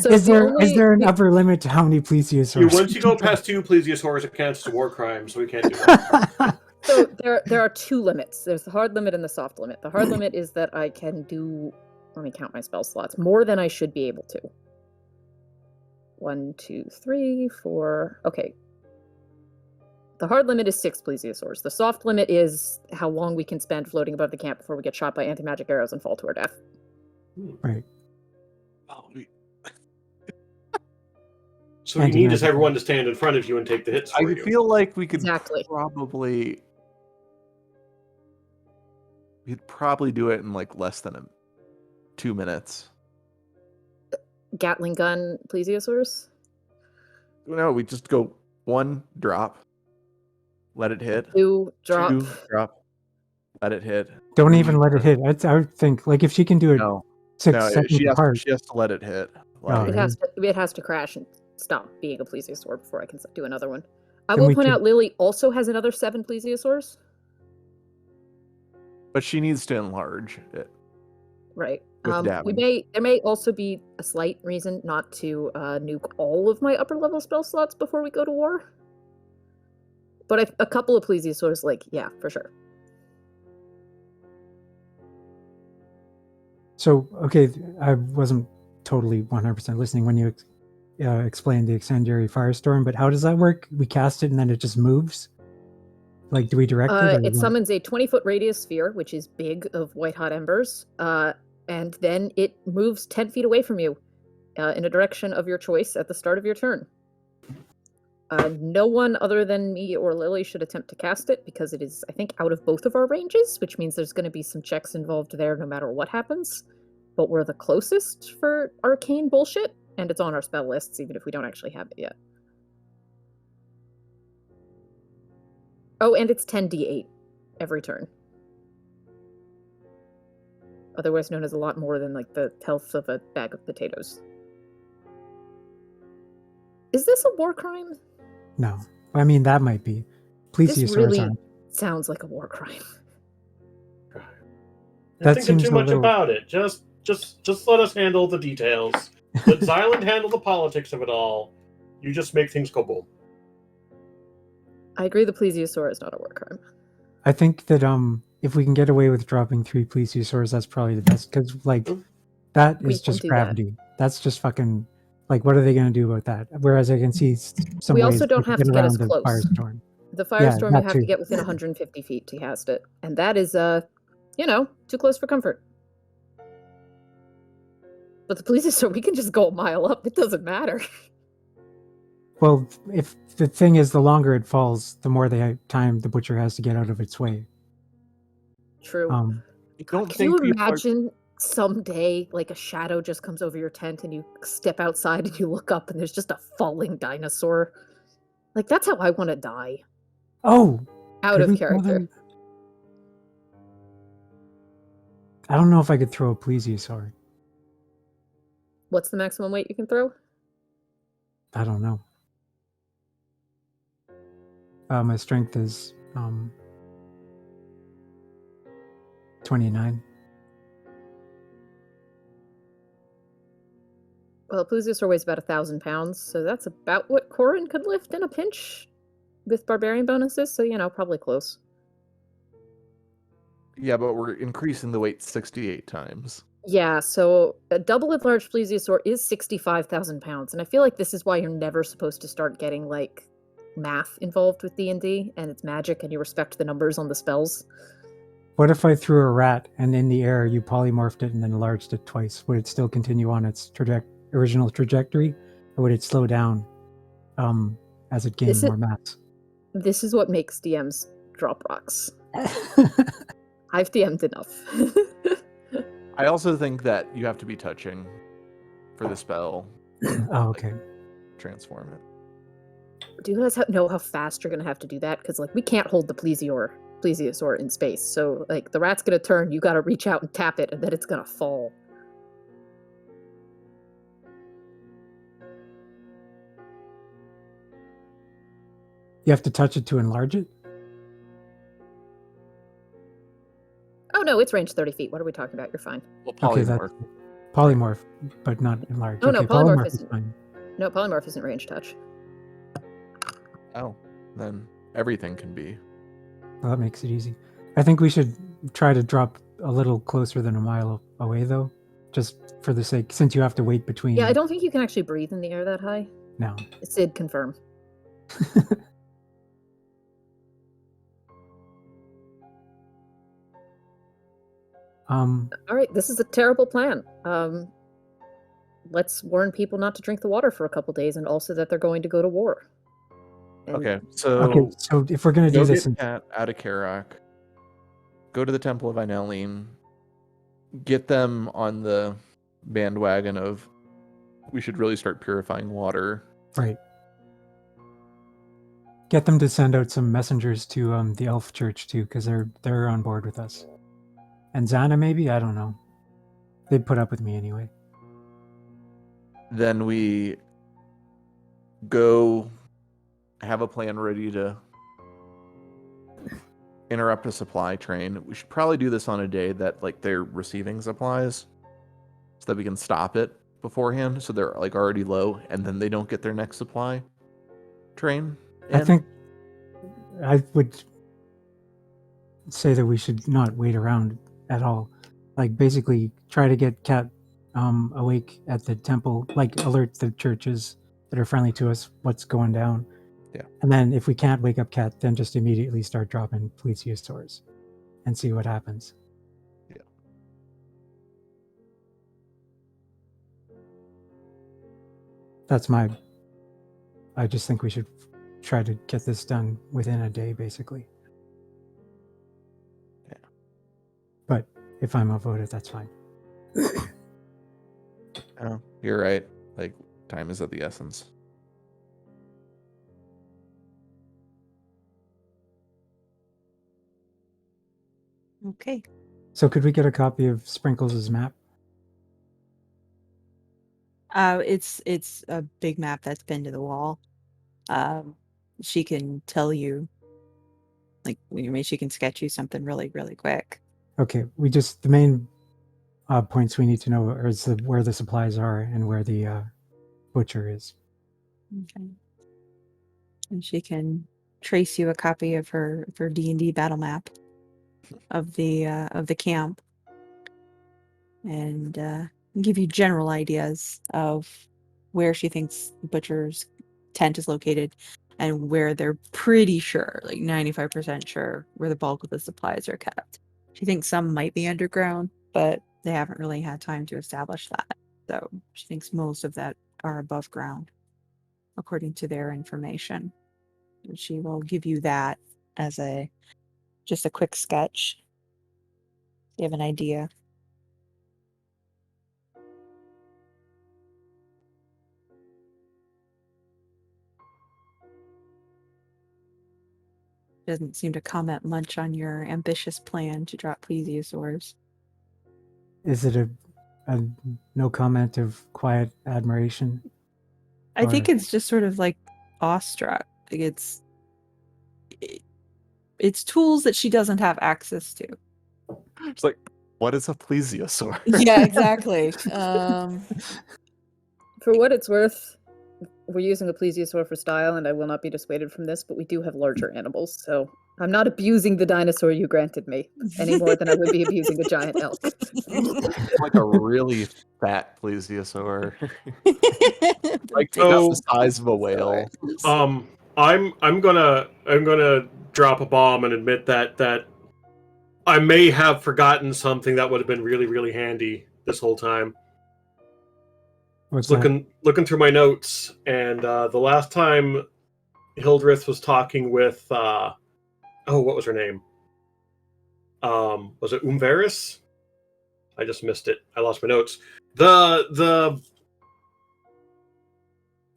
So is the there only- an upper limit to how many plesiosaurs? Once you go past 2 plesiosaurs, it counts as a war crime, so we can't do that. So there are 2 limits. There's the hard limit and the soft limit. The hard limit is that I can do, let me count my spell slots, more than I should be able to. 1, 2, 3, 4. Okay. The hard limit is 6 plesiosaurs. The soft limit is how long we can spend floating above the camp before we get shot by anti-magic arrows and fall to our death. Right. Oh, So what you need is everyone to stand in front of you and take the hits for I you. feel like we could Exactly. probably do it in like less than 2 minutes. Gatling gun, Plesiosaurs? No, we just go 1 drop, let it hit. 2 drop. 2 drop, let it hit. Don't 3, even let it hit. I would think, like, if she can do it No, 6 no, seconds she apart. has to let it hit. Like, It has to crash and stop being a Plesiosaur before I can do another one. I Then will we point could- out Lily also has another 7 Plesiosaurs. but she needs to enlarge it. Right. With dabbing. There may also be a slight reason not to nuke all of my upper level spell slots before we go to war. But a couple of Plesiosaurs, like, yeah, for sure. So, okay, I wasn't totally 100% listening when you explained the Excendiary Firestorm, but how does that work? We cast it and then it just moves? Like, do we direct it? Or It what? summons a 20-foot radius sphere, which is big, of white-hot embers, and then it moves 10 feet away from you in a direction of your choice at the start of your turn. No one other than me or Lily should attempt to cast it, because it is, I think, out of both of our ranges, which means there's going to be some checks involved there no matter what happens. But we're the closest for arcane bullshit, and it's on our spell lists, even if we don't actually have it yet. Oh, and it's 10d8 every turn. Otherwise known as a lot more than, like, the health of a bag of potatoes. Is this a war crime? No. I mean, that might be. This Plesiosaurs really aren't. sounds like a war crime. You're That thinking seems too a much little- about it. Just let us handle the details. Let Xylund handle the politics of it all. You just make things go boom. I agree the Plesiosaur is not a war crime. I think that if we can get away with dropping 3 Plesiosaurs, that's probably the best, because, like, that We is can just do that. gravity. That's just fucking, like, what are they going to do about that? Whereas I can see some We ways also don't to have get to get around as the close. Firestorm. The Firestorm, that you have too. to get within 150 feet to cast it. And that is, too close for comfort. But the Plesiosaur, we can just go a mile up. It doesn't matter. Well, if the thing is, the longer it falls, the more time the butcher has to get out of its way. True. I God, don't can think you people are- imagine someday, like, a shadow just comes over your tent and you step outside and you look up and there's just a falling dinosaur? Like, that's how I want to die. Oh, Out could of we throw character. them? I don't know if I could throw a Plesiosaur. What's the maximum weight you can throw? I don't know. My strength is 29. Well, Plesiosaur weighs about 1,000 pounds, so that's about what Corin could lift in a pinch with barbarian bonuses, so, probably close. Yeah, but we're increasing the weight 68 times. Yeah, so a double enlarged Plesiosaur is 65,000 pounds, and I feel like this is why you're never supposed to start getting, like, math involved with D&D, and it's magic, and you respect the numbers on the spells. What if I threw a rat and in the air you polymorphed it and then enlarged it twice? Would it still continue on its original trajectory, or would it slow down as it gained more mass? This is what makes DMs drop rocks. I've DM'd enough. I also think that you have to be touching for the spell. Oh, okay. Transform it. Do you guys know how fast you're going to have to do that? Because, like, we can't hold the Plesiosaur in space. So, like, the rat's going to turn, you got to reach out and tap it, and then it's going to fall. You have to touch it to enlarge it? Oh, no, it's range 30 feet. What are we talking about? You're fine. Well, Okay, polymorph. Polymorph, but not enlarge. Oh, no, Okay, polymorph is isn't. fine. No, polymorph isn't range touch. Oh, then everything can be. Well, that makes it easy. I think we should try to drop a little closer than a mile away, though, just for the sake, since you have to wait between. Yeah, I don't think you can actually breathe in the air that high. No. Sid, confirm. All right, this is a terrible plan. let's warn people not to drink the water for a couple days, and also that they're going to go to war. And Okay, Okay, so if we're gonna do go this, get Cat out of Karak. Go to the Temple of Ineline. Get them on the bandwagon of we should really start purifying water. right? Get them to send out some messengers to the Elf Church too, because they're on board with us. And Xana, maybe, I don't know. They'd put up with me anyway. Then we go have a plan ready to interrupt a supply train. We should probably do this on a day that like they're receiving supplies so that we can stop it beforehand so they're like already low and then they don't get their next supply train in. I think I would say that we should not wait around at all. Like basically try to get Cat awake at the temple, like alert the churches that are friendly to us what's going down. Yeah. And then if we can't wake up Cat, then just immediately start dropping Plesiosaurs and see what happens. Yeah. That's I just think we should try to get this done within a day, basically. Yeah. But if I'm outvoted, that's fine. Oh, you're right. Like, time is of the essence. Okay. So could we get a copy of Sprinkles' map? It's a big map that's pinned to the wall. She can tell you, like, she can sketch you something really, really quick. Okay, the main points we need to know is where the supplies are and where the butcher is. Okay. And she can trace you a copy of her D&D battle map of the camp, and give you general ideas of where she thinks the butcher's tent is located and where they're pretty sure, like 95% sure, where the bulk of the supplies are kept. She thinks some might be underground, but they haven't really had time to establish that. So she thinks most of that are above ground, according to their information. And she will give you that as just a quick sketch. You have an idea. Doesn't seem to comment much on your ambitious plan to drop Plesiosaurs. Is it a no comment of quiet admiration? I think it's just sort of like awestruck. Like it's tools that she doesn't have access to. It's like, what is a plesiosaur? Yeah, exactly. For what it's worth, we're using a plesiosaur for style, and I will not be dissuaded from this, but we do have larger animals, so I'm not abusing the dinosaur you granted me any more than I would be abusing a giant elk. Like a really fat plesiosaur. Like So- the size of a whale. I'm gonna drop a bomb and admit that I may have forgotten something that would have been really, really handy this whole time. What's that? Looking through my notes, and the last time Hildreth was talking with what was her name? Was it Umveris? I just missed it. I lost my notes. The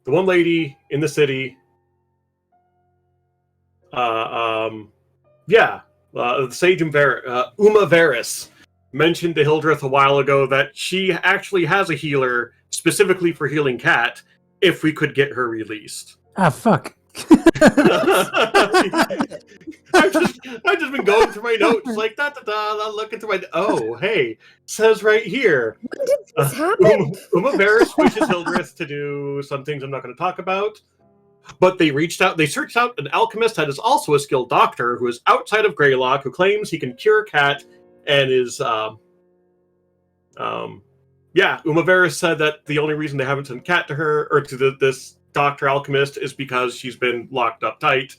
one lady in the city. The sage Umaveris mentioned to Hildreth a while ago that she actually has a healer specifically for healing Cat if we could get her released. Ah, fuck. I've just been going through my notes like looking through my hey, says right here. When did this happen? Umaveris wishes Hildreth to do some things I'm not going to talk about. But they searched out an alchemist that is also a skilled doctor who is outside of Greylock, who claims he can cure Cat, and is Umaveris said that the only reason they haven't sent Cat to her or to this doctor alchemist is because she's been locked up tight.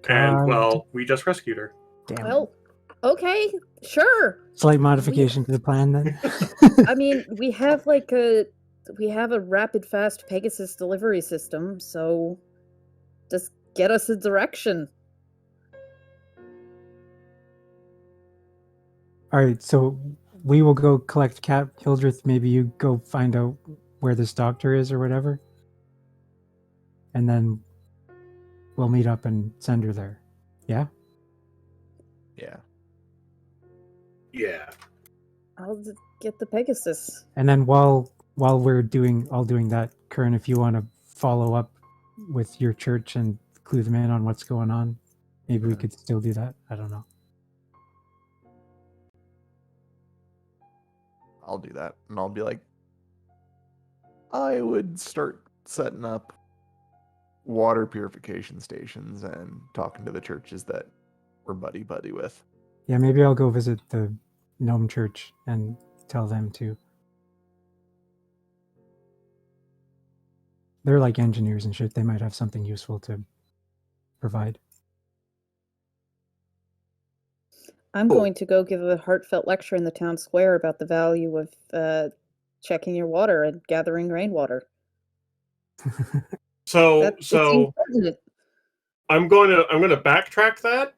And well, we just rescued her. Damn. Well, Okay, sure. Slight modification to the plan then. I mean, we have a rapid fast Pegasus delivery system, so just get us a direction. All right, so we will go collect Cat. Hildreth, maybe you go find out where this doctor is or whatever. And then we'll meet up and send her there. Yeah? Yeah. Yeah. I'll get the Pegasus. And then while we're doing that, Kern, if you want to follow up with your church and clue them in on what's going on, maybe we could still do that. I don't know. I'll do that. And I'll be like, I would start setting up water purification stations and talking to the churches that we're buddy with. Yeah, maybe I'll go visit the Gnome Church and tell them to. They're like engineers and shit. They might have something useful to provide. I'm going to go give a heartfelt lecture in the town square about the value of checking your water and gathering rainwater. So It seems pertinent. I'm gonna backtrack that.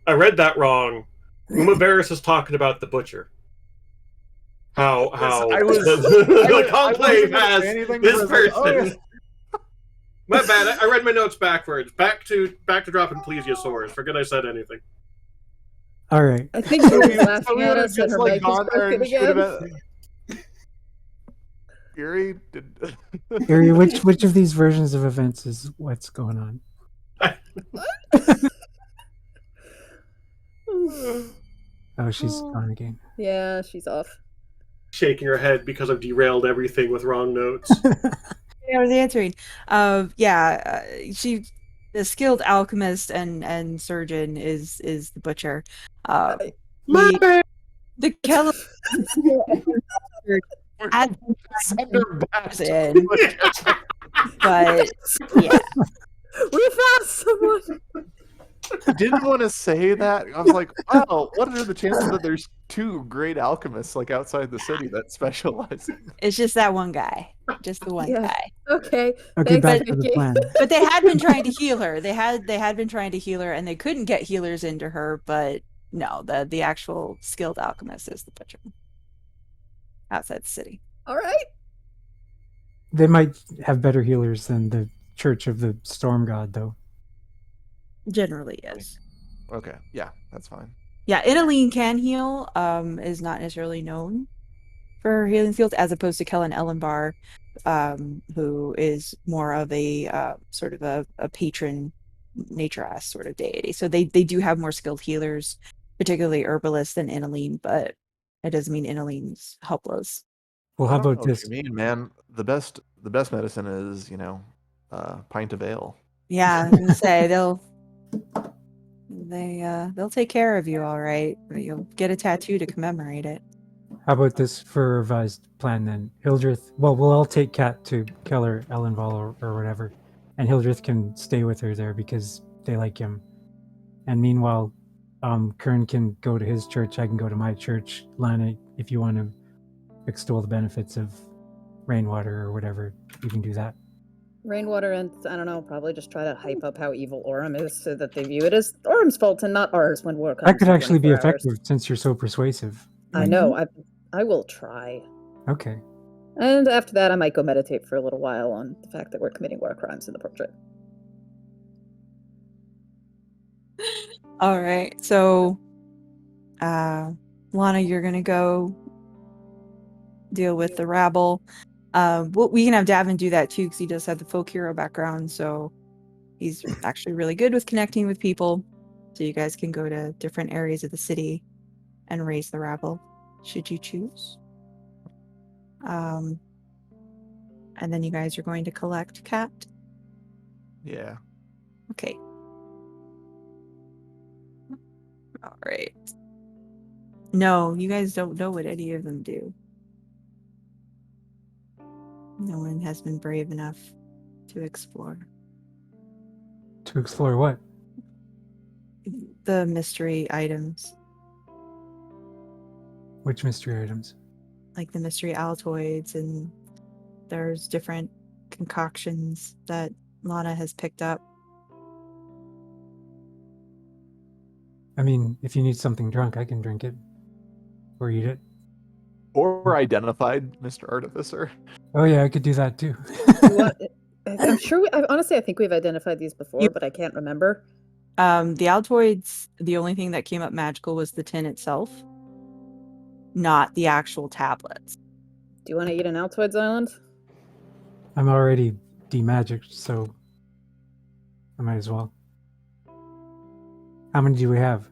I read that wrong. Umaveris is talking about the butcher. How I was- the I conclave wasn't gonna has say anything this because I was like, person. My bad. I read my notes backwards. Back to dropping Plesiosaurs. Forget I said anything. All right. I think she was we laughing at would've us and just, her like, mic gone was there broken and should have again. been- Fury did. Iri, which of these versions of events is what's going on? Oh, she's gone again. Yeah, she's off. Shaking her head because I've derailed everything with wrong notes. I was answering. She, the skilled alchemist and surgeon is the butcher. My The, bad. the Keller had Send her back to in, the- but yeah, We found someone! I didn't want to say that. I was like, wow, what are the chances that there's two great alchemists like outside the city that specialize in it's just that one guy, just the one Yeah. guy. Okay. Okay, Thanks, back to the Vicky. plan. But they had been trying to heal her. They had been trying to heal her, and they couldn't get healers into her. But no, the actual skilled alchemist is the butcher outside the city. All right. They might have better healers than the Church of the Storm God, though. Generally, yes. Okay, yeah, that's fine. Yeah, Inaline can heal. Is not necessarily known for her healing skills, as opposed to Kellen Ellenbar, who is more of a sort of a patron nature-esque sort of deity. So they do have more skilled healers, particularly herbalists than Inaline, but it doesn't mean Inaline's helpless. Well, how I don't about know what this? you mean, man? The best medicine is, pint of ale. Yeah, I was gonna say they'll take care of you all right, but you'll get a tattoo to commemorate it. How about this for a revised plan then? Hildreth, well, we'll all take Kat to Keller Ellenval or whatever, and Hildreth can stay with her there because they like him. And meanwhile, Kern can go to his church, I can go to my church. Lana, if you want to extol the benefits of rainwater or whatever, you can do that. Rainwater and, I don't know, probably just try to hype up how evil Orem is so that they view it as Orem's fault and not ours when war comes. That could in actually be 24 hours. effective since you're so persuasive. I know. I will try. Okay. And after that, I might go meditate for a little while on the fact that we're committing war crimes in the portrait. All right, so Lana, you're gonna go deal with the rabble. We can have Davin do that too, because he does have the folk hero background, so he's actually really good with connecting with people. So you guys can go to different areas of the city and raise the rabble, should you choose. And then you guys are going to collect Cat. Yeah. Okay. All right. No, you guys don't know what any of them do. No one has been brave enough to explore. To explore what? the mystery items, Which mystery items? like the mystery Altoids, and there's different concoctions that Lana has picked up. I mean, if you need something drunk, I can drink it. Or eat it. Or identified, Mr. Artificer. Oh yeah, I could do that too. You want- I'm sure. Honestly, I think we've identified these before, but I can't remember. The Altoids, the only thing that came up magical was the tin itself, not the actual tablets. Do you want to eat an Altoids Island? I'm already demagicked, so I might as well. How many do we have?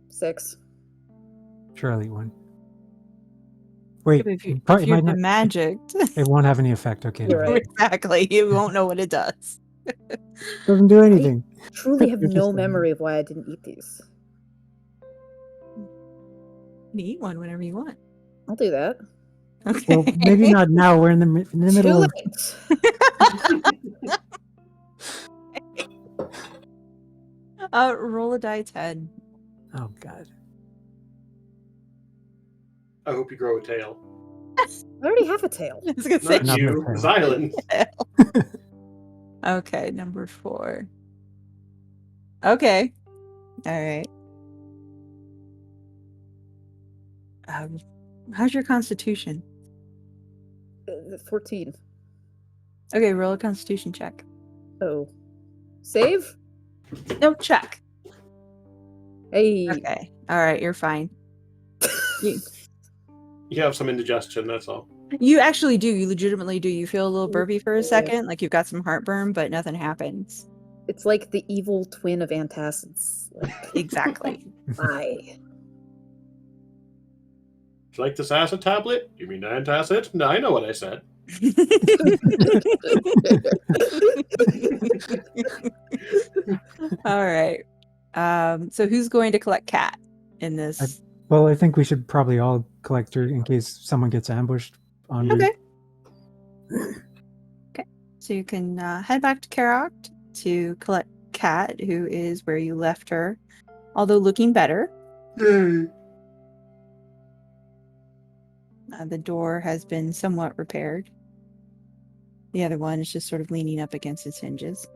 6. Sure, I'll eat one. Wait, If you, probably if you're might not- magicked, it won't have any effect. Okay, You're never mind. right. exactly, you won't know what it does. Doesn't do anything. Truly have no Interesting. memory of why I didn't eat these. You can eat one whenever you want. I'll do that. Okay. Well, maybe not now. We're in the middle Too of. late. Roll a die 10. Oh God. I hope you grow a tail. I already have a tail. I was gonna say. Not Not you, my tail. Xylund. Okay, number 4. Okay. All right. How's your constitution? 14. Okay, roll a constitution check. Oh. Save? No, check. Hey. Okay. All right, you're fine. You have some indigestion, that's all. You actually do. You legitimately do. You feel a little burpy for a Yeah. second, like you've got some heartburn, but nothing happens. It's like the evil twin of antacids. Like, Exactly. bye. Would you like this acid tablet? You mean antacid? No, I know what I said. All right. So who's going to collect Cat in this? Well, I think we should probably all collect her in case someone gets ambushed on Okay. Okay. So you can head back to Karoct to collect Cat, who is where you left her, although looking better. The door has been somewhat repaired. The other one is just sort of leaning up against its hinges.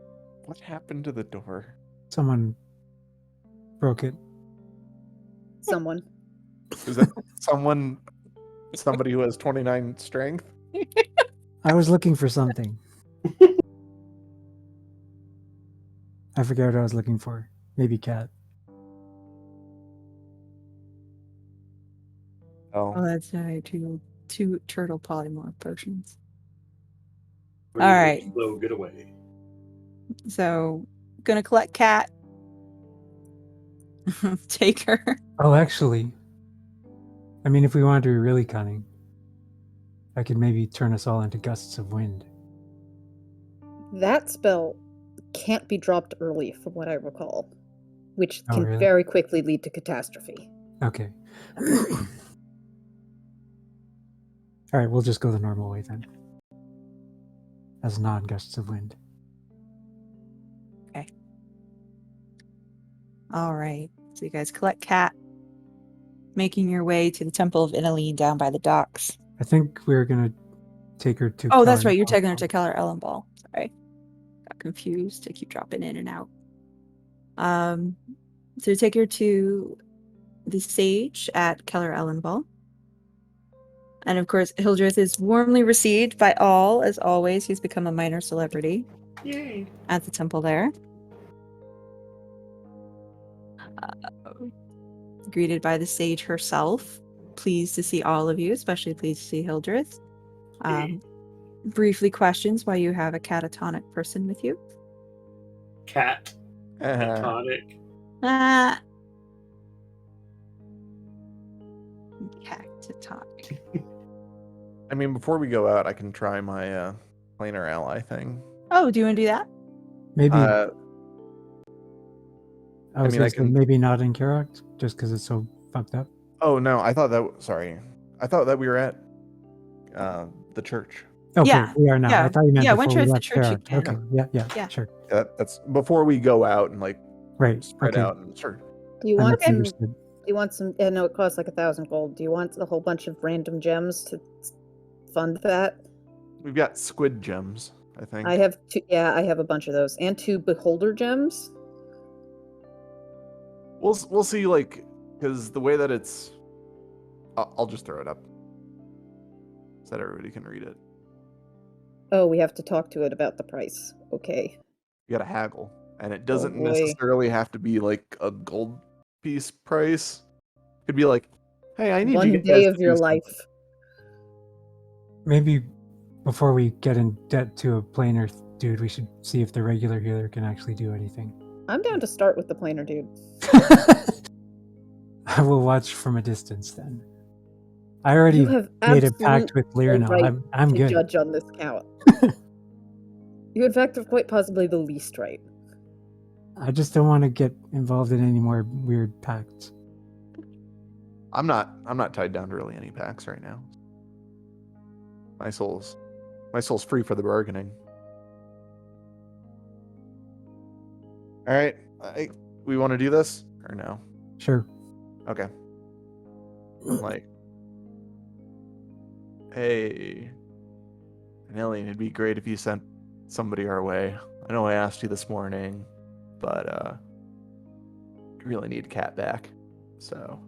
What happened to the door? Someone broke it. Someone. Is that somebody who has 29 strength? I was looking for something. I forget what I was looking for. Maybe cat. Oh, Oh, that's two turtle polymorph potions. Really All right. Slow, get away. So, gonna collect Cat. Take her. Oh, actually, I mean, if we wanted to be really cunning, I could maybe turn us all into gusts of wind. That spell can't be dropped early, from what I recall, which Oh, can really? very quickly lead to catastrophe. Okay. All right, we'll just go the normal way then. As non-gusts of wind. All right. So you guys collect Cat, making your way to the Temple of Inaline down by the docks. I think we're gonna take her to. Oh, that's Keller right. You're Hall. taking her to Keller Ellenball. Sorry. Got confused. I keep dropping in and out. So you take her to the sage at Keller Ellenball. And of course, Hildreth is warmly received by all, as always. He's become a minor celebrity Yay. at the temple there. Greeted by the sage herself. Pleased to see all of you, especially pleased to see Hildreth. Briefly questions why you have a catatonic person with you. Cat. Tonic. Catatonic. I mean, before we go out, I can try my planar ally thing. Oh, do you want to do that? Maybe Uh, I was mean, gonna I say can- maybe not in Karak, just because it's so fucked up. oh no, I thought that we were at the church. Okay, Yeah, we are now. I thought you meant yeah, before once we you're at the left church, you Karak. can. Okay, yeah, Yeah. sure. That's before we go out and like Right. spread Okay. out. And sure. Do you That want makes some? understood. Do you want some? Yeah, no, it costs like 1,000 gold. Do you want a whole bunch of random gems to fund that? We've got squid gems, I think. I have two. Yeah, I have a bunch of those, and 2 beholder gems. We'll see, like, because the way that it's, I'll just throw it up so that everybody can read it. Oh, we have to talk to it about the price. Okay. You got to haggle, and it doesn't boy. necessarily have to be like a gold piece price. It could be like, hey, I need One you day guys of to your do something. life. Maybe before we get in debt to a planar dude, we should see if the regular healer can actually do anything. I'm down to start with the planar dude. I will watch from a distance then. I already You have made a pact absolute with Lear now. right I'm to good. judge on this count. You, in fact, have quite possibly the least right. I just don't want to get involved in any more weird pacts. I'm not tied down to really any packs right now. My soul's free for the bargaining. All right, we want to do this or no? Sure. Okay. Like, hey, Nelly, it'd be great if you sent somebody our way. I know I asked you this morning, but you really need Cat back. So,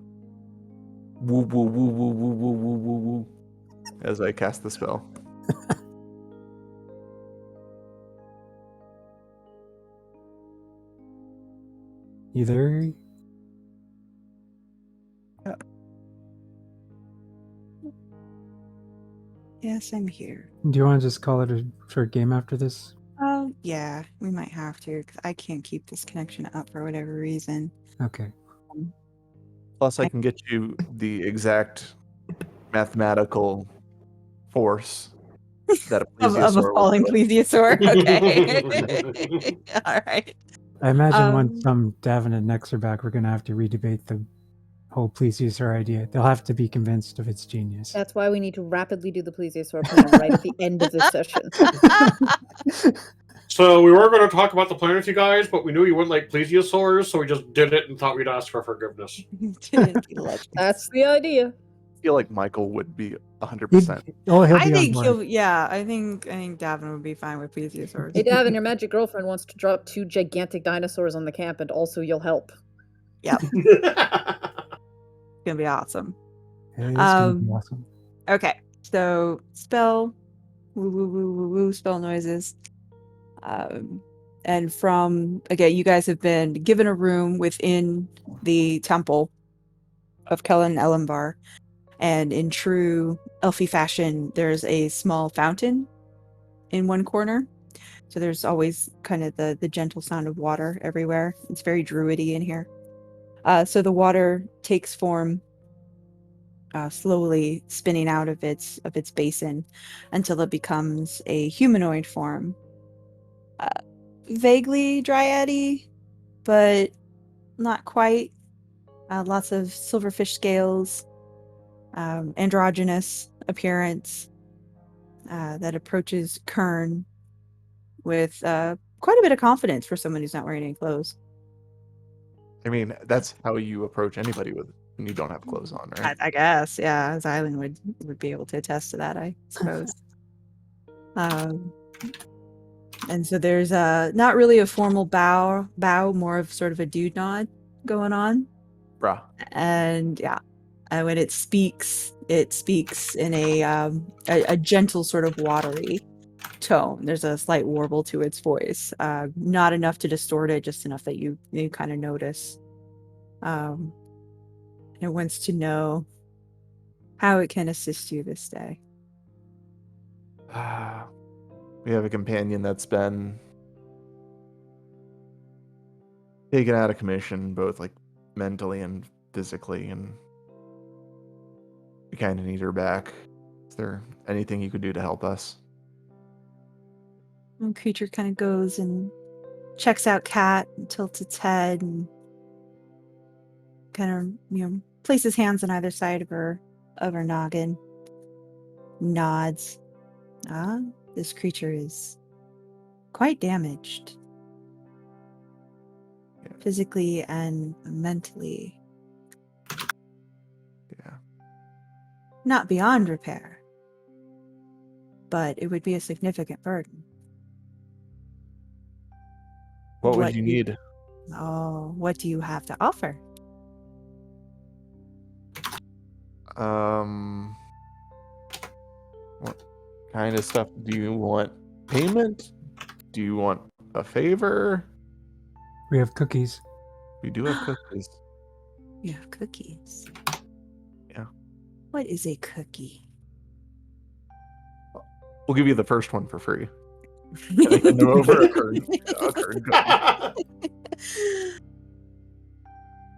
woo woo woo woo woo woo woo woo woo, as I cast the spell. You there? Yes, I'm here. Do you want to just call it a short game after this? Oh, yeah, we might have to, because I can't keep this connection up for whatever reason. Okay. Plus, I can get you the exact mathematical force that a Of a plesiosaur falling would do. plesiosaur. Okay. All right. I imagine once Um, some Davin and Nex are back, we're going to have to redebate the whole Plesiosaur idea. They'll have to be convinced of its genius. That's why we need to rapidly do the plesiosaur plan right at the end of this session. So we were going to talk about the plan with you guys, but we knew you wouldn't like plesiosaurs, so we just did it and thought we'd ask for forgiveness. Didn't be legends. That's the idea. I feel like Michael would be 100%. He'll I be on think board. he'll. Yeah, I think Davin would be fine with plesiosaurs. Hey, Davin, your magic girlfriend wants to drop 2 gigantic dinosaurs on the camp, and also you'll help. Yep, it's gonna be awesome. Hey, it's gonna be Um, awesome. Okay, so spell, woo woo woo woo woo, spell noises. And from again, you guys have been given a room within the temple of Kellen Elenbar, and in true Elfie fashion, there's a small fountain in one corner. So there's always kind of the gentle sound of water everywhere. It's very druidy in here. So the water takes form, slowly spinning out of its basin until it becomes a humanoid form. Vaguely dryad-y, but not quite. Lots of silverfish scales, androgynous appearance that approaches Kern with quite a bit of confidence for someone who's not wearing any clothes. I mean, that's how you approach anybody when you don't have clothes on, right? I guess, yeah. Xylund would be able to attest to that, I suppose. And so there's not really a formal bow, more of sort of a dude nod going on. Bruh. And yeah, when it speaks in a gentle sort of watery tone. There's a slight warble to its voice, not enough to distort it, just enough that you kind of notice. It wants to know how it can assist you this day. We have a companion that's been taken out of commission, both like mentally and physically, and we kind of need her back. Is there anything you could do to help us? The creature kind of goes and checks out Cat and tilts its head and kind of, places hands on either side of her noggin. Nods. This creature is quite damaged. Yeah. physically and mentally. Yeah. Not beyond repair, but it would be a significant burden. What would you need? Oh, what do you have to offer? What kind of stuff do you want? Payment? Do you want a favor? We have cookies. We do have cookies. You have cookies. Yeah. What is a cookie? We'll give you the first one for free. I can go over a Kern cookie.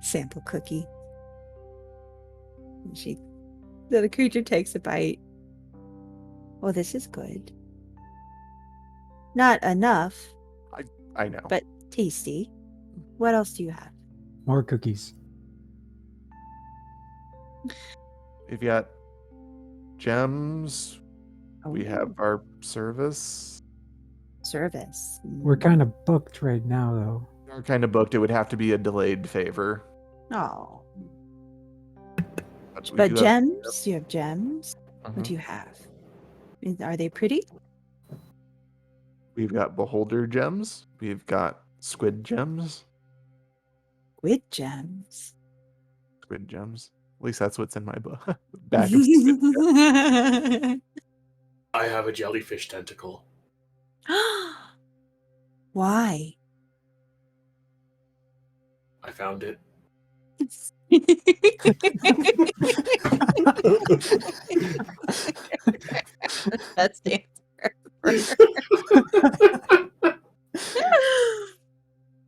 Sample cookie. And the creature takes a bite. Oh, this is good. Not enough, I know. but tasty. What else do you have? More cookies. We've got gems. We Oh, have our service. service. We're kind of booked right now, though. We're kind of booked. It would have to be a delayed favor. Oh, We but do have- gems? You have gems? What Mhm. do you have? Are they pretty? We've got beholder gems. We've got squid gems. Squid gems. Squid gems. At least that's what's in my bag of squid gems. I have a jellyfish tentacle. Why? I found it. That's the answer.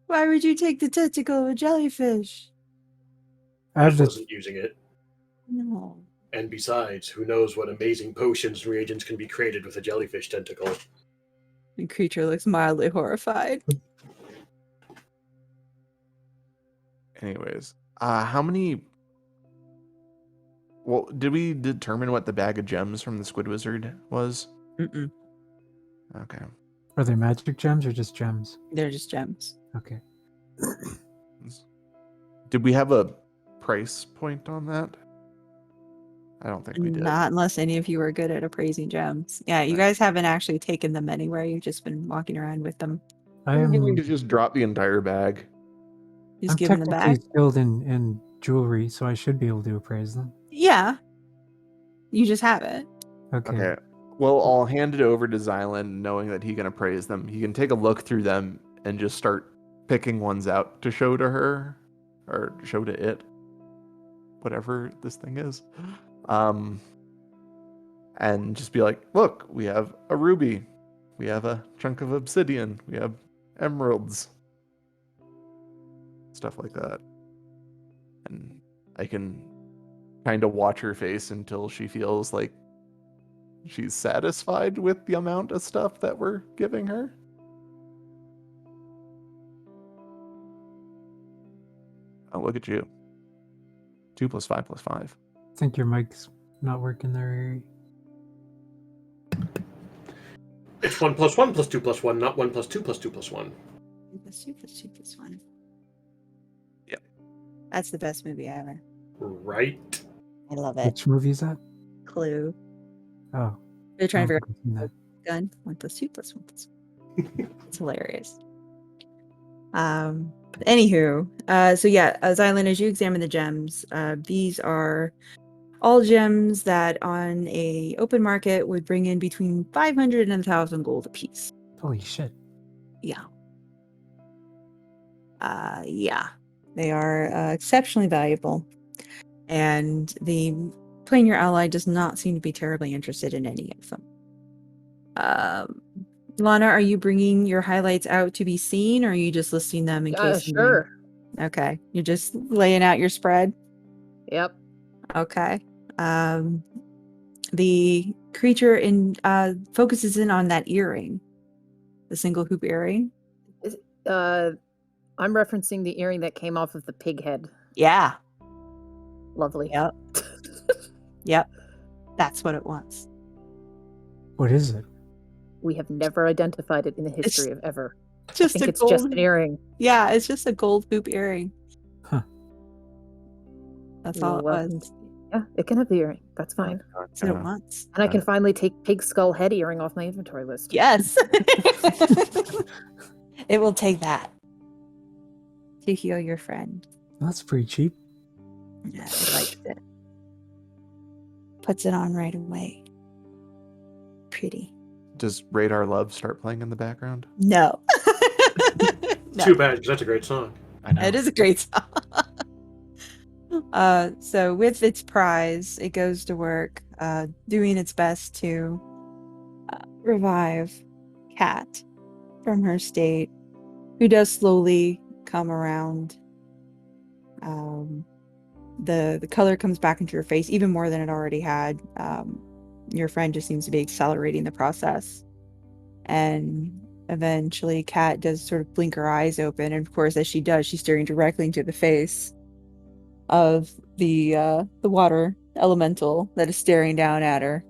Why would you take the tentacle of a jellyfish? I I have this. wasn't using it. No. And besides, who knows what amazing potions and reagents can be created with a jellyfish tentacle? The creature looks mildly horrified. Anyways, how many? Well, did we determine what the bag of gems from the Squid Wizard was? Mm-mm. Okay. Are they magic gems or just gems? They're just gems. Okay. Did we have a price point on that? I don't think we did. Not unless any of you are good at appraising gems. Yeah, you guys haven't actually taken them anywhere. You've just been walking around with them. I I think we am. could just drop the entire bag. Just I'm giving them technically back. skilled in jewelry, so I should be able to appraise them. Yeah. You just have it. Okay. Okay. Well, I'll hand it over to Xylund, knowing that he can appraise them. He can take a look through them and just start picking ones out to show to her, or show to it, whatever this thing is. And just be like, look, we have a ruby, we have a chunk of obsidian, we have emeralds, stuff like that. And I can kind of watch her face until she feels like she's satisfied with the amount of stuff that we're giving her. Oh, look at you. 2 + 5 + 5. I think your mic's not working there, Ari. It's 1 + 1 + 2 + 1, not 1 + 2 + 2 + 1. 2 + 2 + 1. Yep. That's the best movie ever. Right? I love it. Which movie is that? Clue. Oh. They're trying to I figure haven't seen that. out gun. 1 + 2 + 1 + 1. It's hilarious. But anywho, so yeah, Xylund, as you examine the gems, these are all gems that on a open market would bring in between 500 and 1,000 gold apiece. Holy shit. Yeah. Yeah. They are exceptionally valuable. And the player ally does not seem to be terribly interested in any of them. Lana, are you bringing your highlights out to be seen, or are you just listing them in case? Sure. Okay. You're just laying out your spread? Yep. Okay. The creature focuses in on that earring. The single hoop earring. I'm referencing the earring that came off of the pig head. Yeah. Lovely. Yep. Yep. That's what it wants. What is it? We have never identified it in the history of ever. I Just think a it's gold. just an earring. Yeah, it's just a gold hoop earring. Huh. That's You're all it welcome was. to- Yeah, it can have the earring. That's fine. That's what it wants. And I can finally take pig skull head earring off my inventory list. Yes. It will take that to heal your friend. That's pretty cheap. Yeah, it likes it. Puts it on right away. Pretty. Does Radar Love start playing in the background? No. No. Too bad, because that's a great song. I know. It is a great song. So with its prize, it goes to work, doing its best to revive Cat from her state, who does slowly come around. The color comes back into her face even more than it already had. Your friend just seems to be accelerating the process, and eventually Cat does sort of blink her eyes open, and of course as she does, she's staring directly into the face of the water elemental that is staring down at her.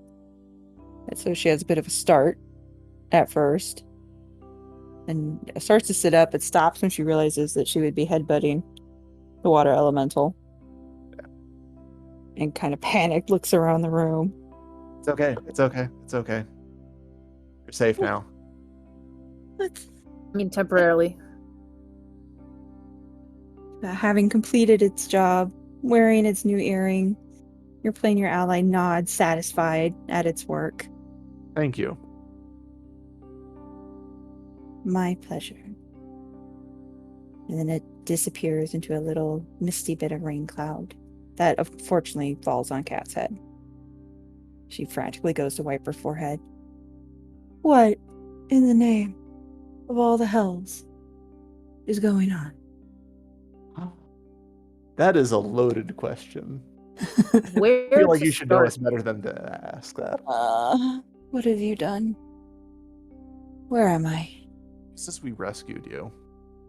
And so she has a bit of a start at first and starts to sit up, but stops when she realizes that she would be headbutting the water elemental, and kind of panicked looks around the room. It's okay. It's okay. It's okay. You're safe now. I mean, temporarily. Having completed its job, wearing its new earring, your plane, your ally nods, satisfied at its work. Thank you. My pleasure. And then it disappears into a little misty bit of rain cloud that unfortunately falls on Cat's head. She frantically goes to wipe her forehead. What in the name of all the hells is going on? That is a loaded question. Where I feel like to you should know start? us better than to ask that. What have you done? Where am I? Since we rescued you.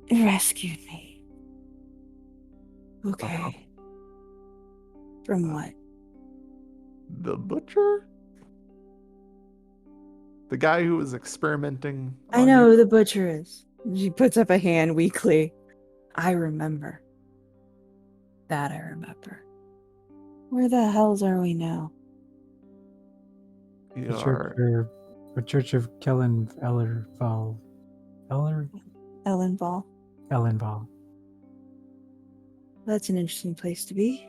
You rescued me. Okay. Uh-huh. From what? The butcher? The guy who was experimenting I on know you? who the butcher is. She puts up a hand weakly. I remember. That I remember. Where the hells are we now? You The are... Church of Kellen Ellerval. Ellenval. Ellenval. That's an interesting place to be.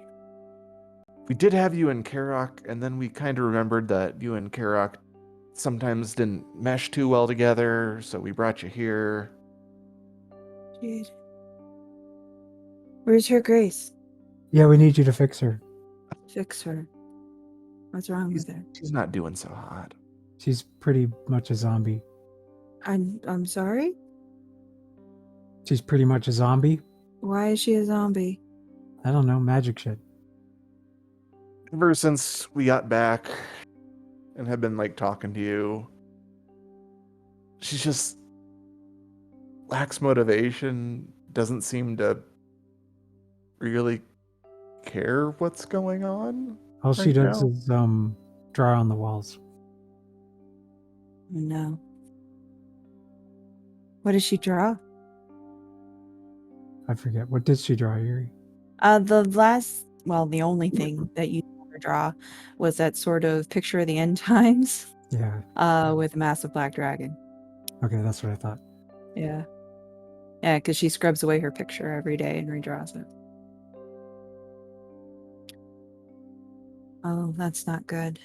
We did have you in Karok, and then we kind of remembered that you and Karok sometimes didn't mesh too well together, so we brought you here. Dude. Where's her grace? Yeah, we need you to fix her. Fix her. What's wrong with her? She's not doing so hot. She's pretty much a zombie. I'm sorry? She's pretty much a zombie. Why is she a zombie? I don't know, magic shit. Ever since we got back and have been like talking to you, she's just lacks motivation, doesn't seem to really care what's going on. All she right does now. is draw on the walls. No. What did she draw? I forget. What did she draw, Yuri? The only thing that you saw her draw was that sort of picture of the end times, Yeah. with a massive black dragon. Okay, that's what I thought. Yeah. Yeah, because she scrubs away her picture every day and redraws it. Oh, that's not good.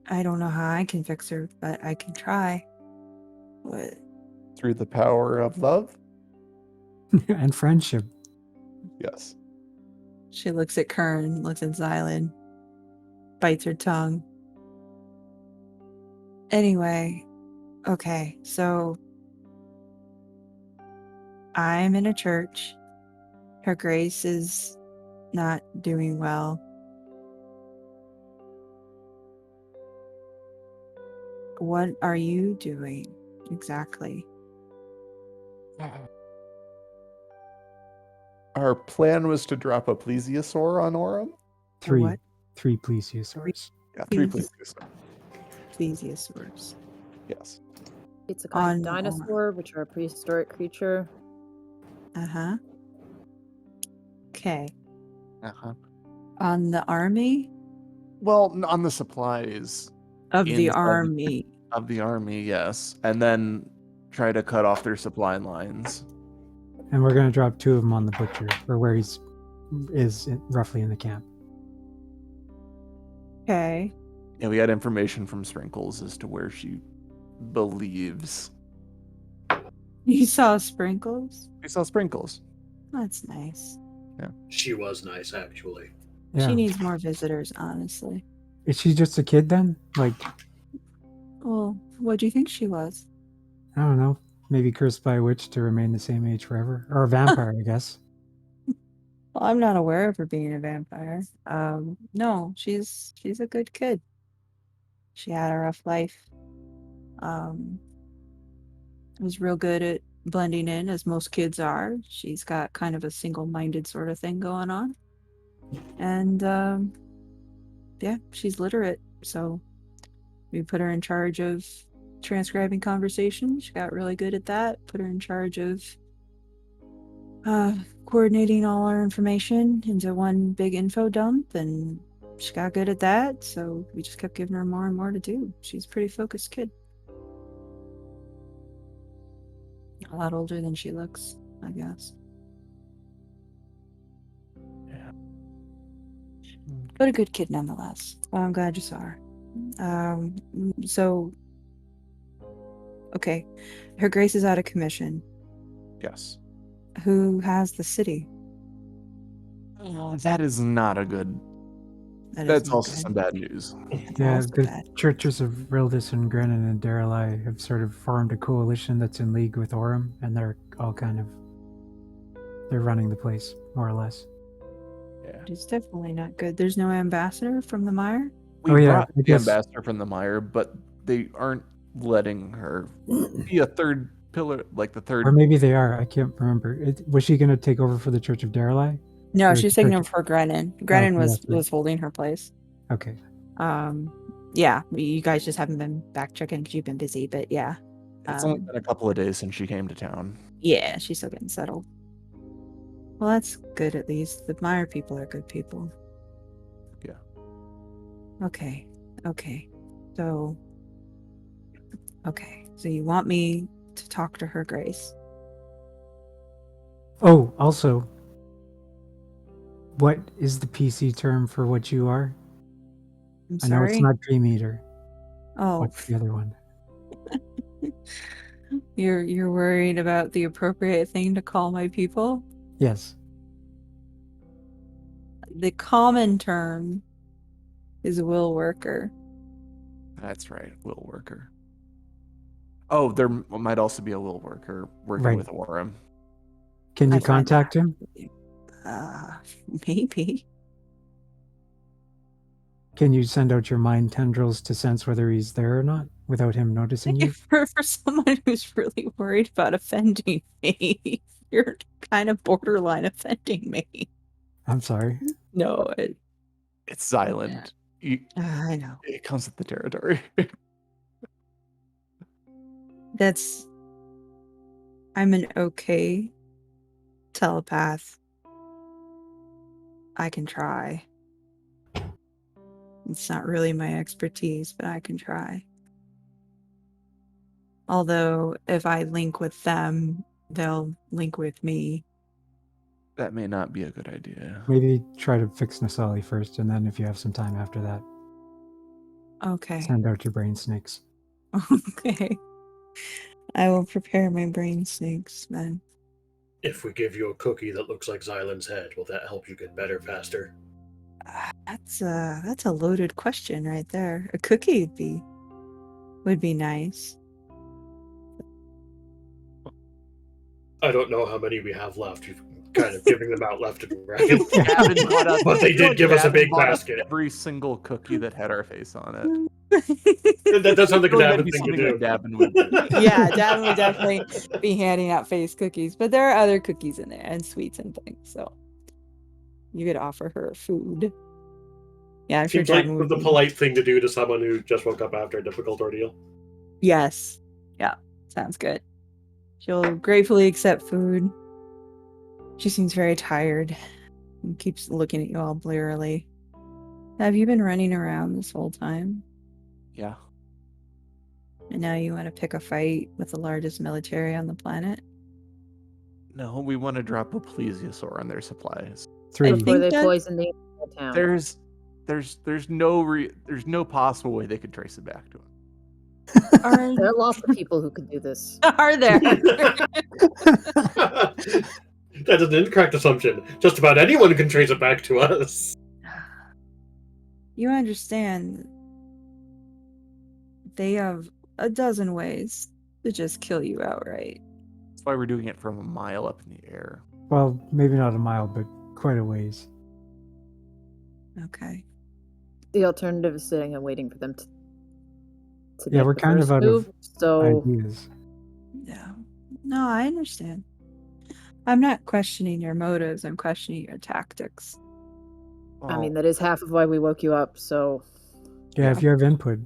I don't know how I can fix her, but I can try. What? Through the power of love? And friendship. Yes. She looks at Kern, looks at Xylund, bites her tongue. Anyway, okay, so I'm in a church. Her grace is not doing well. What are you doing exactly? Our plan was to drop a plesiosaur on Aurum. Three. what? 3 plesiosaurs. Yeah, 3 Please. plesiosaurs. Plesiosaurs. Yes. It's a kind of On- dinosaur, which are a prehistoric creature. Uh-huh. Okay. Uh-huh. On the army Well, on the supplies of the inside army. of the army, yes. And then try to cut off their supply lines. And we're going to drop 2 of them on the butcher, or where is roughly in the camp. Okay. Yeah, we had information from Sprinkles as to where she believes. You saw Sprinkles? We saw Sprinkles. That's nice. She was nice, actually. Yeah. She needs more visitors, honestly. Is she just a kid then? Like, Well, what do you think she was? I don't know. Maybe cursed by a witch to remain the same age forever. Or a vampire, I guess. Well, I'm not aware of her being a vampire. No, she's a good kid. She had a rough life. Was real good at blending in, as most kids are. She's got kind of a single-minded sort of thing going on. And yeah, she's literate, so we put her in charge of transcribing conversations. She got really good at that. Put her in charge of coordinating all our information into one big info dump, and she got good at that, so we just kept giving her more and more to do. She's a pretty focused kid. A lot older than she looks, I guess. Yeah. But a good kid nonetheless. Well, I'm glad you saw her. So, okay. Her Grace is out of commission. Yes. Who has the city? That is not a good. That is That's not also good. some bad news. That's Yeah, also the bad. churches of Rildis and Grenin and Darelai have sort of formed a coalition that's in league with Orem, and they're all they're running the place, more or less. Yeah. It's definitely not good. There's no ambassador from the Mire? We Oh, yeah, brought I the guess- ambassador from the Mire, but they aren't letting her be a third pillar, like the third. Or maybe they are. I can't remember. Was she going to take over for the Church of Darelai? No, Or she's the taking church- over for Grenin. Grenin Okay, was that's right. was holding her place. Okay. Yeah, you guys just haven't been back checking because you've been busy, but yeah. It's only been a couple of days since she came to town. Yeah, she's still getting settled. Well, that's good at least. The Mire people are good people. Yeah. Okay. So you want me to talk to her Grace? Oh, also, what is the PC term for what you are? I'm I know sorry. it's not Dream Eater. Oh, What's the other one? you're worried about the appropriate thing to call my people? Yes. The common term is will worker. That's right, will worker. Oh, there might also be a will worker working Right. with Orem. Can you I find contact that- him? Maybe. Can you send out your mind tendrils to sense whether he's there or not without him noticing you? For someone who's really worried about offending me, you're kind of borderline offending me. I'm sorry. No, It's Xylund. I know. It comes with the territory. I'm an okay telepath. I can try. It's not really my expertise, but I can try. Although, if I link with them, they'll link with me. That may not be a good idea. Maybe try to fix Nasali first, and then if you have some time after that, Okay. send out your brain snakes. Okay. I will prepare my brain snakes then. If we give you a cookie that looks like Xylund's head, will that help you get better faster? That's a loaded question right there. A cookie would be nice. Oh, I don't know how many we have left. You've kind of giving them out left and right. Gavin bought us- But they did give us a Gavin big bought us basket. Every single cookie that had our face on it. That does sound like a Really, that'd Davin be thing to something do. that Davin would do. Yeah, Davin would definitely be handing out face cookies, but there are other cookies in there and sweets and things, so you could offer her food. Yeah, I'm sure Seems like Davin would the be- polite thing to do to someone who just woke up after a difficult ordeal. Yes. Yeah. Sounds good. She'll gratefully accept food. She seems very tired and keeps looking at you all blearily. Have you been running around this whole time? Yeah. And now you want to pick a fight with the largest military on the planet? No, we want to drop a Plesiosaur on their supplies. 3. I Before think they that- poison the entire town. There's no possible way they could trace it back to him. Are, There are lots of people who could do this. are there? That is an incorrect assumption. Just about anyone can trace it back to us. You understand they have a dozen ways to just kill you outright. That's why we're doing it from a mile up in the air. Well, maybe not a mile, but quite a ways. Okay. The alternative is sitting and waiting for them to Yeah, make we're the kind of first out of move, so Ideas. Yeah. No, I understand. I'm not questioning your motives, I'm questioning your tactics. I mean, Well, that is half of why we woke you up, so Yeah, if you have input.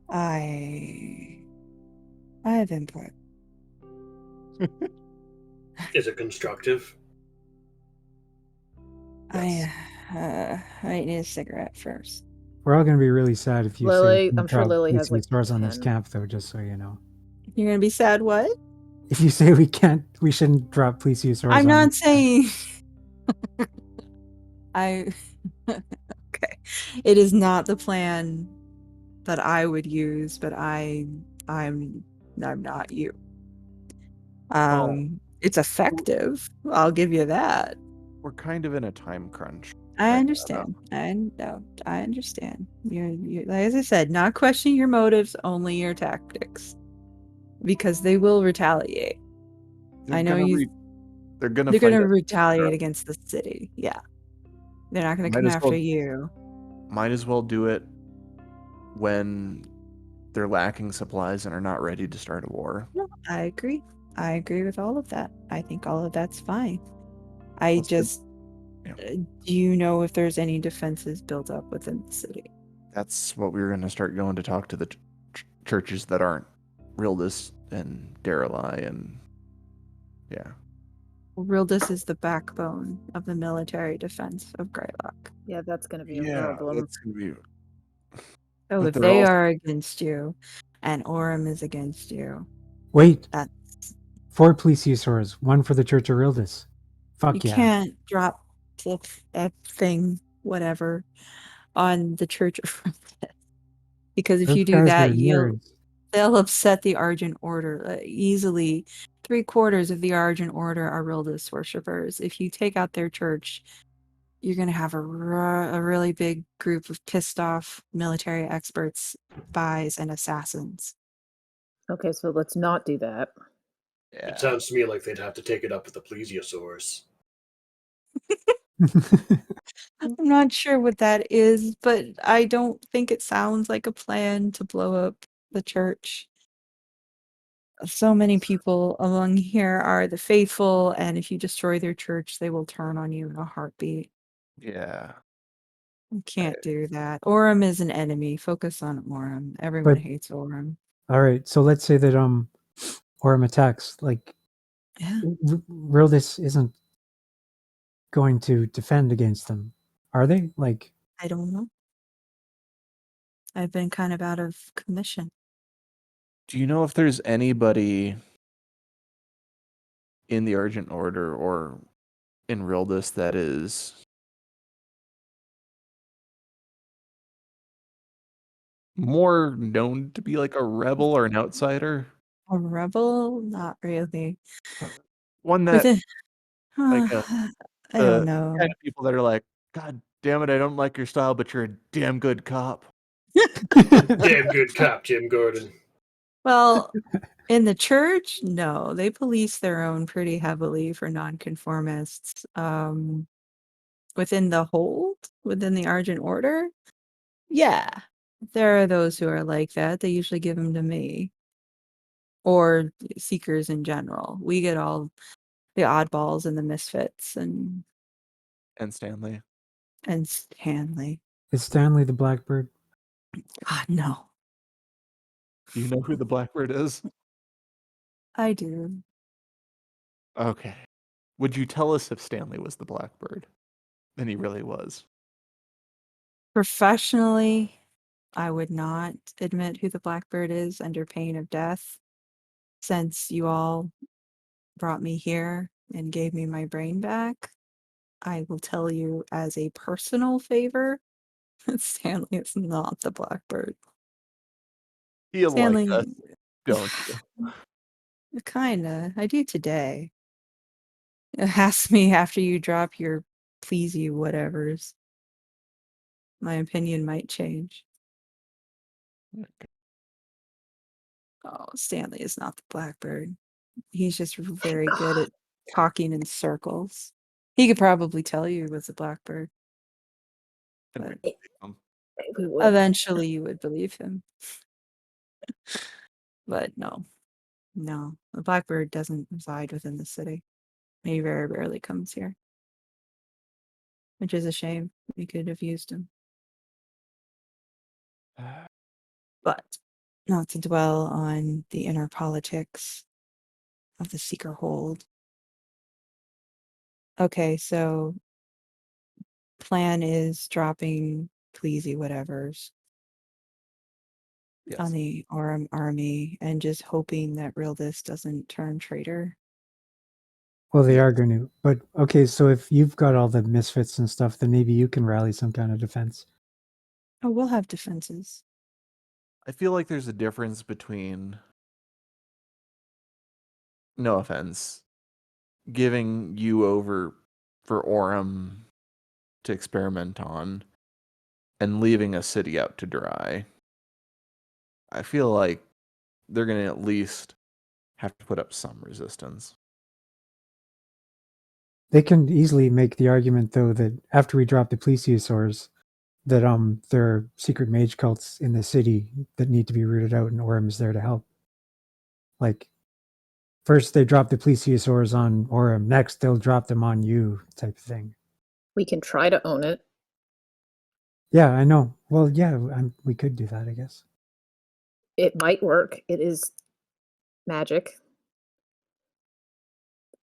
I have input. Is it constructive? I might need a cigarette first. We're all going to be really sad if you Lily- say I'm sure Lily has, like, stores on this 10. camp, though, just so you know. You're gonna be sad what? If you say we shouldn't drop plesiosaurs I'm on not this camp. saying I okay. It is not the plan that I would use, but I'm not you. It's effective. I'll give you that. we're kind of in a time crunch. I right understand. I understand. You as I said, not questioning your motives, only your tactics. Because they will retaliate. They're I know gonna you they're gonna they're fight gonna us. retaliate against the city. Yeah. They're not gonna Might come as after well- you. Might as well do it when they're lacking supplies and are not ready to start a war. No, I agree. I agree with all of that. I think all of that's fine. I Let's do- just yeah. do you know if there's any defenses built up within the city? That's what we were gonna start going to talk to the churches that aren't Rildis and Daralai and yeah. Rildis is the backbone of the military defense of Greylock. yeah, that's going to be a Yeah, problem. that's gonna be. So But if they're they also- are against you and Orem is against you, Wait, that's 4 plesiosaurs, 1 for the Church of Rildis. Fuck you yeah. can't drop that thing, whatever, on the Church of Rildis. Because if Those you do guys that, are nerds. they'll upset the Argent Order easily. 3/4 of the Argent Order are Rildis worshippers. If you take out their church, you're going to have a really big group of pissed off military experts, spies, and assassins. Okay, so let's not do that. Yeah. It sounds to me like they'd have to take it up with the Plesiosaurs. I'm not sure what that is, but I don't think it sounds like a plan to blow up the church. So many people among here are the faithful, and if you destroy their church, they will turn on you in a heartbeat. Yeah. You can't do that. Orem is an enemy. Focus on Orem. Everyone But- hates Orem. All right, so let's say that Orem attacks. Like, Yeah. Rildis isn't going to defend against them, are they? Like, I don't know. I've been kind of out of commission. Do you know if there's anybody in the Argent Order or in Rildis that is more known to be like a rebel or an outsider? A rebel? Not really. One that Within, like I don't know. kind of people that are like, God damn it, I don't like your style, but you're a damn good cop. Damn good cop, Jim Gordon. Well, in the church, no, they police their own pretty heavily for nonconformists. Within the hold, within the Argent Order, yeah, there are those who are like that. They usually give them to me or seekers in general. We get all the oddballs and the misfits and Stanley. Stanley. is Stanley the Blackbird? God, no. Do you know who the Blackbird is? I do. Okay. Would you tell us if Stanley was the Blackbird? And he really was. Professionally, I would not admit who the Blackbird is under pain of death, since you all brought me here and gave me my brain back. I will tell you as a personal favor that Stanley is not the Blackbird. Feel like Stanley, us, don't you? kinda. I do today. Ask me after you drop your please you whatevers. My opinion might change. Oh, Stanley is not the Blackbird. He's just very good at talking in circles. He could probably tell you it was a Blackbird. And But we believe him. We would. eventually you would believe him. But no. No. The Blackbird doesn't reside within the city. He very rarely comes here. Which is a shame. We could have used him. But not to dwell on the inner politics of the Seeker Hold. Okay, so plan is dropping pleasey whatevers Yes. on the Aurum army and just hoping that Realdis doesn't turn traitor. Well, they are going to. But okay, so if you've got all the misfits and stuff, then maybe you can rally some kind of defense. Oh, we'll have defenses. I feel like there's a difference between, no offense, giving you over for Aurum to experiment on and leaving a city out to dry. I feel like they're going to at least have to put up some resistance. They can easily make the argument, though, that after we drop the Plesiosaurs, that there are secret mage cults in the city that need to be rooted out, and Aurum is there to help. Like, first they drop the Plesiosaurs on Aurum, next they'll drop them on you, type of thing. We can try to own it. Yeah, I know. Well, yeah, we could do that, I guess. It might work. It is magic.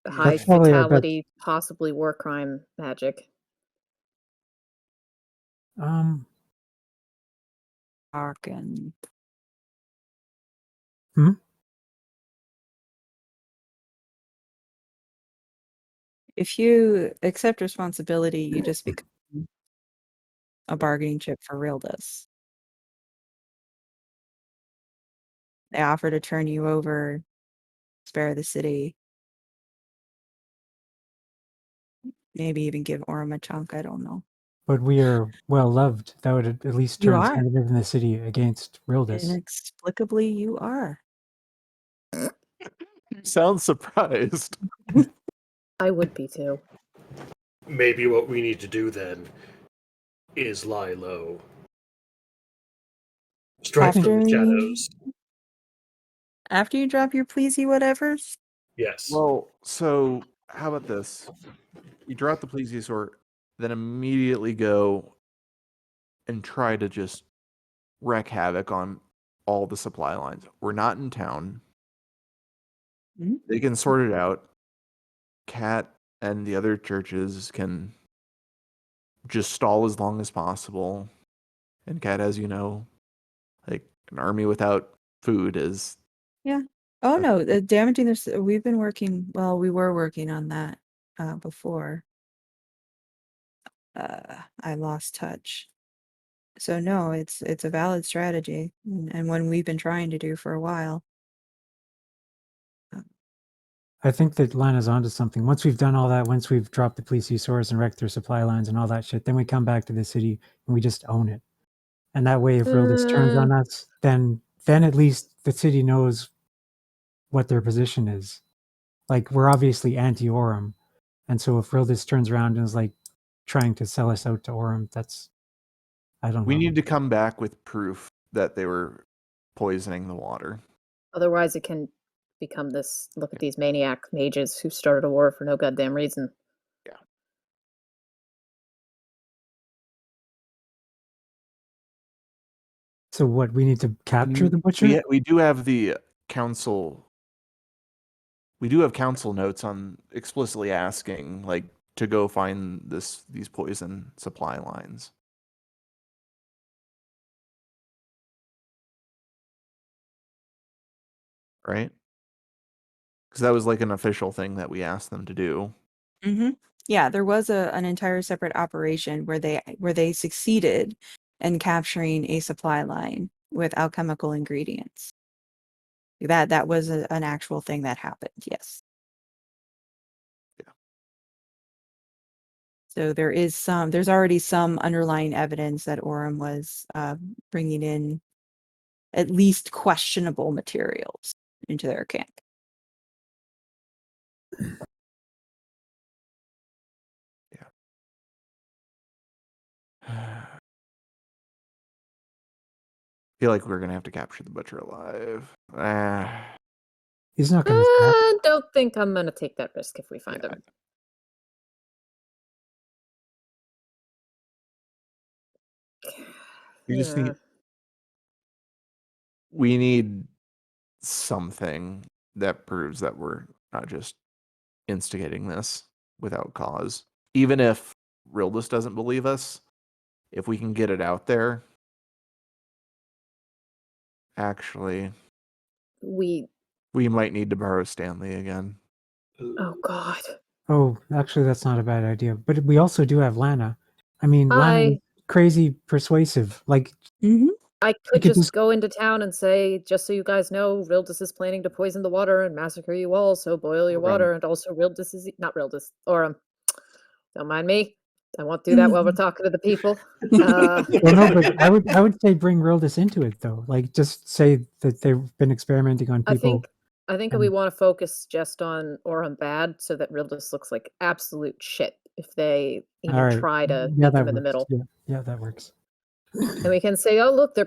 High That's probably our best. fatality, possibly war crime magic. Arkin. Hmm? If you accept responsibility, you just become a bargaining chip for Realdis. They offer to turn you over, spare the city, maybe even give Aurum a chunk. I don't know. But we are well loved. That would at least You turn are. some in the city against Realdis. Inexplicably, you are. You sound surprised. I would be too. Maybe what we need to do then is lie low. Strike from the shadows. After you drop your pleasey whatevers? Yes. Well, so how about this? You drop the Plesiosaur, then immediately go and try to just wreak havoc on all the supply lines. We're not in town. Mhm. They can sort it out. Cat and the other churches can just stall as long as possible. And Cat, as you know, like an army without food is Yeah. Oh no, damaging this. We've been working. Well, we were working on that before. I lost touch. So no, it's a valid strategy, and one we've been trying to do for a while. I think that Lana's onto something. Once we've done all that, once we've dropped the Plesiosaurs and wrecked their supply lines and all that shit, then we come back to the city and we just own it. And that way, if Realdis turns on us, then at least the city knows what their position is. Like, we're obviously anti-Aurum. And so if Realdis turns around and is like trying to sell us out to Aurum, that's, I don't know. we need to come back with proof that they were poisoning the water. Otherwise, it can become this look at these maniac mages who started a war for no goddamn reason. Yeah. So what? We need to capture the butcher. We do have the council. We do have council notes on explicitly asking, like, to go find these poison supply lines. Right? Because that was like an official thing that we asked them to do. Mm-hmm. Yeah, there was an entire separate operation where they succeeded in capturing a supply line with alchemical ingredients. That was an actual thing that happened. Yes. Yeah. So there's already some underlying evidence that Orem was bringing in at least questionable materials into their camp. I feel like we're gonna have to capture the butcher alive. He's not going to attack. Don't think I'm gonna take that risk if we find him. We just need. We need something that proves that we're not just instigating this without cause. Even if Rildis doesn't believe us, if we can get it out there, actually, we might need to borrow Stanley again. Oh God. Oh, actually, that's not a bad idea. But we also do have Lana. I mean, Lana is crazy persuasive. Like, I could just go into town and say, just so you guys know, Rildis is planning to poison the water and massacre you all, so boil your water. And also Rildis is not Rildis, or don't mind me. I won't do that while we're talking to the people. Well, no, but I would say bring Rildis into it though. Like, just say that they've been experimenting on people. I think we want to focus just on Orem bad, so that Rildis looks like absolute shit if they even try to meet them in the middle. Yeah, that works. And we can say, oh look,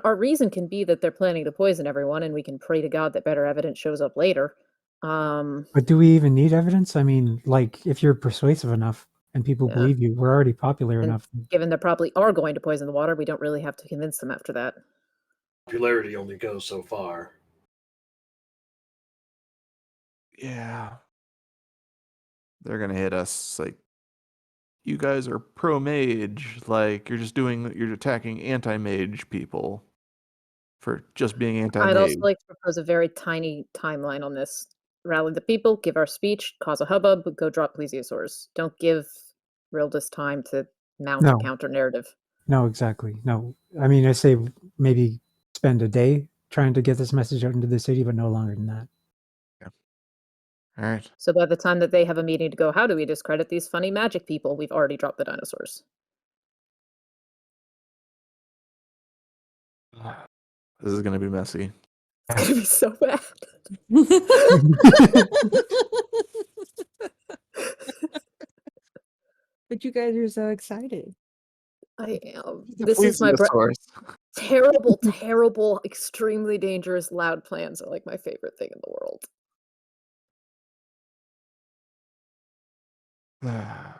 our reason can be that they're planning to poison everyone, and we can pray to God that better evidence shows up later. But do we even need evidence? I mean, like, if you're persuasive enough and people believe you, we're already popular enough. Given they probably are going to poison the water, we don't really have to convince them after that. Popularity only goes so far. Yeah. They're gonna hit us like, you guys are pro-mage, like you're attacking anti-mage people for just being anti-mage. I'd also like to propose a very tiny timeline on this. Rally the people, give our speech, cause a hubbub, go drop Plesiosaurs. Don't give Rildis time to mount a counter narrative. No, exactly. No. I mean, I say maybe spend a day trying to get this message out into the city, but no longer than that. Yeah. All right. So by the time that they have a meeting to go, how do we discredit these funny magic people? We've already dropped the dinosaurs. This is going to be messy. It's going to be so bad. But you guys are so excited. I am. This is my terrible, terrible, extremely dangerous, loud plans are like my favorite thing in the world. I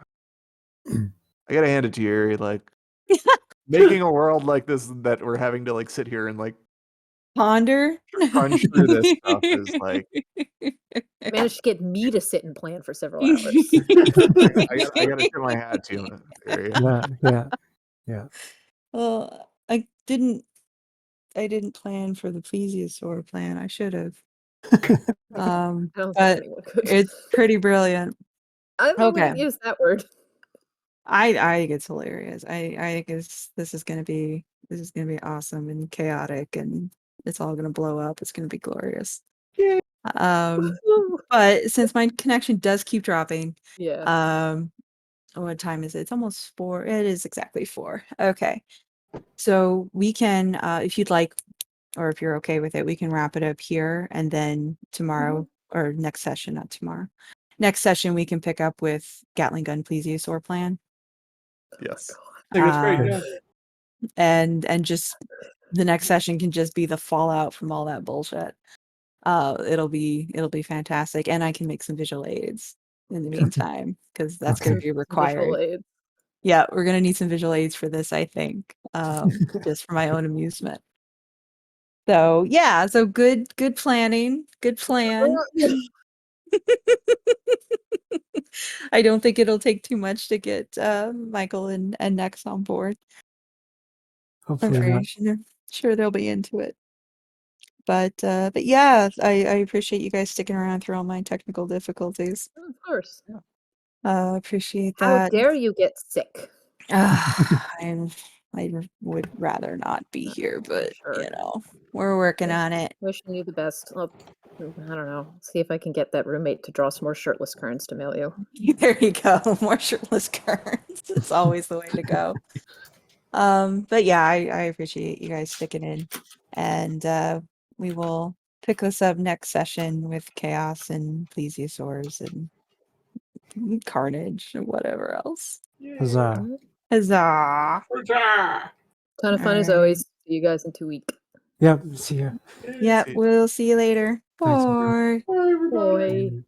gotta hand it to you, like making a world like this that we're having to like sit here and like ponder, crunch through this stuff is like. Managed to get me to sit and plan for several hours. I gotta tip my hat to you. Yeah. Well, I didn't plan for the Plesiosaur plan. I should have. But it's pretty brilliant. I wouldn't use that word. I think it's hilarious. I guess this is gonna be awesome and chaotic, and it's all gonna blow up. It's gonna be glorious. Yeah. But since my connection does keep dropping, what time is it? It's almost 4. It is exactly 4. Okay. So we can, if you'd like, or if you're okay with it, we can wrap it up here, and then tomorrow or next session, not tomorrow. Next session we can pick up with Gatling gun Plesiosaur plan. Yes. I think it's great, yeah. And just the next session can just be the fallout from all that bullshit. It'll be fantastic, and I can make some visual aids in the meantime because that's going to be required. Yeah, we're gonna need some visual aids for this, I think, just for my own amusement. So yeah, so good planning, good plan. I don't think it'll take too much to get Michael and Nex on board. I'm Hopefully not. sure they'll be into it. But yeah, I appreciate you guys sticking around through all my technical difficulties. Of course. Appreciate How that. dare you get sick? I would rather not be here, but Sure. we're working on it. Wishing you the best. I don't know. See if I can get that roommate to draw some more shirtless Kerns to mail you. There you go. More shirtless Kerns. It's always the way to go. But yeah, I appreciate you guys sticking in, and we will pick this up next session with Chaos and Plesiosaurs and Carnage and whatever else. Huzzah. Huzzah! Ton of fun as Alright. always. See you guys in 2 weeks. Yep. See ya. Yep, we'll see you later. Thanks, everyone. Bye. Boy.